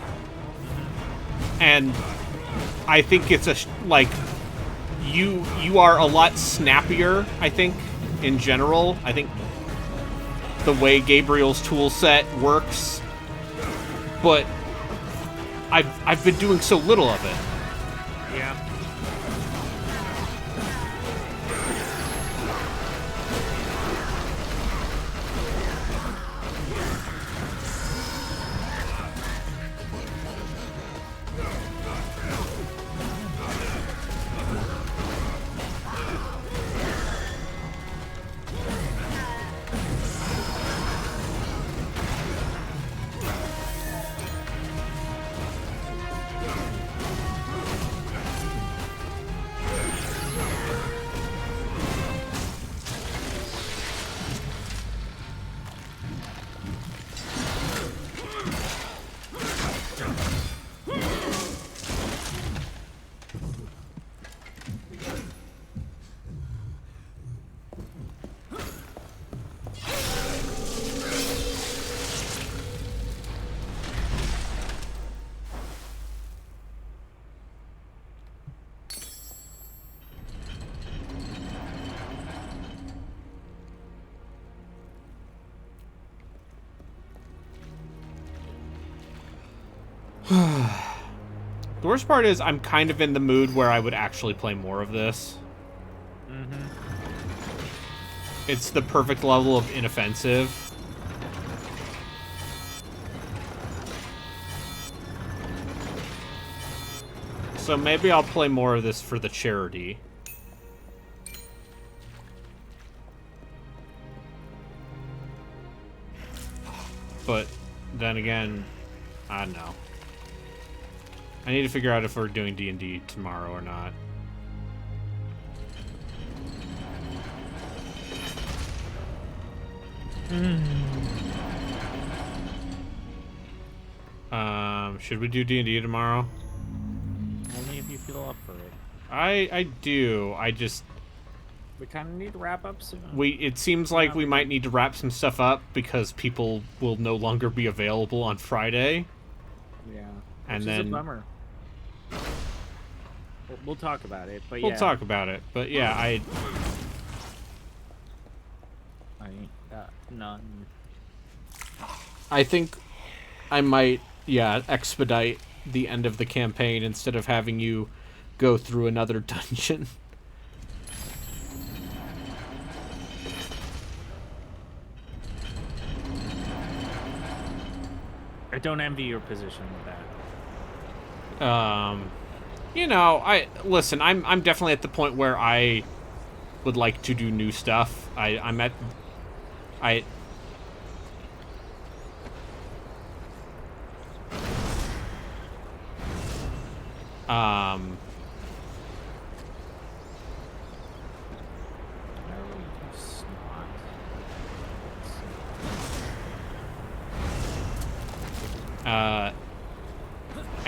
And I think it's like, you are a lot snappier, I think, in general. I think the way Gabriel's tool set works. But I've been doing so little of it. Yeah. The worst part is I'm kind of in the mood where I would actually play more of this. Mm-hmm. It's the perfect level of inoffensive. So maybe I'll play more of this for the charity. But then again, I don't know. I need to figure out if we're doing D&D tomorrow or not. Should we do D&D tomorrow? Only if you feel up for it. I do. I just... We kind of need to wrap up soon. It seems like we might need to wrap some stuff up because people will no longer be available on Friday. Yeah. And Which then is a bummer. We'll talk about it, but we'll talk about it. But yeah, I ain't got none. I think I might, expedite the end of the campaign instead of having you go through another dungeon. I don't envy your position with that. You know, I'm definitely at the point where I would like to do new stuff.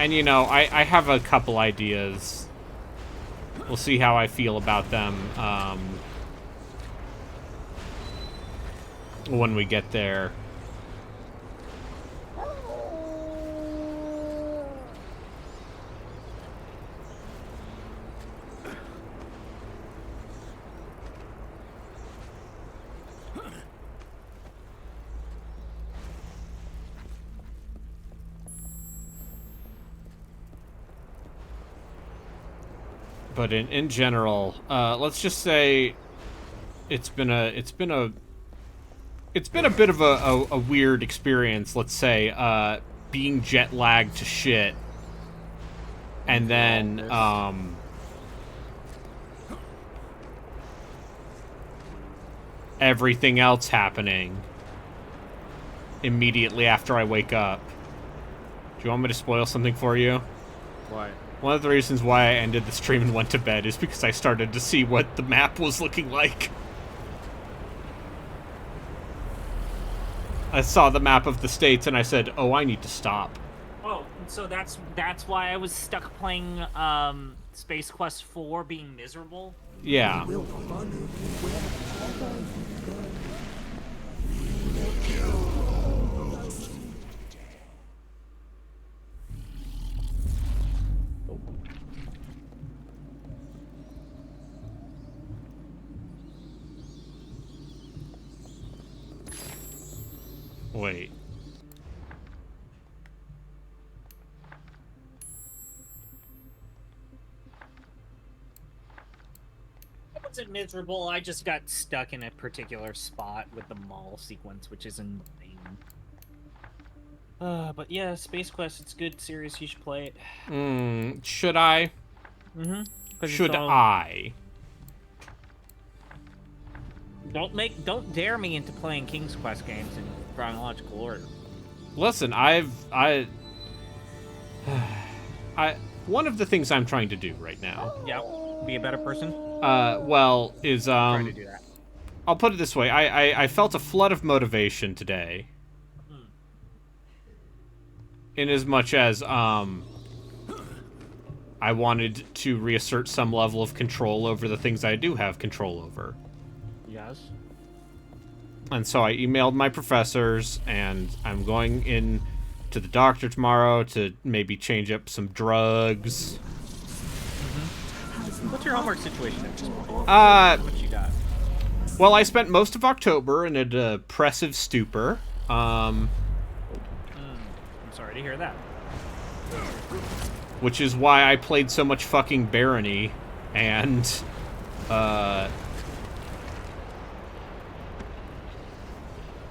And you know, I have a couple ideas. We'll see how I feel about them, when we get there. But in general, let's just say it's been a bit of a weird experience, let's say, being jet lagged to shit. And then everything else happening immediately after I wake up. Do you want me to spoil something for you? Why? One of the reasons why I ended the stream and went to bed is because I started to see what the map was looking like. I saw the map of the states and I said, oh, I need to stop. Oh, so that's why I was stuck playing Space Quest 4 being miserable? Yeah. Wait. I wasn't miserable, I just got stuck in a particular spot with the mall sequence, which is insane. But yeah, Space Quest, it's good series, you should play it. Should I? Mm-hmm. Should I? Don't dare me into playing King's Quest games in chronological order. Listen, one of the things I'm trying to do right now. Yeah, be a better person. Well, is Try to do that. I'll put it this way: I felt a flood of motivation today. In as much as I wanted to reassert some level of control over the things I do have control over. Yes. And so I emailed my professors, and I'm going in to the doctor tomorrow to maybe change up some drugs. What's your homework situation at this point? What you got? Well, I spent most of October in a depressive stupor. I'm sorry to hear that. Which is why I played so much fucking Barony, and,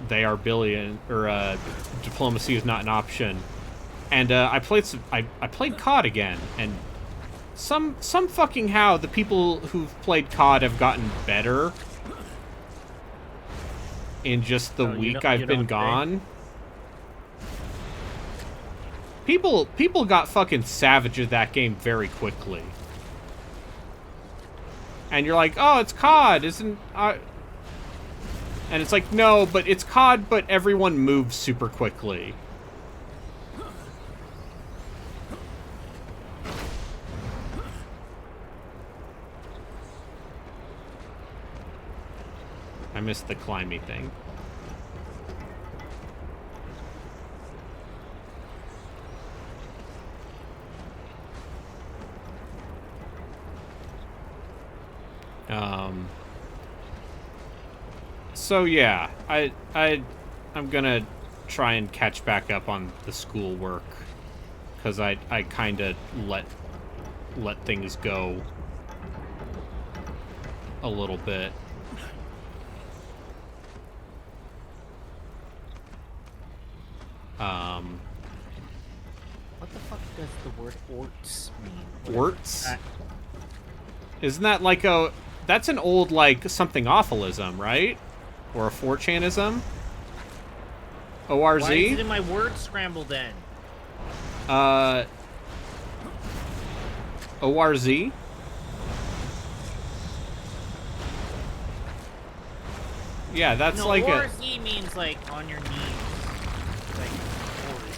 they are billion, or, diplomacy is not an option. And, I played COD again, and some fucking how the people who've played COD have gotten better in just the week I've been gone. People got fucking savage at that game very quickly. And you're like, oh, it's COD, isn't... And it's like, no, but it's COD, but everyone moves super quickly. I missed the climby thing. So yeah, I'm gonna try and catch back up on the school work, because I kind of let things go a little bit. What the fuck does the word orts mean? Orts? Isn't that like a... That's an old, like, something awfulism, right? Or a 4chanism? ORZ? Why is it in my word scramble then? ORZ? Yeah, that's no, like ORZ means, like, on your knees. Like, oars.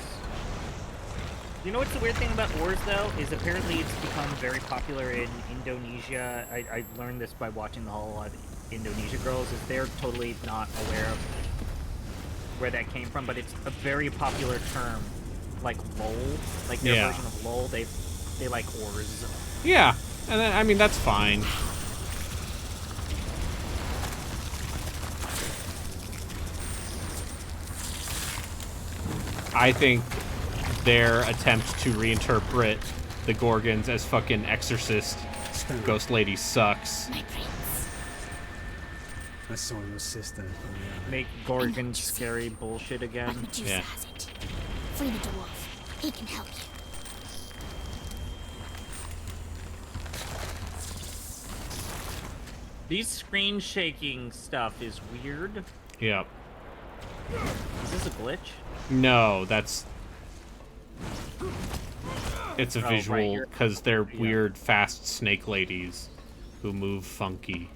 You know what's the weird thing about oars, though? Is apparently it's become very popular in Indonesia. I learned this by watching the whole Indonesia girls, is they're totally not aware of where that came from, but it's a very popular term, like lol, like their version of lol. They like oars. Yeah, and then, I mean, that's fine. I think their attempt to reinterpret the Gorgons as fucking Exorcist ghost lady sucks. I saw your sister. Make Gorgon scary bullshit again. Medusa has it. Free the dwarf. He can help you. These screen shaking stuff is weird. Yep. Is this a glitch? No, that's... It's a visual, because they're weird, fast snake ladies who move funky.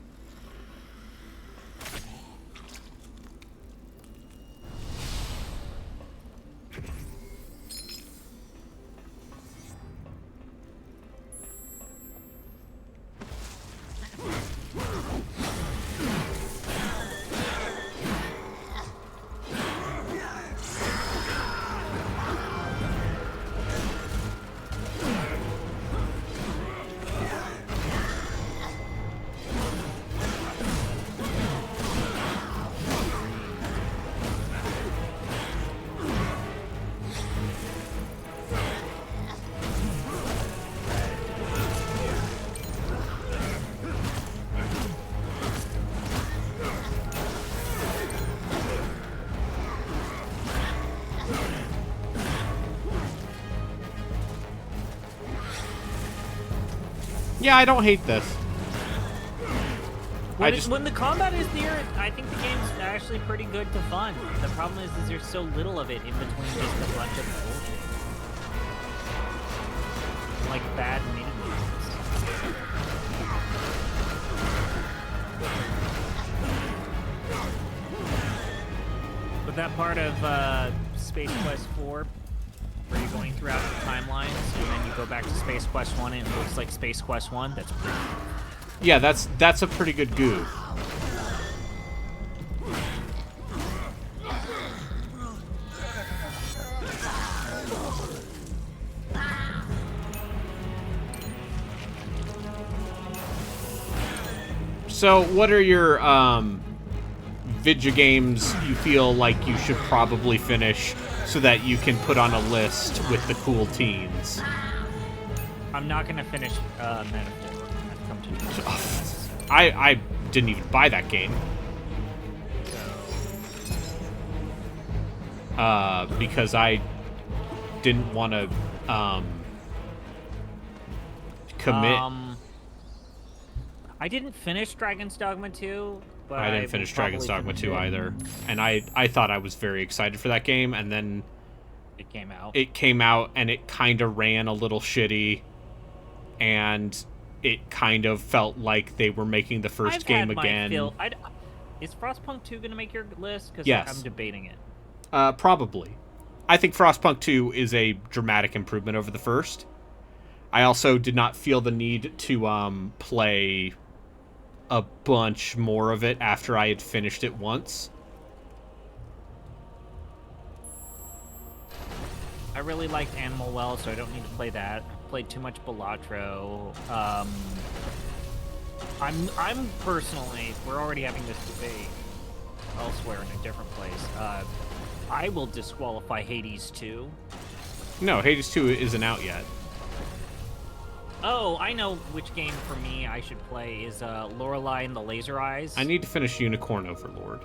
Yeah, I don't hate this. When the combat is near, I think the game's actually pretty good to fun. The problem is there's so little of it in between just a bunch of bullshit. Like bad mini-games. But that part of Space Quest 4, where you're going throughout the timelines, and then you go back to Space Quest 1 and it looks like Space Quest 1, that's pretty good. Yeah, that's a pretty good goof. So, what are your video games you feel like you should probably finish so that you can put on a list with the cool teens. I'm not gonna finish Metaphor. I've come to I didn't even buy that game. Because I didn't want to commit. I didn't finish Dragon's Dogma 2, but I didn't finish Dragon's Dogma 2 either. And I thought I was very excited for that game, and then it came out. It came out, and it kind of ran a little shitty, and it kind of felt like they were making the first game again. Is Frostpunk 2 going to make your list? Because yes. I'm debating it. Probably. I think Frostpunk 2 is a dramatic improvement over the first. I also did not feel the need to play a bunch more of it after I had finished it once. I really liked Animal Well, so I don't need to play that. I played too much Balatro. I'm personally, we're already having this debate elsewhere in a different place. I will disqualify Hades 2. No, Hades 2 isn't out yet. Oh, I know which game for me I should play is Lorelei and the Laser Eyes. I need to finish Unicorn Overlord.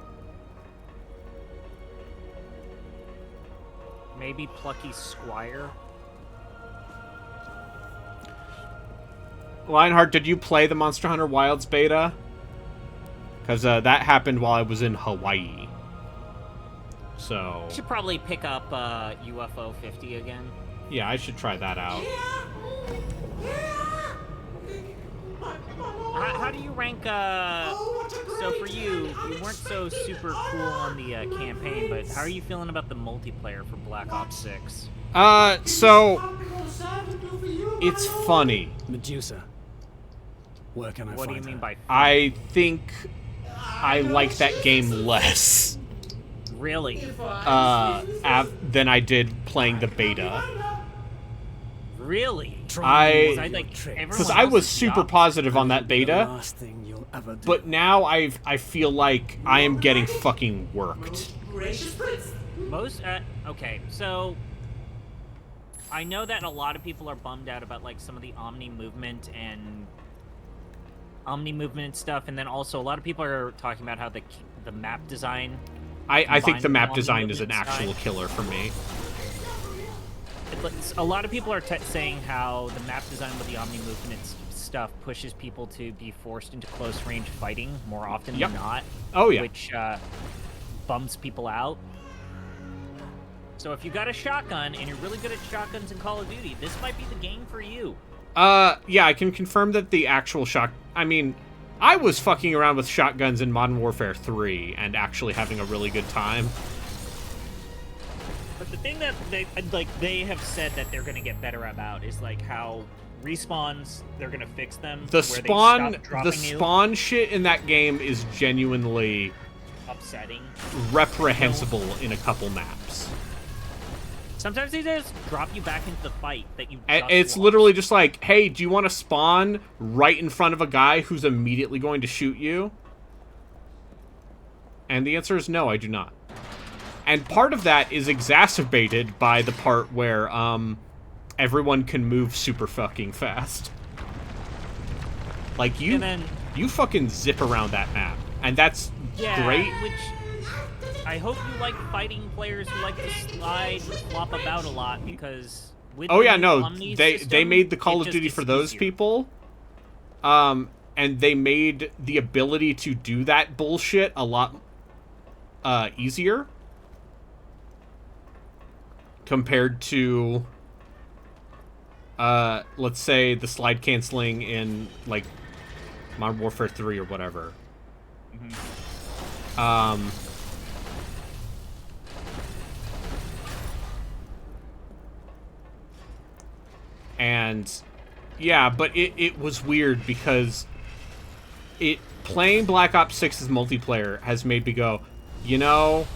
Maybe Plucky Squire. Lionheart, did you play the Monster Hunter Wilds beta? Because that happened while I was in Hawaii. So... You should probably pick up UFO 50 again. Yeah, I should try that out. How do you rank, so for you weren't so super cool on the campaign, but how are you feeling about the multiplayer for Black Ops 6? So... It's funny. Medusa. Where can I What do you find mean her? by fun? I think I like that game less. Really? Than I did playing the beta. Really? Because I was super positive on that beta, but now I feel like I am getting fucking worked. Okay, so I know that a lot of people are bummed out about like some of the Omni movement and stuff, and then also a lot of people are talking about how the map design. I think the map design is an actual killer for me. A lot of people are saying how the map design with the Omni movement stuff pushes people to be forced into close range fighting more often than not. Oh yeah. Which bums people out. So if you got a shotgun and you're really good at shotguns in Call of Duty, this might be the game for you. Yeah, I can confirm that the actual I mean, I was fucking around with shotguns in Modern Warfare 3 and actually having a really good time. But the thing that they have said that they're going to get better about is like how respawns, they're going to fix them. The spawn shit in that game is genuinely upsetting, reprehensible in a couple maps. Sometimes they just drop you back into the fight that you just It's lost. literally just like, hey, do you want to spawn right in front of a guy who's immediately going to shoot you? And the answer is no, I do not. And part of that is exacerbated by the part where everyone can move super fucking fast. Like, you fucking zip around that map. And that's great. Which I hope you like fighting players who like to slide and flop about a lot, because with they made the Call of Duty for those people. And they made the ability to do that bullshit a lot easier compared to let's say the slide canceling in like Modern Warfare 3 or whatever. And yeah, but it was weird because playing Black Ops 6's multiplayer has made me go, you know,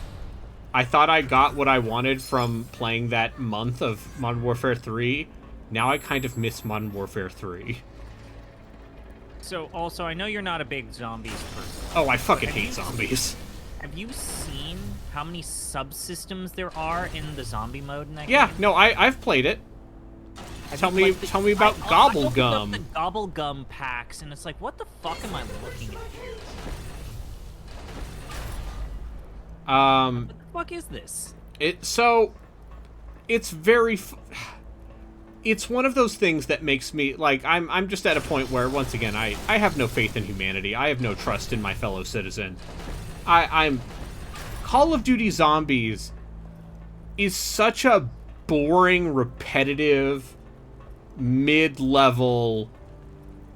I thought I got what I wanted from playing that month of Modern Warfare 3. Now I kind of miss Modern Warfare 3. So, also, I know you're not a big zombies person. Oh, I fucking hate zombies. Have you seen how many subsystems there are in the zombie mode in that Yeah, game? no, I've played it. Tell me about Gobble Gum. The Gobble Gum packs, and it's like, what the fuck am I looking at here? What the fuck is this? It's very. It's one of those things that makes me like I'm just at a point where once again I have no faith in humanity. I have no trust in my fellow citizen. I'm Call of Duty Zombies is such a boring, repetitive, mid-level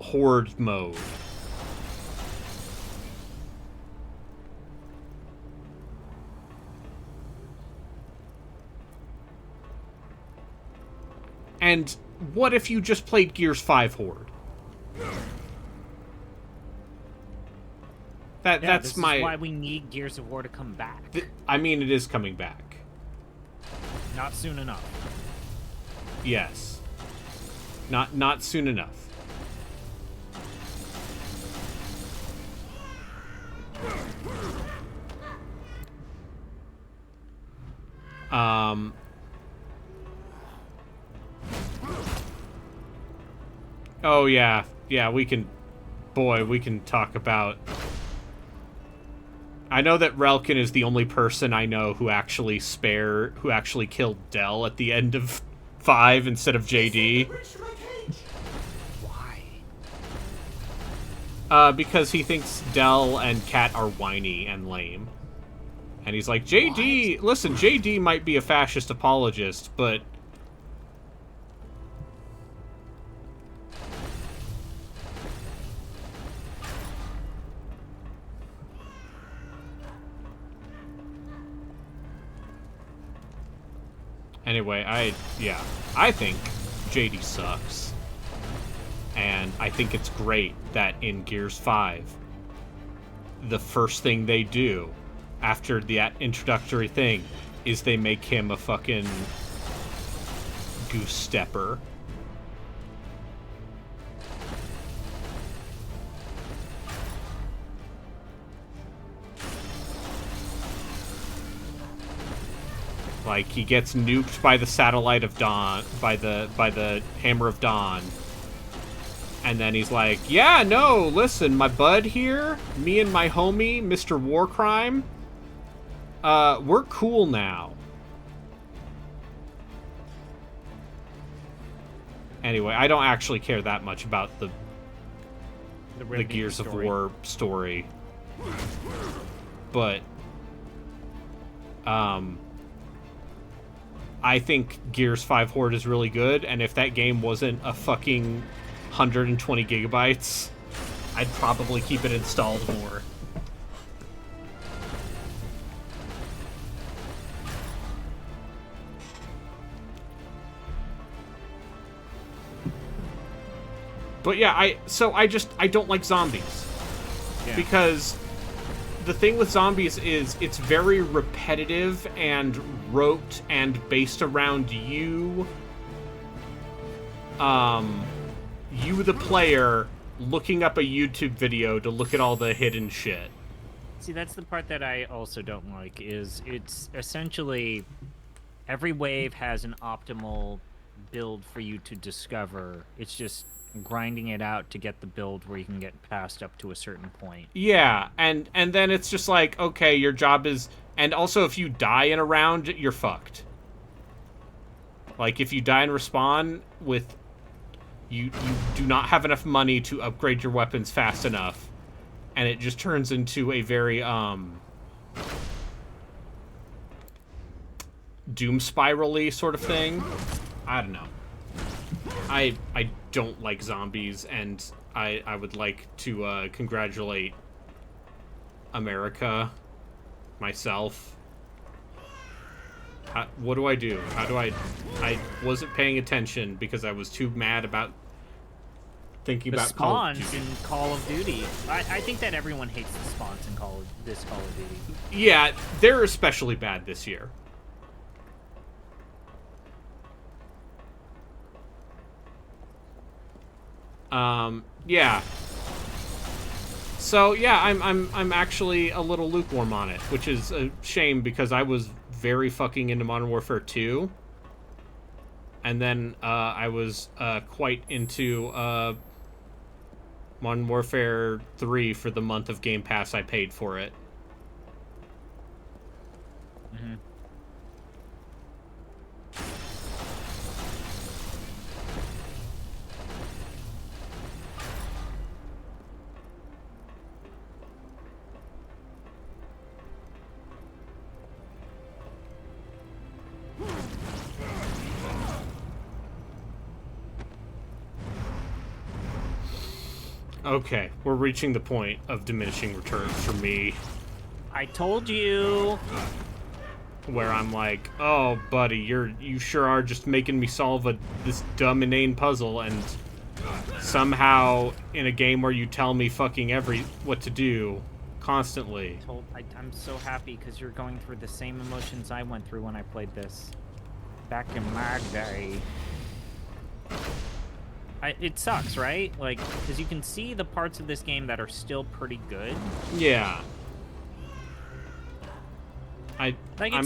horde mode. And what if you just played Gears 5 Horde? That's this is why we need Gears of War to come back. I mean, it is coming back. Not soon enough. Yes. Not soon enough. Oh yeah, we can talk about. I know that Relkin is the only person I know who actually killed Dell at the end of 5 instead of JD. Why? Because he thinks Dell and Kat are whiny and lame. And he's like, JD, listen, JD might be a fascist apologist, but... Anyway, I think JD sucks. And I think it's great that in Gears 5, the first thing they do after that introductory thing is they make him a fucking goose stepper. Like, he gets nuked by the Satellite of Dawn, by the Hammer of Dawn. And then he's like, yeah, no, listen, my bud here, me and my homie, Mr. Warcrime, we're cool now. Anyway, I don't actually care that much about the Gears of War story. But, I think Gears 5 Horde is really good, and if that game wasn't a fucking 120 gigabytes, I'd probably keep it installed more. But yeah, I don't like zombies. Yeah. Because the thing with zombies is it's very repetitive and rote and based around you, you the player, looking up a YouTube video to look at all the hidden shit. See, that's the part that I also don't like, is it's essentially every wave has an optimal build for you to discover. It's just grinding it out to get the build where you can get past up to a certain point. Yeah, and then it's just like, okay, your job is... And also, if you die in a round, you're fucked. Like, if you die and respawn with... You do not have enough money to upgrade your weapons fast enough. And it just turns into a very, doom spiral-y sort of thing. I don't know. I don't like zombies, and I would like to congratulate America, myself. What do I do? How do I wasn't paying attention because I was too mad about thinking about spawns in Call of Duty. I think that everyone hates the spawns in Call of Duty. Yeah, they're especially bad this year. Yeah. So yeah, I'm actually a little lukewarm on it, which is a shame because I was very fucking into Modern Warfare 2. And then I was quite into Modern Warfare 3 for the month of Game Pass I paid for it. Mm-hmm. Okay, we're reaching the point of diminishing returns for me. I told you. Where I'm like, oh, buddy, you sure are just making me solve this dumb inane puzzle, and somehow in a game where you tell me fucking what to do constantly. I'm so happy because you're going through the same emotions I went through when I played this back in my day. It sucks, right? Like, because you can see the parts of this game that are still pretty good. Yeah. I'm gonna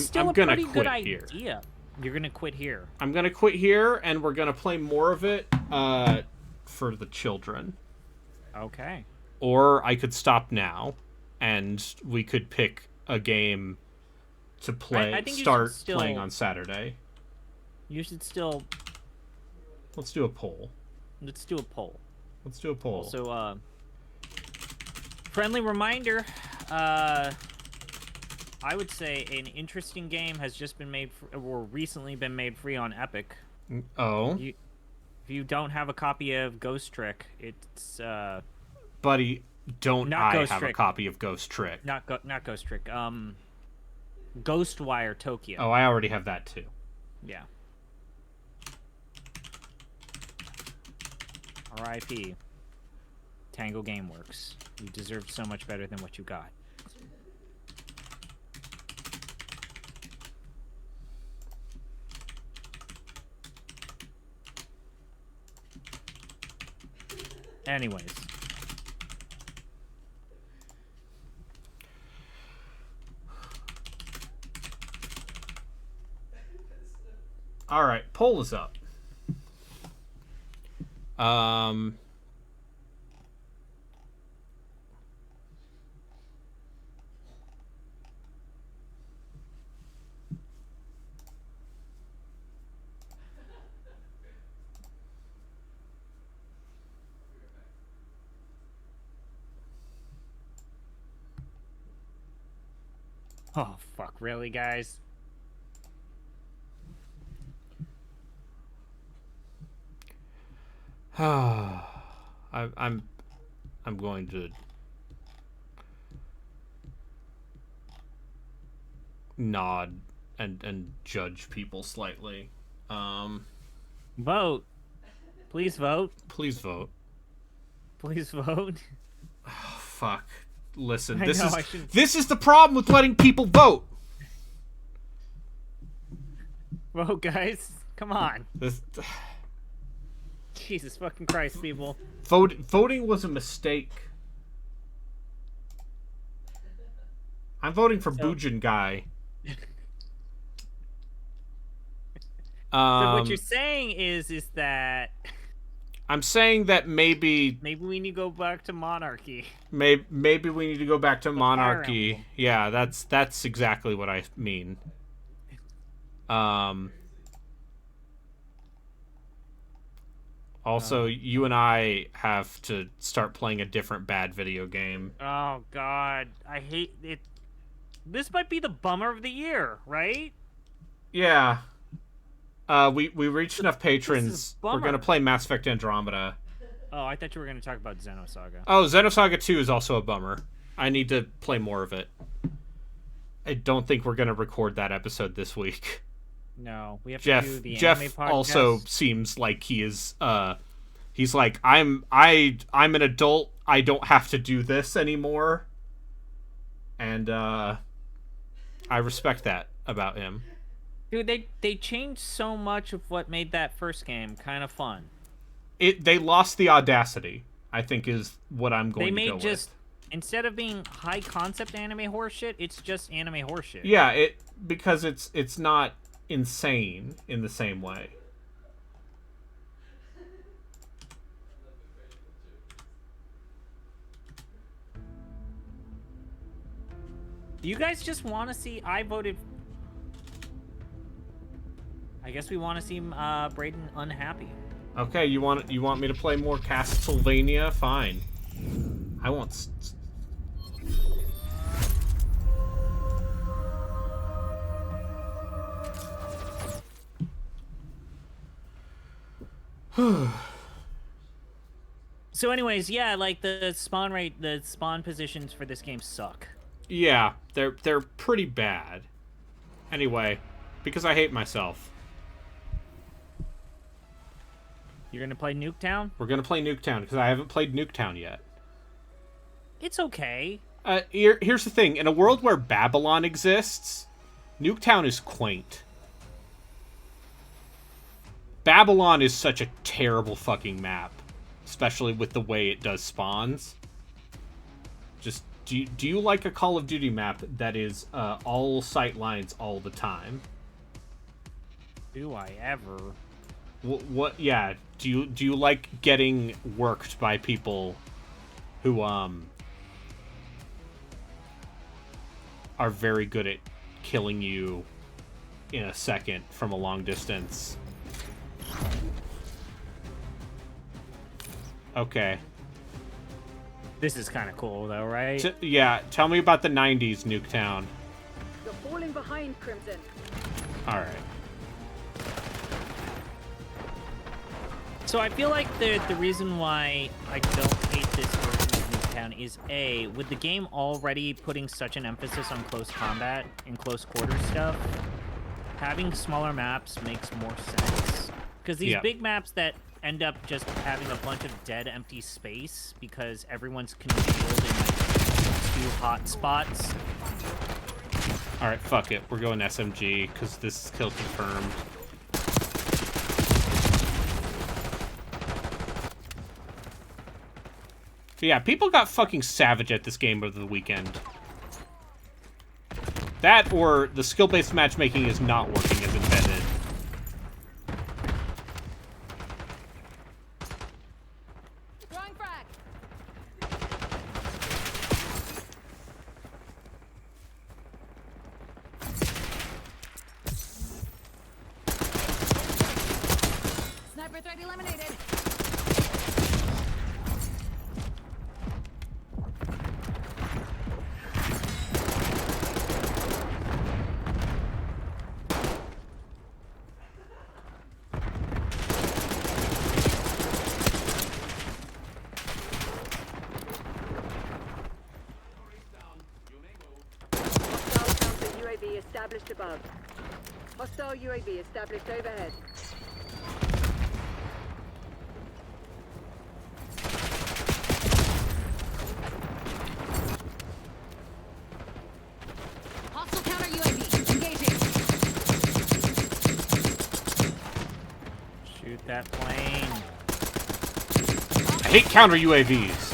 quit here. Idea. You're gonna quit here. I'm gonna quit here, and we're gonna play more of it for the children. Okay. Or I could stop now, and we could pick a game to play. I think start playing on Saturday. You should still. Let's do a poll. Let's do a poll. Let's do a poll. Also, friendly reminder. I would say an interesting game has just been made, or recently been made free on Epic. Oh. If you don't have a copy of Ghost Trick, it's Buddy, don't I Ghost have Trick. A copy of Ghost Trick? Not Ghost Trick. Ghostwire Tokyo. Oh, I already have that too. Yeah. R.I.P. Tango Gameworks. You deserved so much better than what you got. Anyways. All right, poll is up. Oh, fuck. Really, guys? I'm going to nod and judge people slightly. Vote. Please vote. Please vote. Please vote. Oh, fuck. Listen, I this know, this is the problem with letting people vote. Vote, guys. Come on. Jesus fucking Christ, people. Voting was a mistake. I'm voting for Boojin Guy. So what you're saying is that I'm saying that maybe we need to go back to monarchy. Maybe we need to go back to monarchy. Yeah, that's exactly what I mean. Also, you and I have to start playing a different bad video game. Oh God, I hate it. This might be the bummer of the year, right? Yeah. We reached enough patrons. We're gonna play Mass Effect Andromeda. Oh, I thought you were gonna talk about Xenosaga. Oh, Xenosaga 2 is also a bummer. I need to play more of it. I don't think we're gonna record that episode this week. No, we have to do the Jeff anime podcast. also seems like he is. He's like, I'm an adult. I don't have to do this anymore. And I respect that about him. Dude, they changed so much of what made that first game kind of fun. They lost the audacity, I think, is what I'm going to go with. Instead of being high concept anime horseshit, it's just anime horseshit. Yeah, because it's not insane in the same way. You guys just want to see... I voted... I guess we want to see Brayden unhappy. Okay, you want me to play more Castlevania? Fine. I won't... So anyways, yeah, like the spawn positions for this game suck. Yeah, they're pretty bad. Anyway, because I hate myself. You're gonna play Nuketown? We're gonna play Nuketown, because I haven't played Nuketown yet. It's okay. Here's the thing. In a world where Babylon exists, Nuketown is quaint. Babylon is such a terrible fucking map. Especially with the way it does spawns. Just, do you like a Call of Duty map that is all sight lines all the time? Do I ever? What? Yeah. Do you like getting worked by people who are very good at killing you in a second from a long distance? Okay. This is kind of cool, though, right? Yeah. Tell me about the 90s Nuketown. You're falling behind, Crimson. All right. So I feel like the reason why I don't hate this version of Nuketown is A, with the game already putting such an emphasis on close combat and close quarters stuff, having smaller maps makes more sense. Because these big maps that end up just having a bunch of dead empty space because everyone's congealed in like 2 hot spots. Alright, fuck it. We're going SMG because this is kill confirmed. But yeah, people got fucking savage at this game over the weekend. That or the skill-based matchmaking is not working as intended. Throwing frag. Sniper threat eliminated. Established above. Hostile UAV established overhead. Hostile counter UAV engaging. Shoot that plane. I hate counter UAVs.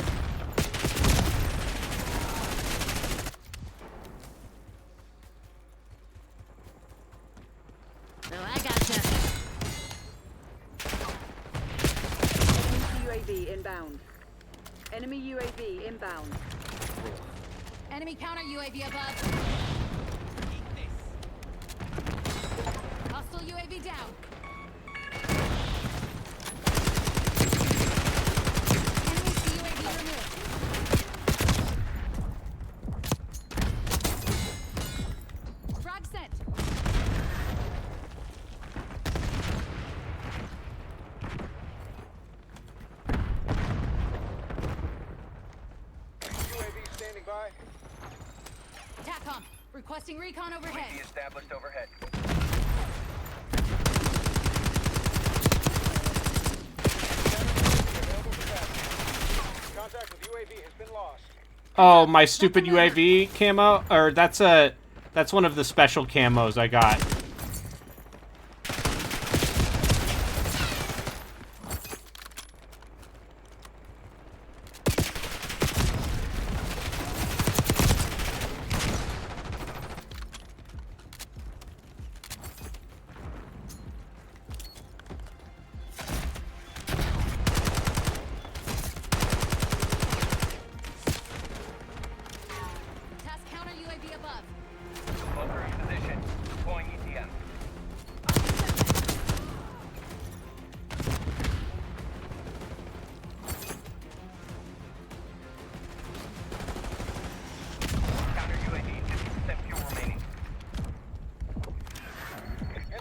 Enemy UAV inbound. Enemy counter UAV above. Hostile UAV down. Enemy UAV removed. Frag set. TACOM, requesting recon overhead. UAV established overhead. Contact with UAV has been lost. Oh, my stupid UAV camo? Or that's one of the special camos I got.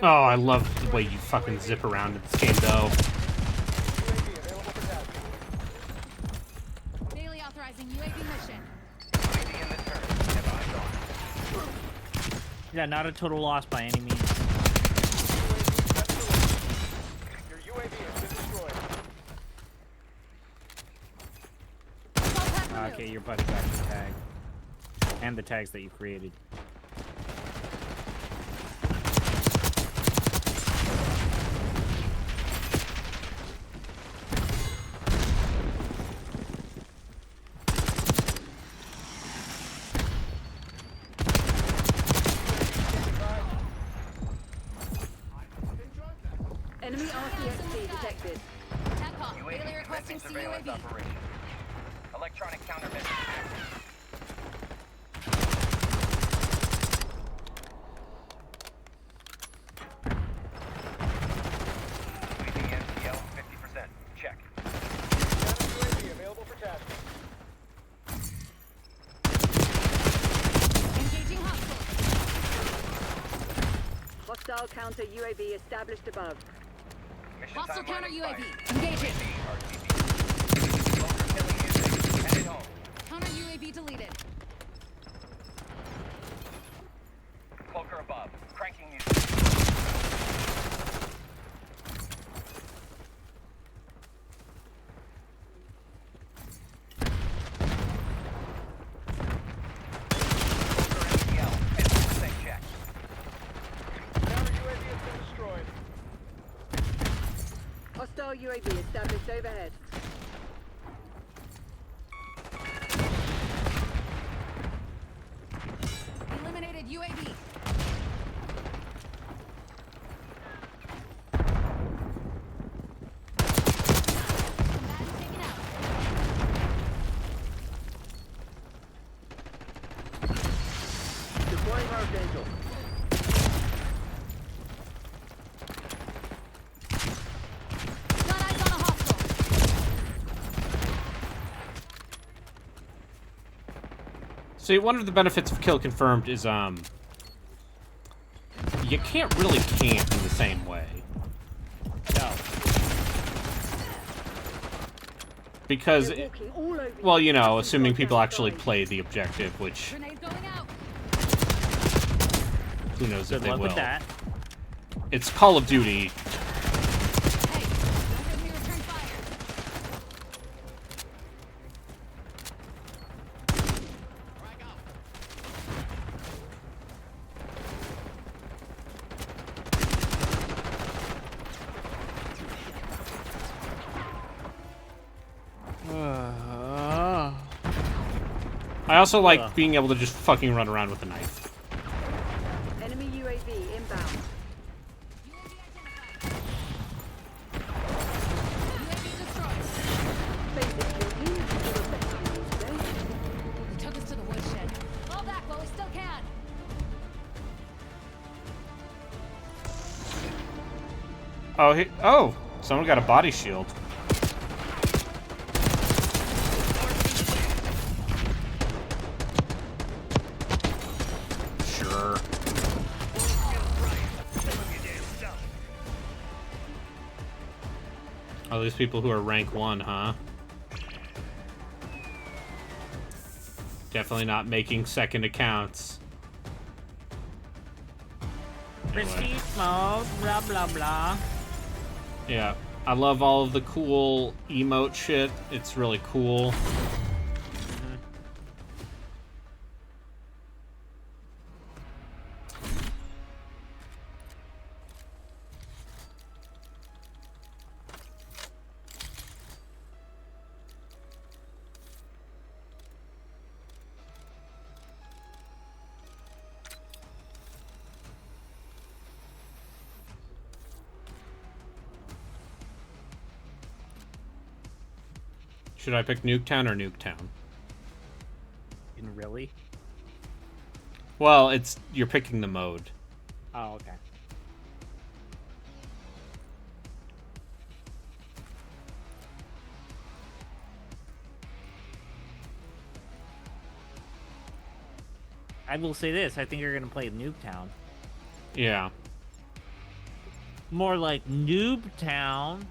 Oh, I love the way you fucking zip around in this game, though. Daily authorizing UAV mission. Yeah, not a total loss by any means. Your UAV has been destroyed. Okay, your buddy got your tag. And the tags that you created. Enemy RCXD detected. UAV requesting surveillance operation. Electronic countermeasures active. Leaving MTL 50%. Check. UAV available for tasking. Engaging hostile. Hostile counter UAV established above. Mission Hostile timeline counter expired. UAV. Engaging. Local killing unit. Headed home. Counter UAV deleted. Cloaker above. Cranking music. Hostile UAV established overhead. Eliminated UAV. Combatant taken out. Deploying Archangel. Got eyes on a hostile. See, one of the benefits of kill confirmed is, you can't really camp in the same way. No. Because, They're walking all over you. well, you know, assuming people actually play the objective, which, Grenade going out. who knows if Good they luck will. with that. It's Call of Duty. Hey, don't give me return fire. I also like being able to just fucking run around with a knife. Enemy UAV inbound. UAV destroyed. He took us to the woodshed. Fall back while we still can. Oh, someone got a body shield. Sure. Oh, these people who are rank 1, huh? Definitely not making second accounts. Prestige mode, blah blah blah. Yeah, I love all of the cool emote shit. It's really cool. Should I pick Nuketown or Nuketown? Really? Well, it's you're picking the mode. Oh, okay. I will say this, I think you're gonna play Nuketown. Yeah. More like Noob Town.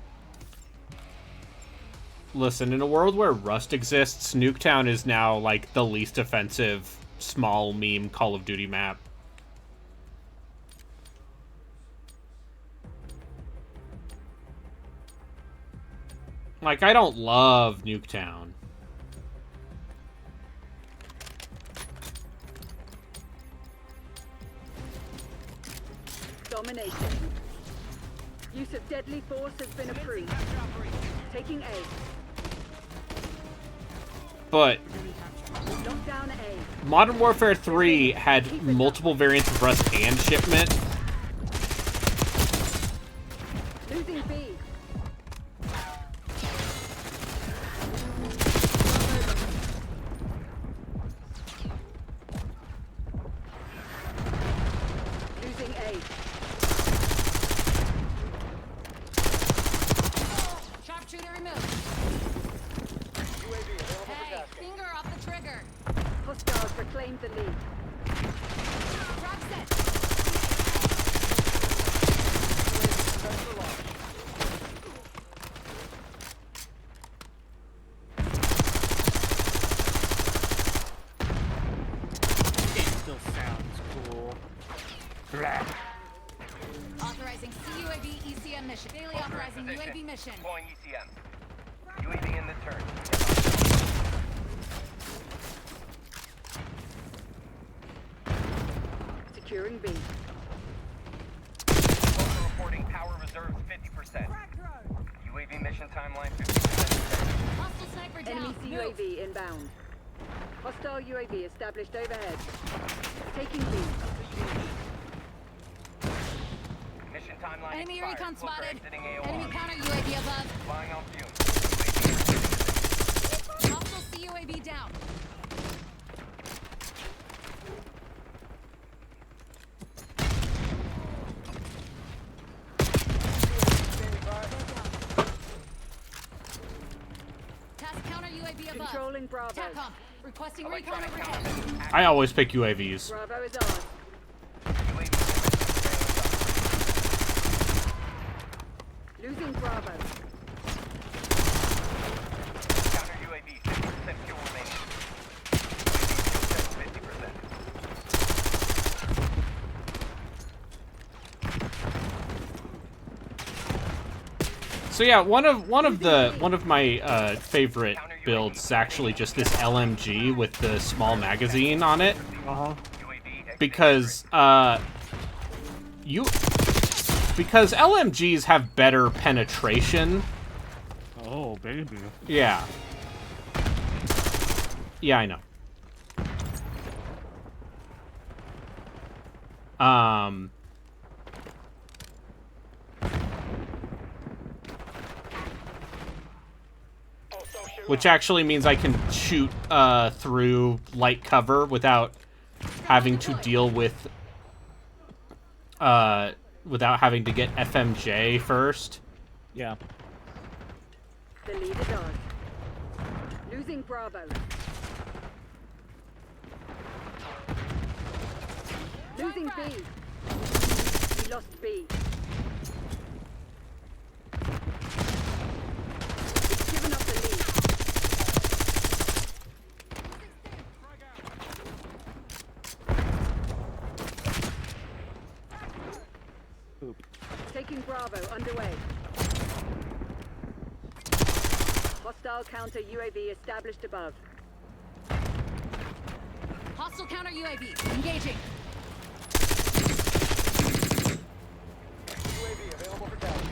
Listen, in a world where Rust exists, Nuketown is now, like, the least offensive, small meme Call of Duty map. Like, I don't love Nuketown. Domination. Use of deadly force has been approved. Taking A. But Lockdown A. Modern Warfare 3 had multiple variants of Rust and Shipment. Losing B. Losing A. Sharpshooter removed. Hey, finger off the trigger. Hostiles reclaimed the lead. Drop set. Game still sounds cool. Drac. Authorizing CUAV ECM mission. Daily authorizing UAV mission. Deploying ECM. UAV in the turn. Securing B. Vulture reporting power reserves 50%. UAV mission timeline 50%. Hostile sniper down. Enemy Move. CUAV inbound. Hostile UAV established overhead. Taking B. Mission timeline Enemy expired. recon Vulture spotted. exiting AOR. Enemy counter UAV above. Flying on fumes. Hostile CUAV down. Task counter UAV above. Controlling Bravo. TACOM. Requesting recon overhead. I always pick UAVs. Bravo is on. Losing Bravo. Counter UAV 50% fuel remaining. UAV fuel tank 50%. So yeah, one of my favorite builds is actually just this LMG with the small magazine on it. Because because LMGs have better penetration. Oh, baby. Yeah. Yeah, I know. Which actually means I can shoot through light cover without having to deal with without having to get FMJ first. Yeah. The lead is on. Losing Bravo. Losing B. We lost B. It's given up the lead. Taking Bravo underway. Hostile counter UAV established above. Hostile counter UAV. Engaging. UAV available for task.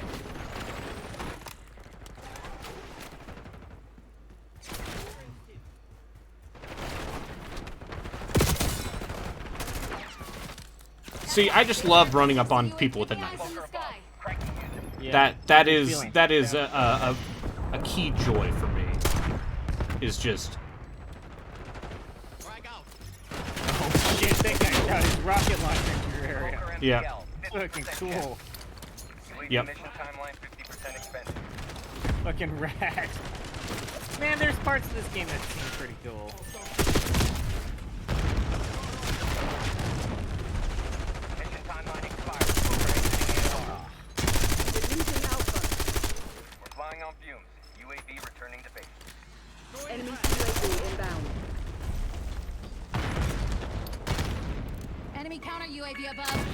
See, I just love running up on people with a knife. Yeah. That is a key joy for me. Is just Oh shit, that guy got his rocket launcher into your area. Yeah. Fucking cool. Yep. Mission timeline 50% expensive. Fucking rad. Man, there's parts of this game that seem pretty cool. Mission timeline expired. Vulture exiting AOR. UAV above.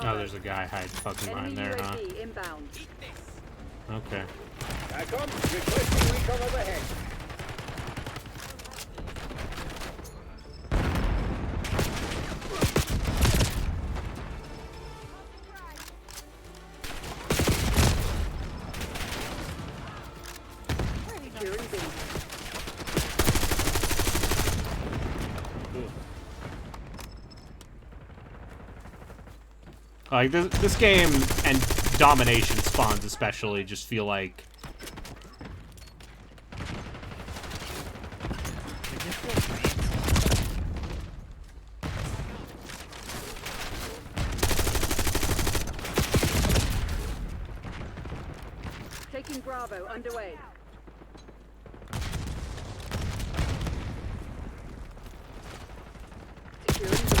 Oh, there's a guy hiding fucking behind there, huh? Inbound. Okay. TACOM, requesting recon overhead. Securing B. Like this game and domination spawns especially just feel like Taking Bravo underway. Securing B.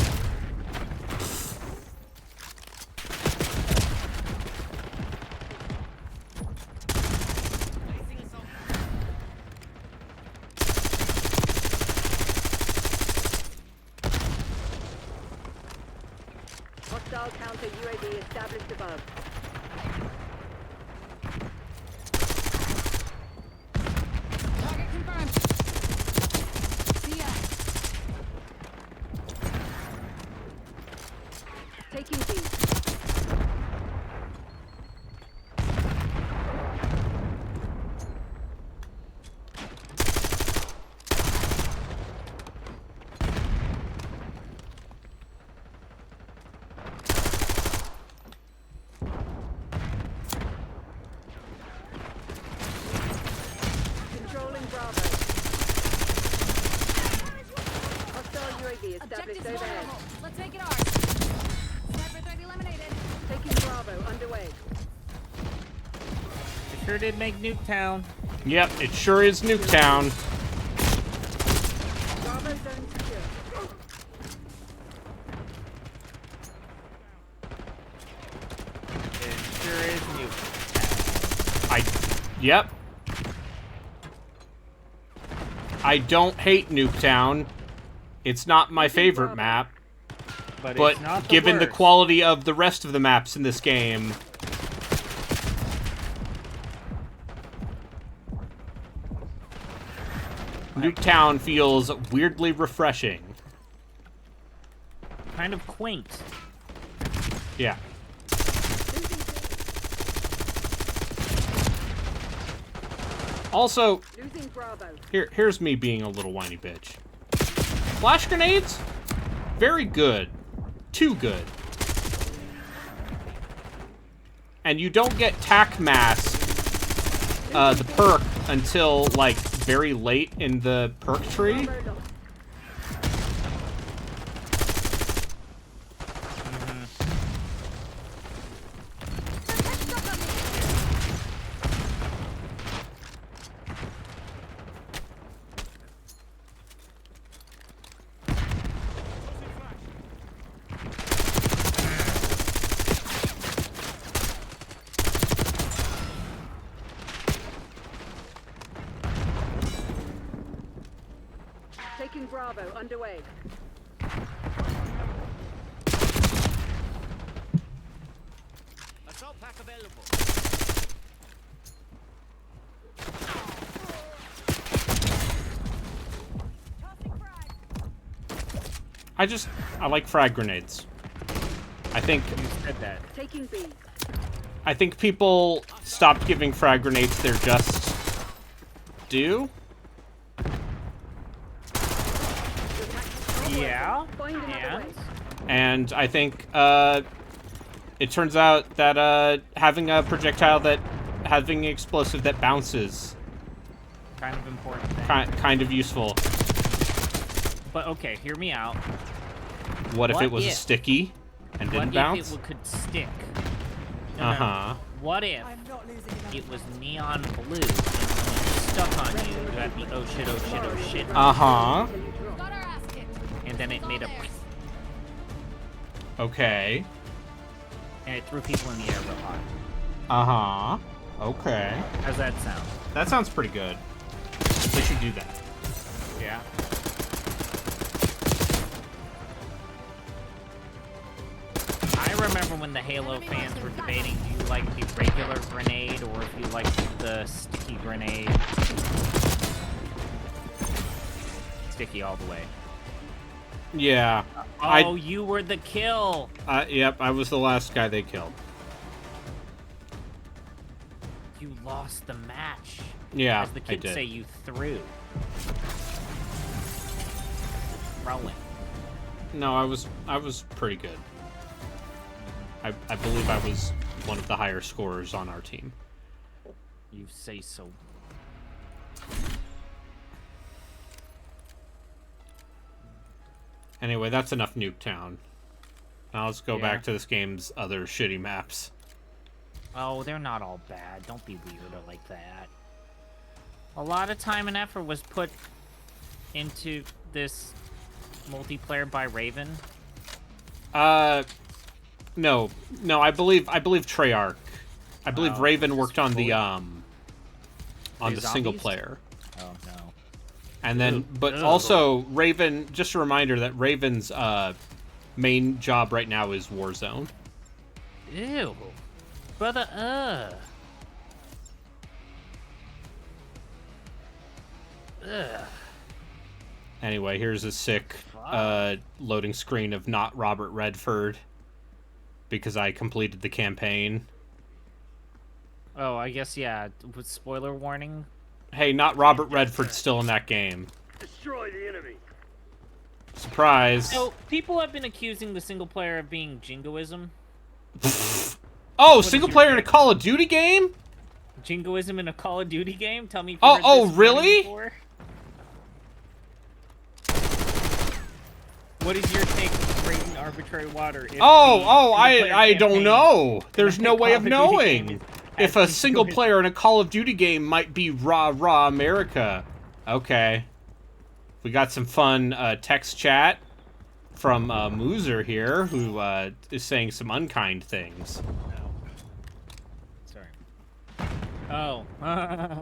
Hostile counter UAV established above. Target confirmed. See ya. Taking B. Controlling Bravo. Hostile UAV established Objectives overhead. vulnerable. Let's make it ours. Sniper threat eliminated. Taking Bravo underway. It sure did make Nuketown. yep, it sure is Nuketown. Bravo zone secure. It sure is Nuketown. Yep. I don't hate Nuketown. It's not my favorite map, But but it's not the given the worst. quality of the rest of the maps in this game, Nuketown feels weirdly refreshing. Kind of quaint. Yeah. Also, Losing Bravo. here's me being a little whiny bitch. Flash grenades? Very good. Too good. And you don't get tac mask, the perk, until, like, very late in the perk tree. Taking Bravo underway. Assault pack available. I like frag grenades. I think You said that. Taking B. I think people stopped giving frag grenades their just due. Yeah. Find another And way. And I think it turns out that having a projectile having an explosive that bounces, kind of important thing. kind of useful. But okay, hear me out. What if it was a sticky and didn't bounce? What if it could stick? No. What if it was neon blue and when it stuck on you, you had the oh shit, oh shit, oh shit. And then it made a... Okay. And it threw people in the air real high. Okay. How's that sound? That sounds pretty good. They should do that. Yeah. I remember when the Halo fans were debating, do you like the regular grenade or if you like the sticky grenade? Sticky all the way. Yeah. Oh, you were the kill! Yep, I was the last guy they killed. You lost the match. Yeah, as the kids I did. say, you threw. Rolling. No, I was pretty good. I believe I was one of the higher scorers on our team. You say so. Anyway, that's enough Nuketown. Now let's go back to this game's other shitty maps. Oh, they're not all bad. Don't be weirdo like that. A lot of time and effort was put into this multiplayer by Raven. No, I believe Treyarch. I believe Raven worked on the single player. Oh no. And then, but also Raven. Just a reminder that Raven's main job right now is Warzone. Ew, brother. Ugh. Anyway, here's a sick loading screen of not Robert Redford because I completed the campaign. Oh, I guess, yeah. With spoiler warning. Hey, not Robert Redford still in that game. Destroy the enemy. Surprise. So, people have been accusing the single player of being jingoism. Oh, single player in a Call of Duty game? Jingoism in a Call of Duty game? Tell me if oh, really? What is your take on Raiden Arbitrary Water? I don't know. There's no way of knowing if a single player in a Call of Duty game might be rah America. Okay. We got some fun text chat from Moozer here, who is saying some unkind things. Sorry. Oh. I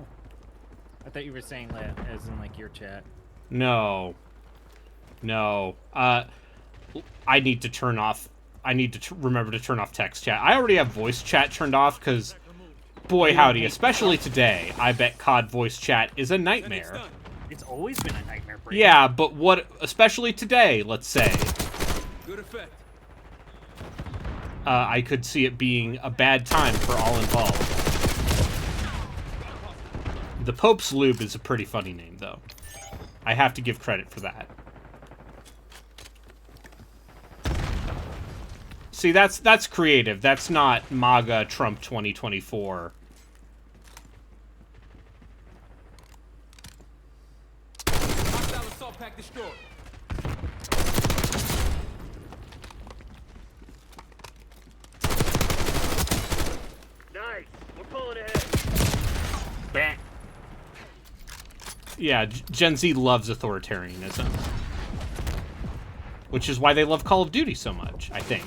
thought you were saying that as in, like, your chat. No. I need to turn off... I need to remember to turn off text chat. I already have voice chat turned off, because... Boy, howdy, especially today, I bet COD voice chat is a nightmare. It's always been a nightmare, Brady. Yeah, but what... Especially today, let's say. Good effect. I could see it being a bad time for all involved. The Pope's Lube is a pretty funny name, though. I have to give credit for that. See, that's creative. That's not MAGA Trump 2024. Hostile assault pack destroyed. Nice. We're pulling ahead. Bang. Yeah, Gen Z loves authoritarianism. Which is why they love Call of Duty so much, I think.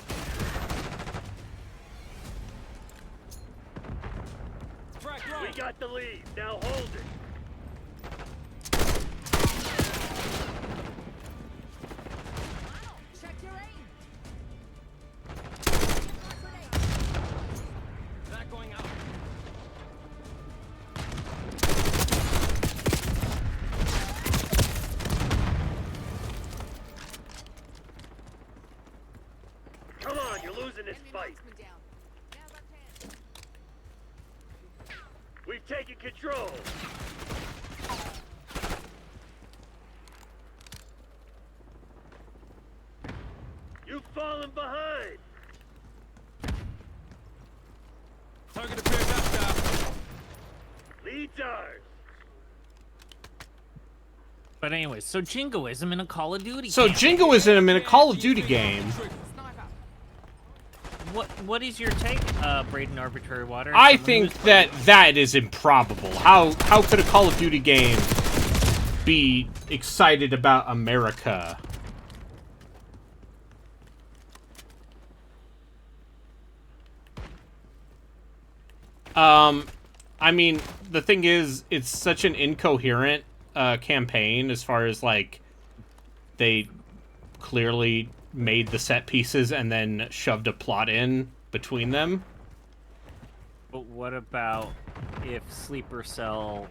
We got the lead. Now hold it. Check your aim. Not going out. Come on, you're losing this fight. We've taken control. You've fallen behind. Target appears hostile. Lead's ours. But anyways, so jingoism in a Call of Duty So game. jingoism in a Call of Duty game. What is your take, Braden Arbitrary Water? I think that is improbable. How could a Call of Duty game be excited about America? I mean, the thing is, it's such an incoherent campaign as far as, like, they clearly made the set pieces and then shoved a plot in between them. But what about if Sleeper Cell...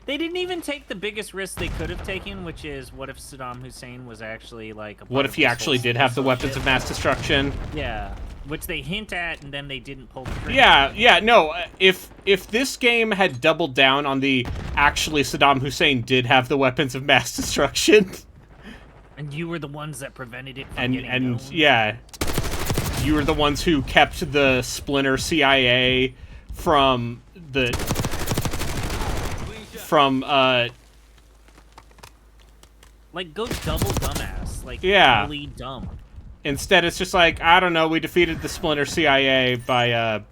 They didn't even take the biggest risk they could have taken, which is, what if Saddam Hussein was actually, like... What if he actually did have the weapons of mass destruction? Yeah, which they hint at, and then they didn't pull the trigger. Yeah, no, if this game had doubled down on the actually Saddam Hussein did have the weapons of mass destruction... And you were the ones that prevented it from getting known. Yeah, you were the ones who kept the Splinter CIA from like, go double dumbass. Like, yeah. really dumb. Instead, it's just like, I don't know, we defeated the Splinter CIA by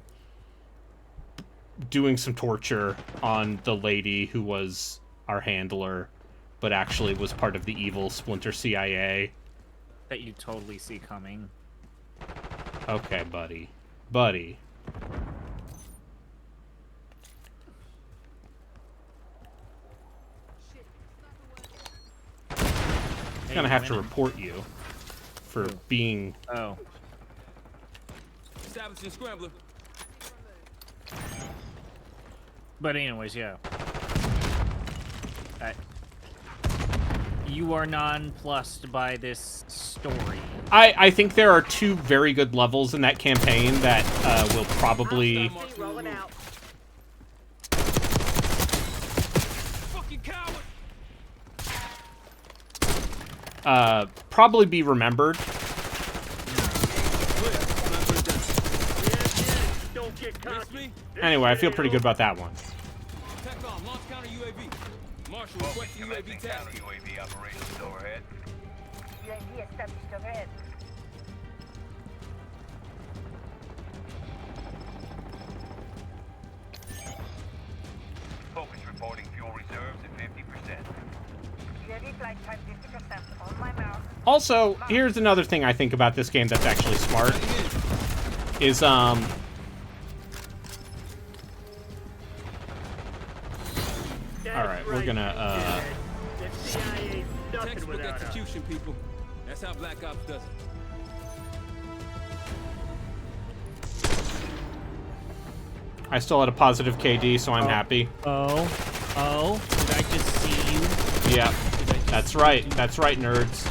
doing some torture on the lady who was our handler, but actually was part of the evil Splinter CIA. That you totally see coming. Okay, buddy. Buddy. I'm gonna have to report you for being... Oh. Establishing scrambler. But anyways, yeah. You are nonplussed by this story. I think there are two very good levels in that campaign that will probably... probably be remembered. Anyway, I feel pretty good about that one. UAV operations overhead. UAV established overhead. Focus reporting fuel reserves at 50%. UAV flight time 50% on my mount. Also, here's another thing I think about this game that's actually smart. Is, Alright, we're gonna, Textbook execution, people. That's how Black Ops does it. I still had a positive KD, so I'm happy. Oh, did I just see you? Yeah, that's right, nerds.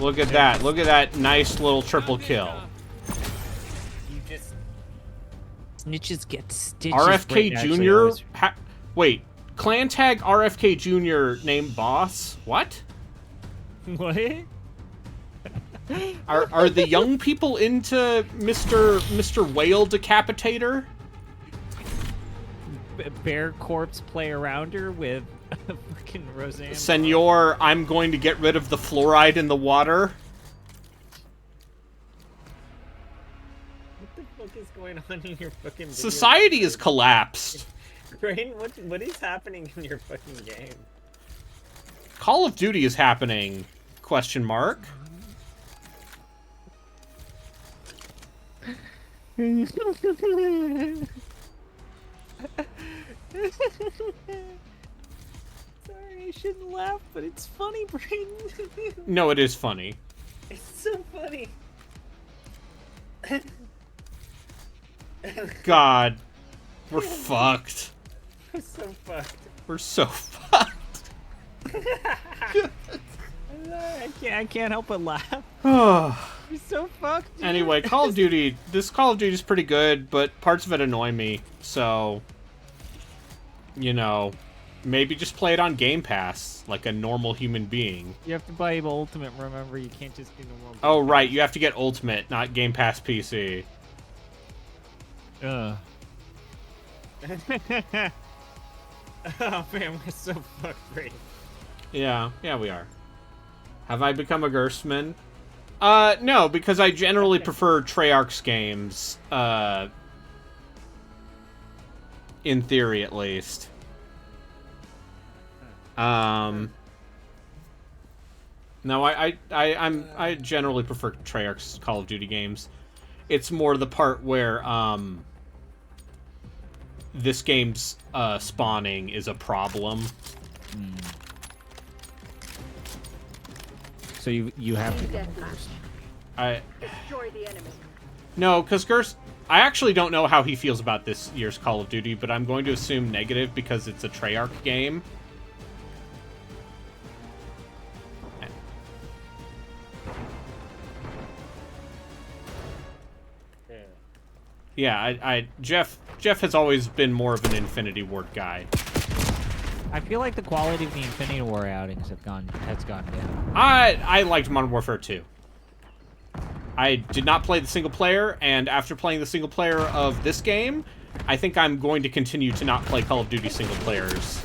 Look at that, look at that nice little triple kill. You just... Snitches get stitches. RFK Jr.? Wait, clan tag RFK Jr. named boss? What? What? Are the young people into Mr. Whale Decapitator? Bear Corpse play around her with freaking Roseanne. Senor, I'm going to get rid of the fluoride in the water. What the fuck is going on in your fucking video? Society has collapsed. Brain, what is happening in your fucking game? Call of Duty is happening? Question mark. Sorry, I shouldn't laugh, but it's funny, Brain. No, it is funny. It's so funny. God, we're fucked. We're so fucked. We're so fucked. I can't help but laugh. We're so fucked. Dude. Anyway, Call of Duty. This Call of Duty is pretty good, but parts of it annoy me. So, you know, maybe just play it on Game Pass like a normal human being. You have to buy Ultimate. Remember, you can't just do normal. Oh right, you have to get Ultimate, not Game Pass PC. Oh man, we're so fucked, Brain. Yeah, we are. Have I become a Gerstmann? No, because I generally prefer Treyarch's games, in theory at least. No, I generally prefer Treyarch's Call of Duty games. It's more the part where, this game's, spawning is a problem. So you have to go first. Destroy the enemy. No, because I actually don't know how he feels about this year's Call of Duty, but I'm going to assume negative because it's a Treyarch game. Yeah, Jeff has always been more of an Infinity Ward guy. I feel like the quality of the Infinity War outings has gone down. I liked Modern Warfare 2. I did not play the single player, and after playing the single player of this game, I think I'm going to continue to not play Call of Duty single players.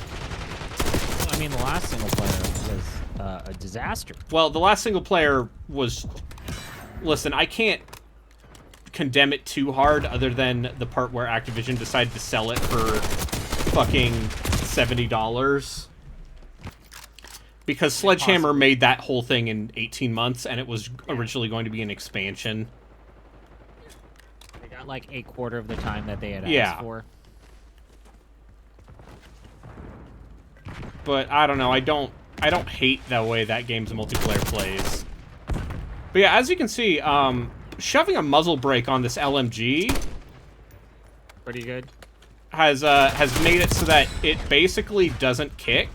I mean, the last single player was a disaster. Well, the last single player was... Listen, I can't condemn it too hard other than the part where Activision decided to sell it for fucking $70. Because Sledgehammer made that whole thing in 18 months, and it was originally going to be an expansion. They got like a quarter of the time that they had asked for. But I don't know, I don't hate the way that game's multiplayer plays. But yeah, as you can see, shoving a muzzle brake on this LMG pretty good. Has made it so that it basically doesn't kick.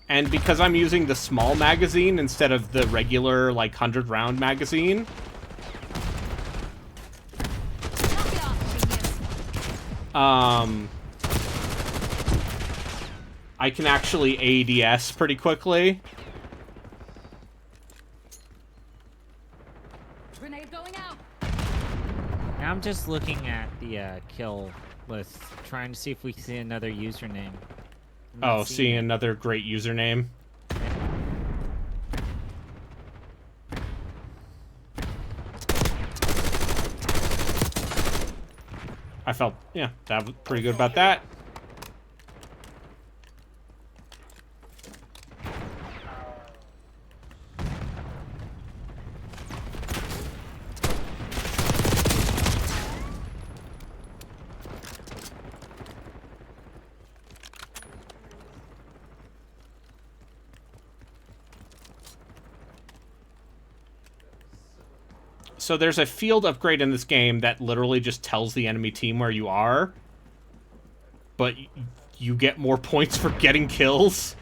And because I'm using the small magazine instead of the regular, like, 100-round magazine, I can actually ADS pretty quickly. Grenade going out. Now I'm just looking at the kill list, trying to see if we see another username. Oh, seeing another great username. I felt, yeah, that was pretty good about that. So there's a field upgrade in this game that literally just tells the enemy team where you are, but you get more points for getting kills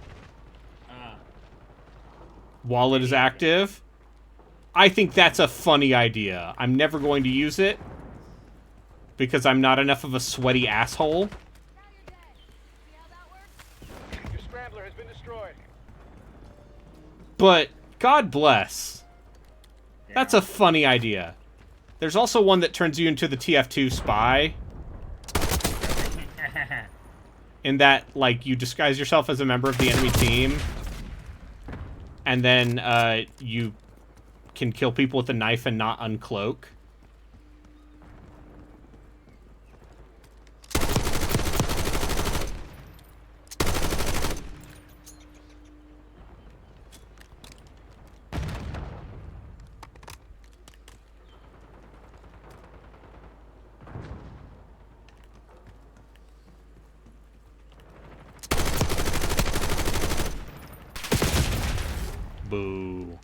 while it is active. I think that's a funny idea. I'm never going to use it because I'm not enough of a sweaty asshole. Your scrambler has been destroyed. But God bless. That's a funny idea. There's also one that turns you into the TF2 spy. In that, like, you disguise yourself as a member of the enemy team. And then, you can kill people with a knife and not uncloak. Boo.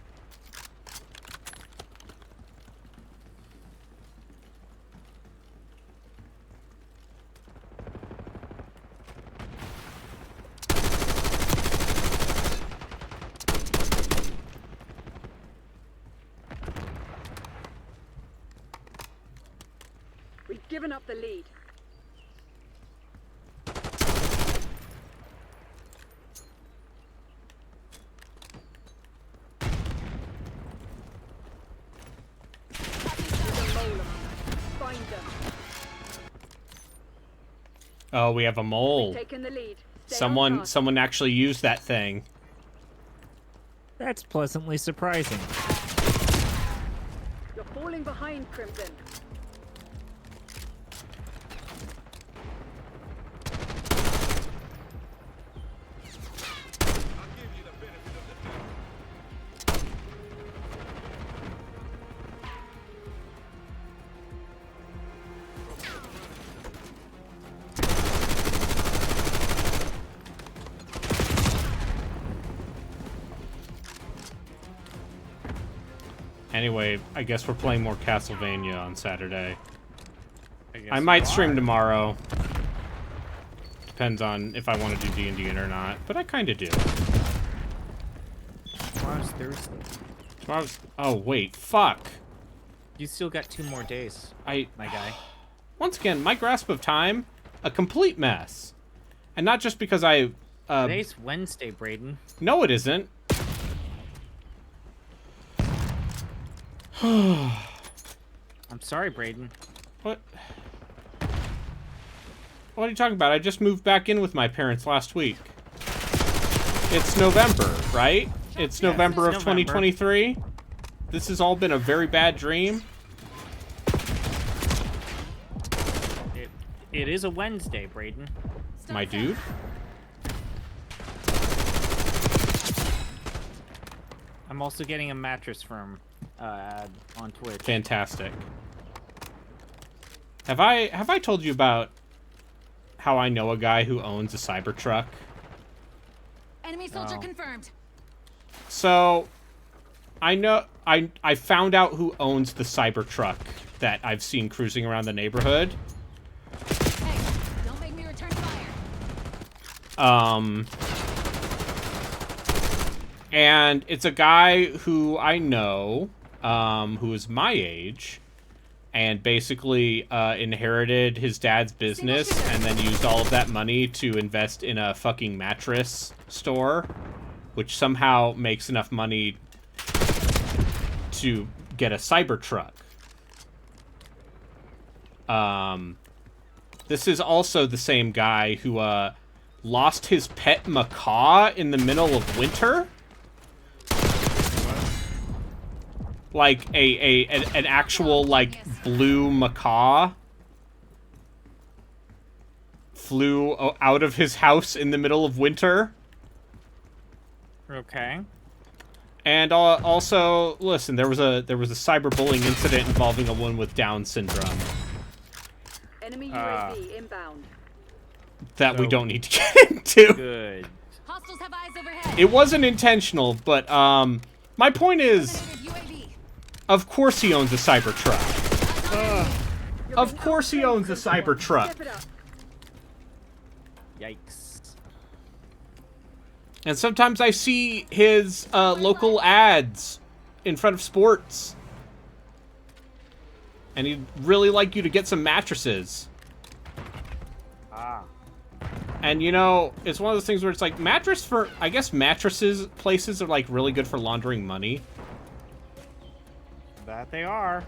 We've given up the lead. Find them. Oh, we have a mole. Taking the lead. Stay on Someone task. actually used that thing. That's pleasantly surprising. You're falling behind, Crimson. Anyway, I guess we're playing more Castlevania on Saturday. I might stream tomorrow. Depends on if I want to do D&D or not, but I kind of do. Tomorrow's Thursday. Tomorrow's... Oh, wait. Fuck. You still got 2 more days, my guy. Once again, my grasp of time, a complete mess. And not just because I... Today's Wednesday, Braden. No, it isn't. I'm sorry, Braden. What? What are you talking about? I just moved back in with my parents last week. It's November, right? It's November of 2023. This has all been a very bad dream. It is a Wednesday, Braden. My dude. I'm also getting a mattress firm on Twitch. Fantastic. Have I told you about how I know a guy who owns a Cybertruck? Enemy soldier confirmed. So, I found out who owns the Cybertruck that I've seen cruising around the neighborhood. Hey, don't make me return fire. And it's a guy who I know, who is my age, and basically inherited his dad's business and then used all of that money to invest in a fucking mattress store, which somehow makes enough money to get a Cybertruck. This is also the same guy who lost his pet macaw in the middle of winter. Like an actual like blue macaw flew out of his house in the middle of winter. Okay. And also, listen, there was a cyberbullying incident involving a woman with Down syndrome. Enemy UAV inbound. That we don't need to get into. Good. Hostiles have eyes overhead. It wasn't intentional, but my point is, of course he owns a Cybertruck. Of course he owns a Cybertruck. Yikes. And sometimes I see his local ads in front of sports. And he'd really like you to get some mattresses. And you know, it's one of those things where it's like I guess mattresses places are like really good for laundering money. That they are.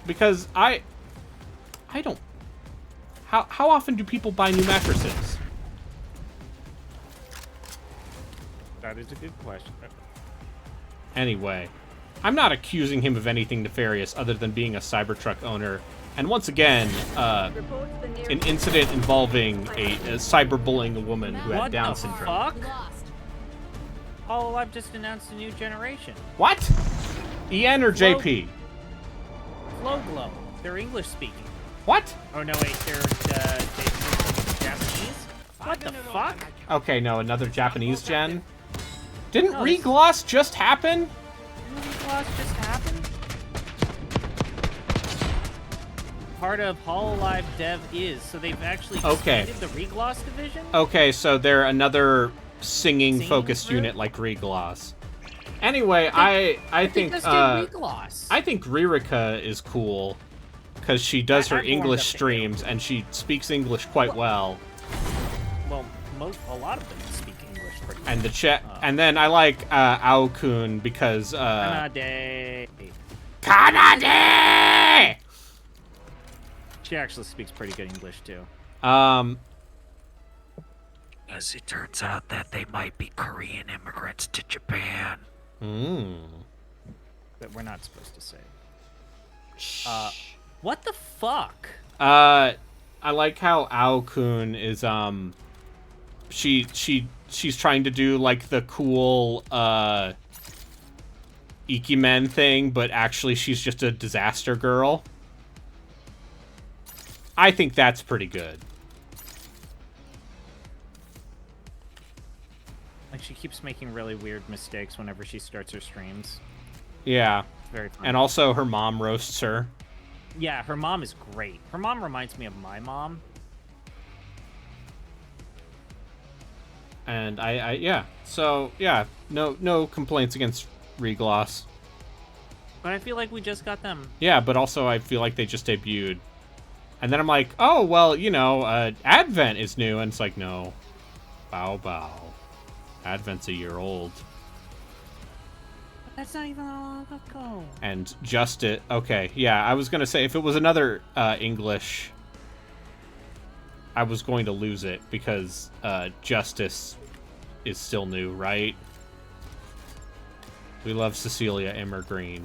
Because I don't... How often do people buy new mattresses? That is a good question. Anyway, I'm not accusing him of anything nefarious other than being a Cybertruck owner. And once again, an incident involving a cyberbullying a woman who had Down syndrome. What the fuck? Hololive just announced a new generation. What? EN or JP? Flowglow. They're English speaking. What? Oh no, wait, they're Japanese? What the fuck? Okay, no, another Japanese gen. Didn't Regloss just happen? Regloss just happened? Part of Hololive Dev is, so they've actually expanded the Regloss division? Okay, so they're another singing focused unit like Regloss. Anyway, I think Ririka is cool because she does her English streams and she speaks English quite well. Well, a lot of them speak English pretty well. And the chat, and then I like Aokun because Kanade. She actually speaks pretty good English too. As it turns out that they might be Korean immigrants to Japan. But we're not supposed to say. What the fuck? I like how Ao-kun is she's trying to do like the cool Ikemen thing, but actually she's just a disaster girl. I think that's pretty good. Like, she keeps making really weird mistakes whenever she starts her streams. Yeah. It's very funny. And also her mom roasts her. Yeah, her mom is great. Her mom reminds me of my mom. And yeah. So, yeah, no complaints against Regloss. But I feel like we just got them. Yeah, but also I feel like they just debuted. And then I'm like, oh, well, you know, Advent is new. And it's like, no. Bow bow. Advent's a year old. That's not even that long ago. And Justice. Okay, yeah, I was going to say, if it was another English, I was going to lose it because Justice is still new, right? We love Cecilia Immergreen.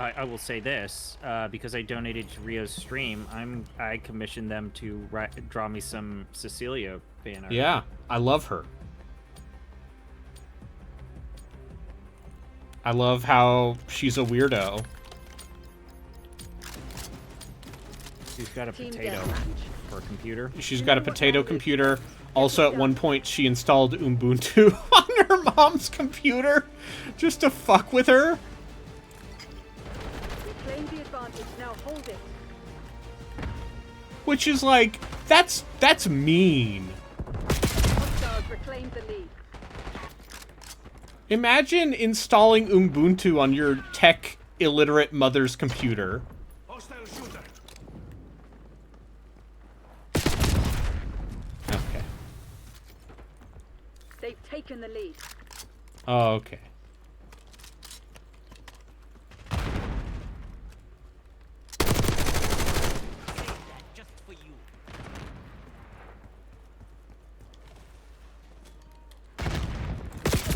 I will say this, because I donated to Rio's stream, I commissioned them to draw me some Cecilia fan art. Yeah, I love her. I love how she's a weirdo. She's got a potato for a computer. She's got a potato computer. Also, at one point, she installed Ubuntu on her mom's computer just to fuck with her. Reclaim the advantage. Now hold it. Which is like, that's mean. Hostiles reclaim the lead. Imagine installing Ubuntu on your tech illiterate mother's computer. Okay. They've taken the lead. Oh, okay.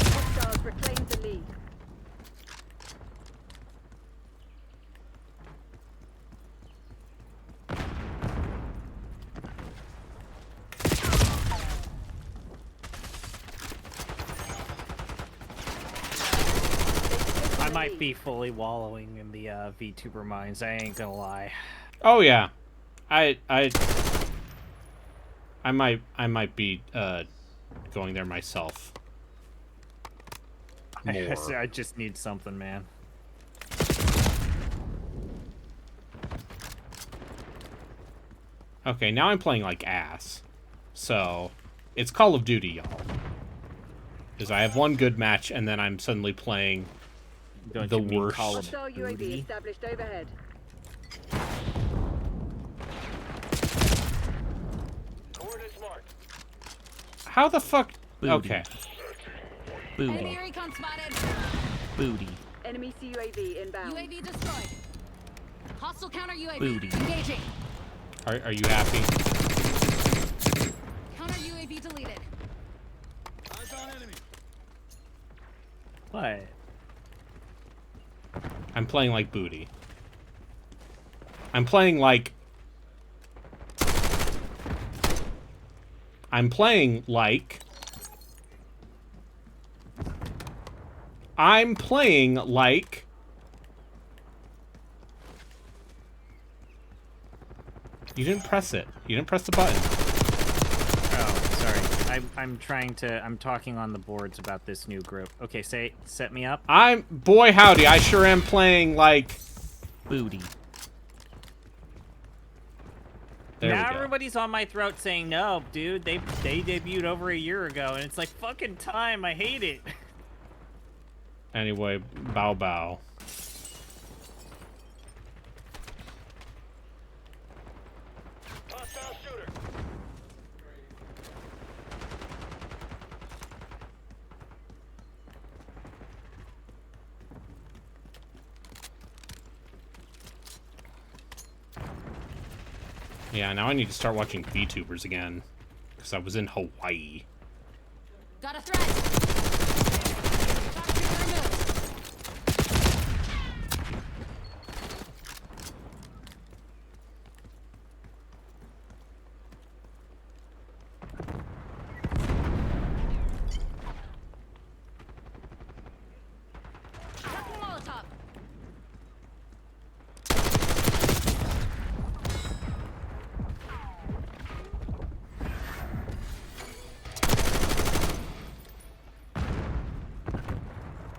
Hostiles reclaim the lead. I might be fully wallowing in the VTuber mines. I ain't gonna lie. Oh yeah, I might be going there myself. More. I just need something, man. Okay, now I'm playing like ass. So, it's Call of Duty, y'all. Because I have one good match, and then I'm suddenly playing the worst. Hostile UAV established overhead. Coordinates marked. How the fuck? Booty. Okay. Booty. Enemy recon spotted. Booty. Enemy CUAV inbound. UAV destroyed. Hostile counter UAV. Booty. Engaging. Are you happy? Counter UAV deleted. Eyes on enemy. What? I'm playing like booty. I'm playing like... I'm playing like... You didn't press it. You didn't press the button. Oh, sorry. I'm trying to. I'm talking on the boards about this new group. Okay, set me up. Boy howdy, I sure am playing like booty. There now we go. everybody's on my throat saying no, dude. They debuted over a year ago, and it's like fucking time. I hate it. Anyway, bow bow. Hostile shooter. Yeah, now I need to start watching VTubers again. Because I was in Hawaii. Got a threat. Chucking Molotov.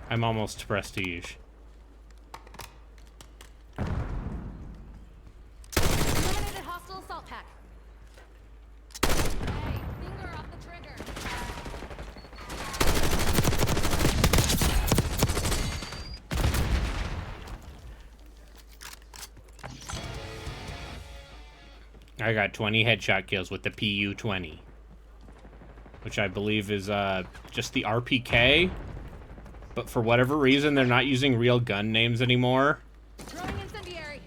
I'm almost to prestige. Eliminated hostile assault pack. Hey, finger off the trigger. I got 20 headshot kills with the PU-20. Which I believe is just the RPK. But for whatever reason, they're not using real gun names anymore. Throwing incendiary.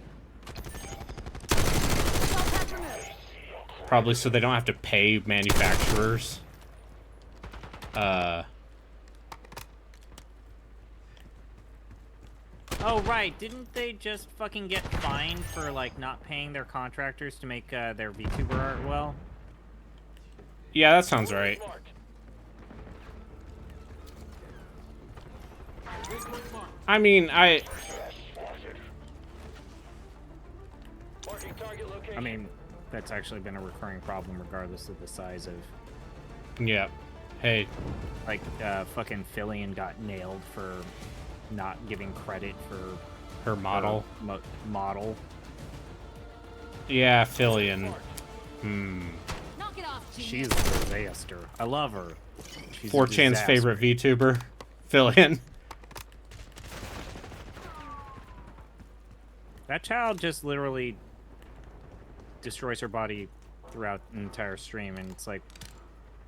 Assault pack removed. Probably so they don't have to pay manufacturers. Oh, right. Didn't they just fucking get fined for, like, not paying their contractors to make their VTuber art well? Yeah, that sounds right. I mean, I mean, that's actually been a recurring problem regardless of the size of... Yeah. Hey. Like, fucking Fillion got nailed for not giving credit for... Her model? Her model. Yeah, Fillion. Knock it off, She's a disaster. I love her. She's 4chan's favorite VTuber. Fillion. That child just literally destroys her body throughout an entire stream, and it's like...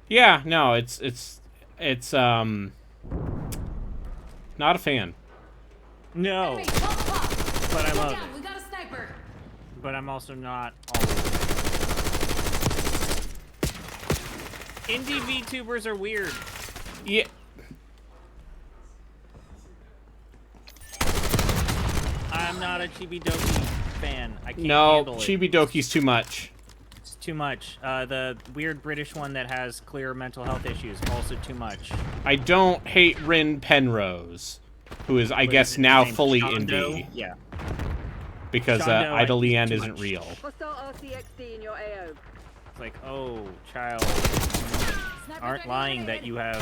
Yeah, no, it's not a fan. No. But I love it. We got a sniper. But I'm also not always... Indie VTubers are weird. Yeah. I'm not a Chibi-Doki fan. I can't No, handle it. Chibi-Doki's too much. It's too much. The weird British one that has clear mental health issues, also too much. I don't hate Rin Penrose, who is, I guess, now fully Shondo? indie. Yeah. Because Shondo, Ida I think, Leanne too isn't much. real. Hostile RCXD in your AO. It's like, oh, child. Aren't lying that you have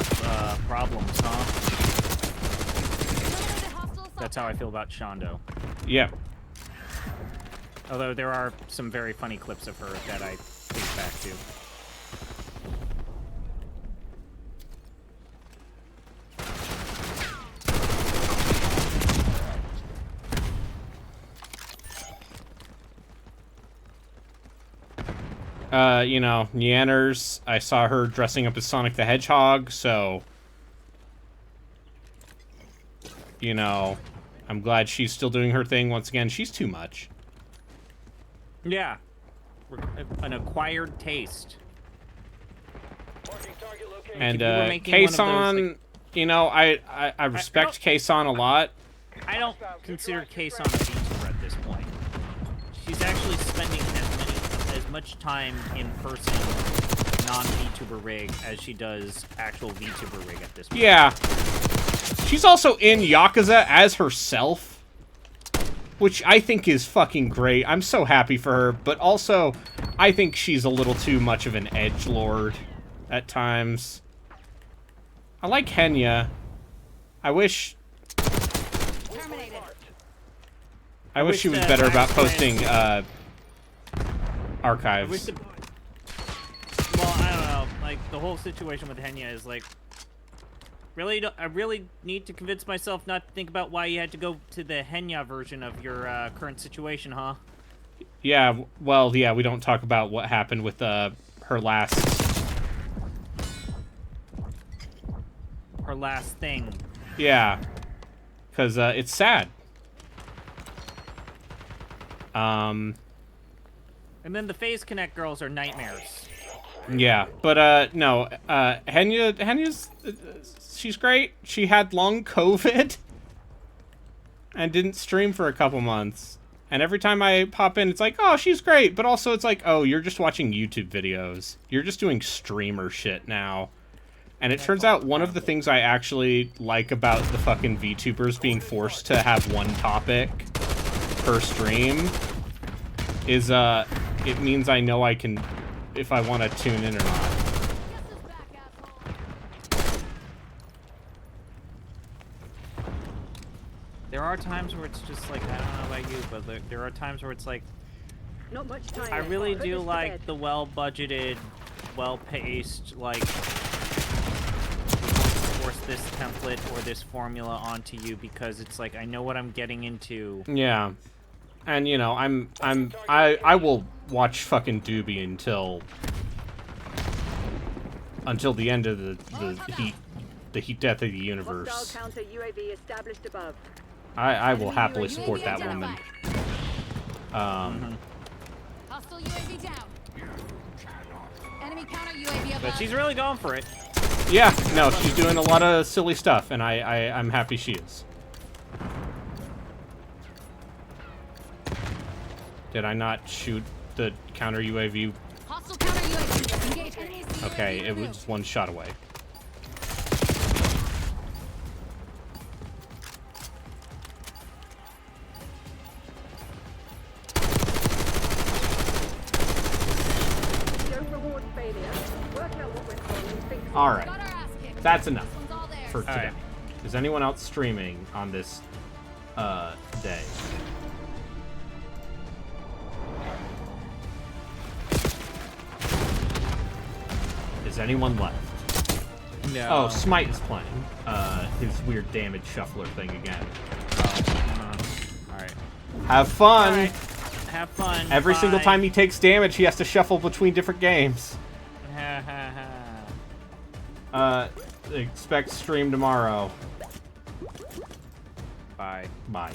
problems, huh? That's how I feel about Shondo. Yeah. Although there are some very funny clips of her that I think back to. You know, Nyanners, I saw her dressing up as Sonic the Hedgehog, so... You know, I'm glad she's still doing her thing. Once again, she's too much. Yeah. An acquired taste. And, like, Kason, you know, I respect Kason a lot. I don't consider Kason a VTuber at this point. She's actually spending as much time in person, non-VTuber rig, as she does actual VTuber rig at this point. Yeah. She's also in Yakuza as herself, which I think is fucking great. I'm so happy for her, but also, I think she's a little too much of an edgelord at times. I like Henya. I wish she was better about posting archives. Well, I don't know. Like, the whole situation with Henya is like, I really need to convince myself not to think about why you had to go to the Henya version of your current situation, huh? Yeah, well, yeah, we don't talk about what happened with her last thing. Yeah, because it's sad. And then the Phase Connect girls are nightmares. Yeah, but no, Henya's she's great. She had long COVID and didn't stream for a couple months. And every time I pop in, it's like, oh, she's great. But also it's like, oh, you're just watching YouTube videos. You're just doing streamer shit now. And it turns out one of the things I actually like about the fucking VTubers being forced to have one topic per stream is, it means I know I can, if I want to tune in or not. There are times where it's just like, I don't know about you, but there are times where it's like, Not much time. I really Put do this to like bed. the well-budgeted, well-paced, like, force this template or this formula onto you because it's like, I know what I'm getting into. Yeah. And, you know, I will watch fucking Dubious until the end of the heat death of the universe. Hostile counter UAV established above. I will happily support that woman. Hostile UAV down. Enemy counter UAV above. But she's really going for it. Yeah, no, she's doing a lot of silly stuff, and I'm happy she is. Did I not shoot the counter UAV? Hostile counter UAV. Engage enemies. Okay, it was one shot away. Don't reward failure. Work out what went wrong and fix it. Alright. That's enough for today. Alright. Is anyone else streaming on this day? Is anyone left? No. Oh, Smite is playing. His weird damage shuffler thing again. Alright. Have fun! Alright. Have fun. Every single Bye. time he takes damage, he has to shuffle between different games. Ha ha ha. Expect stream tomorrow. Bye. Bye.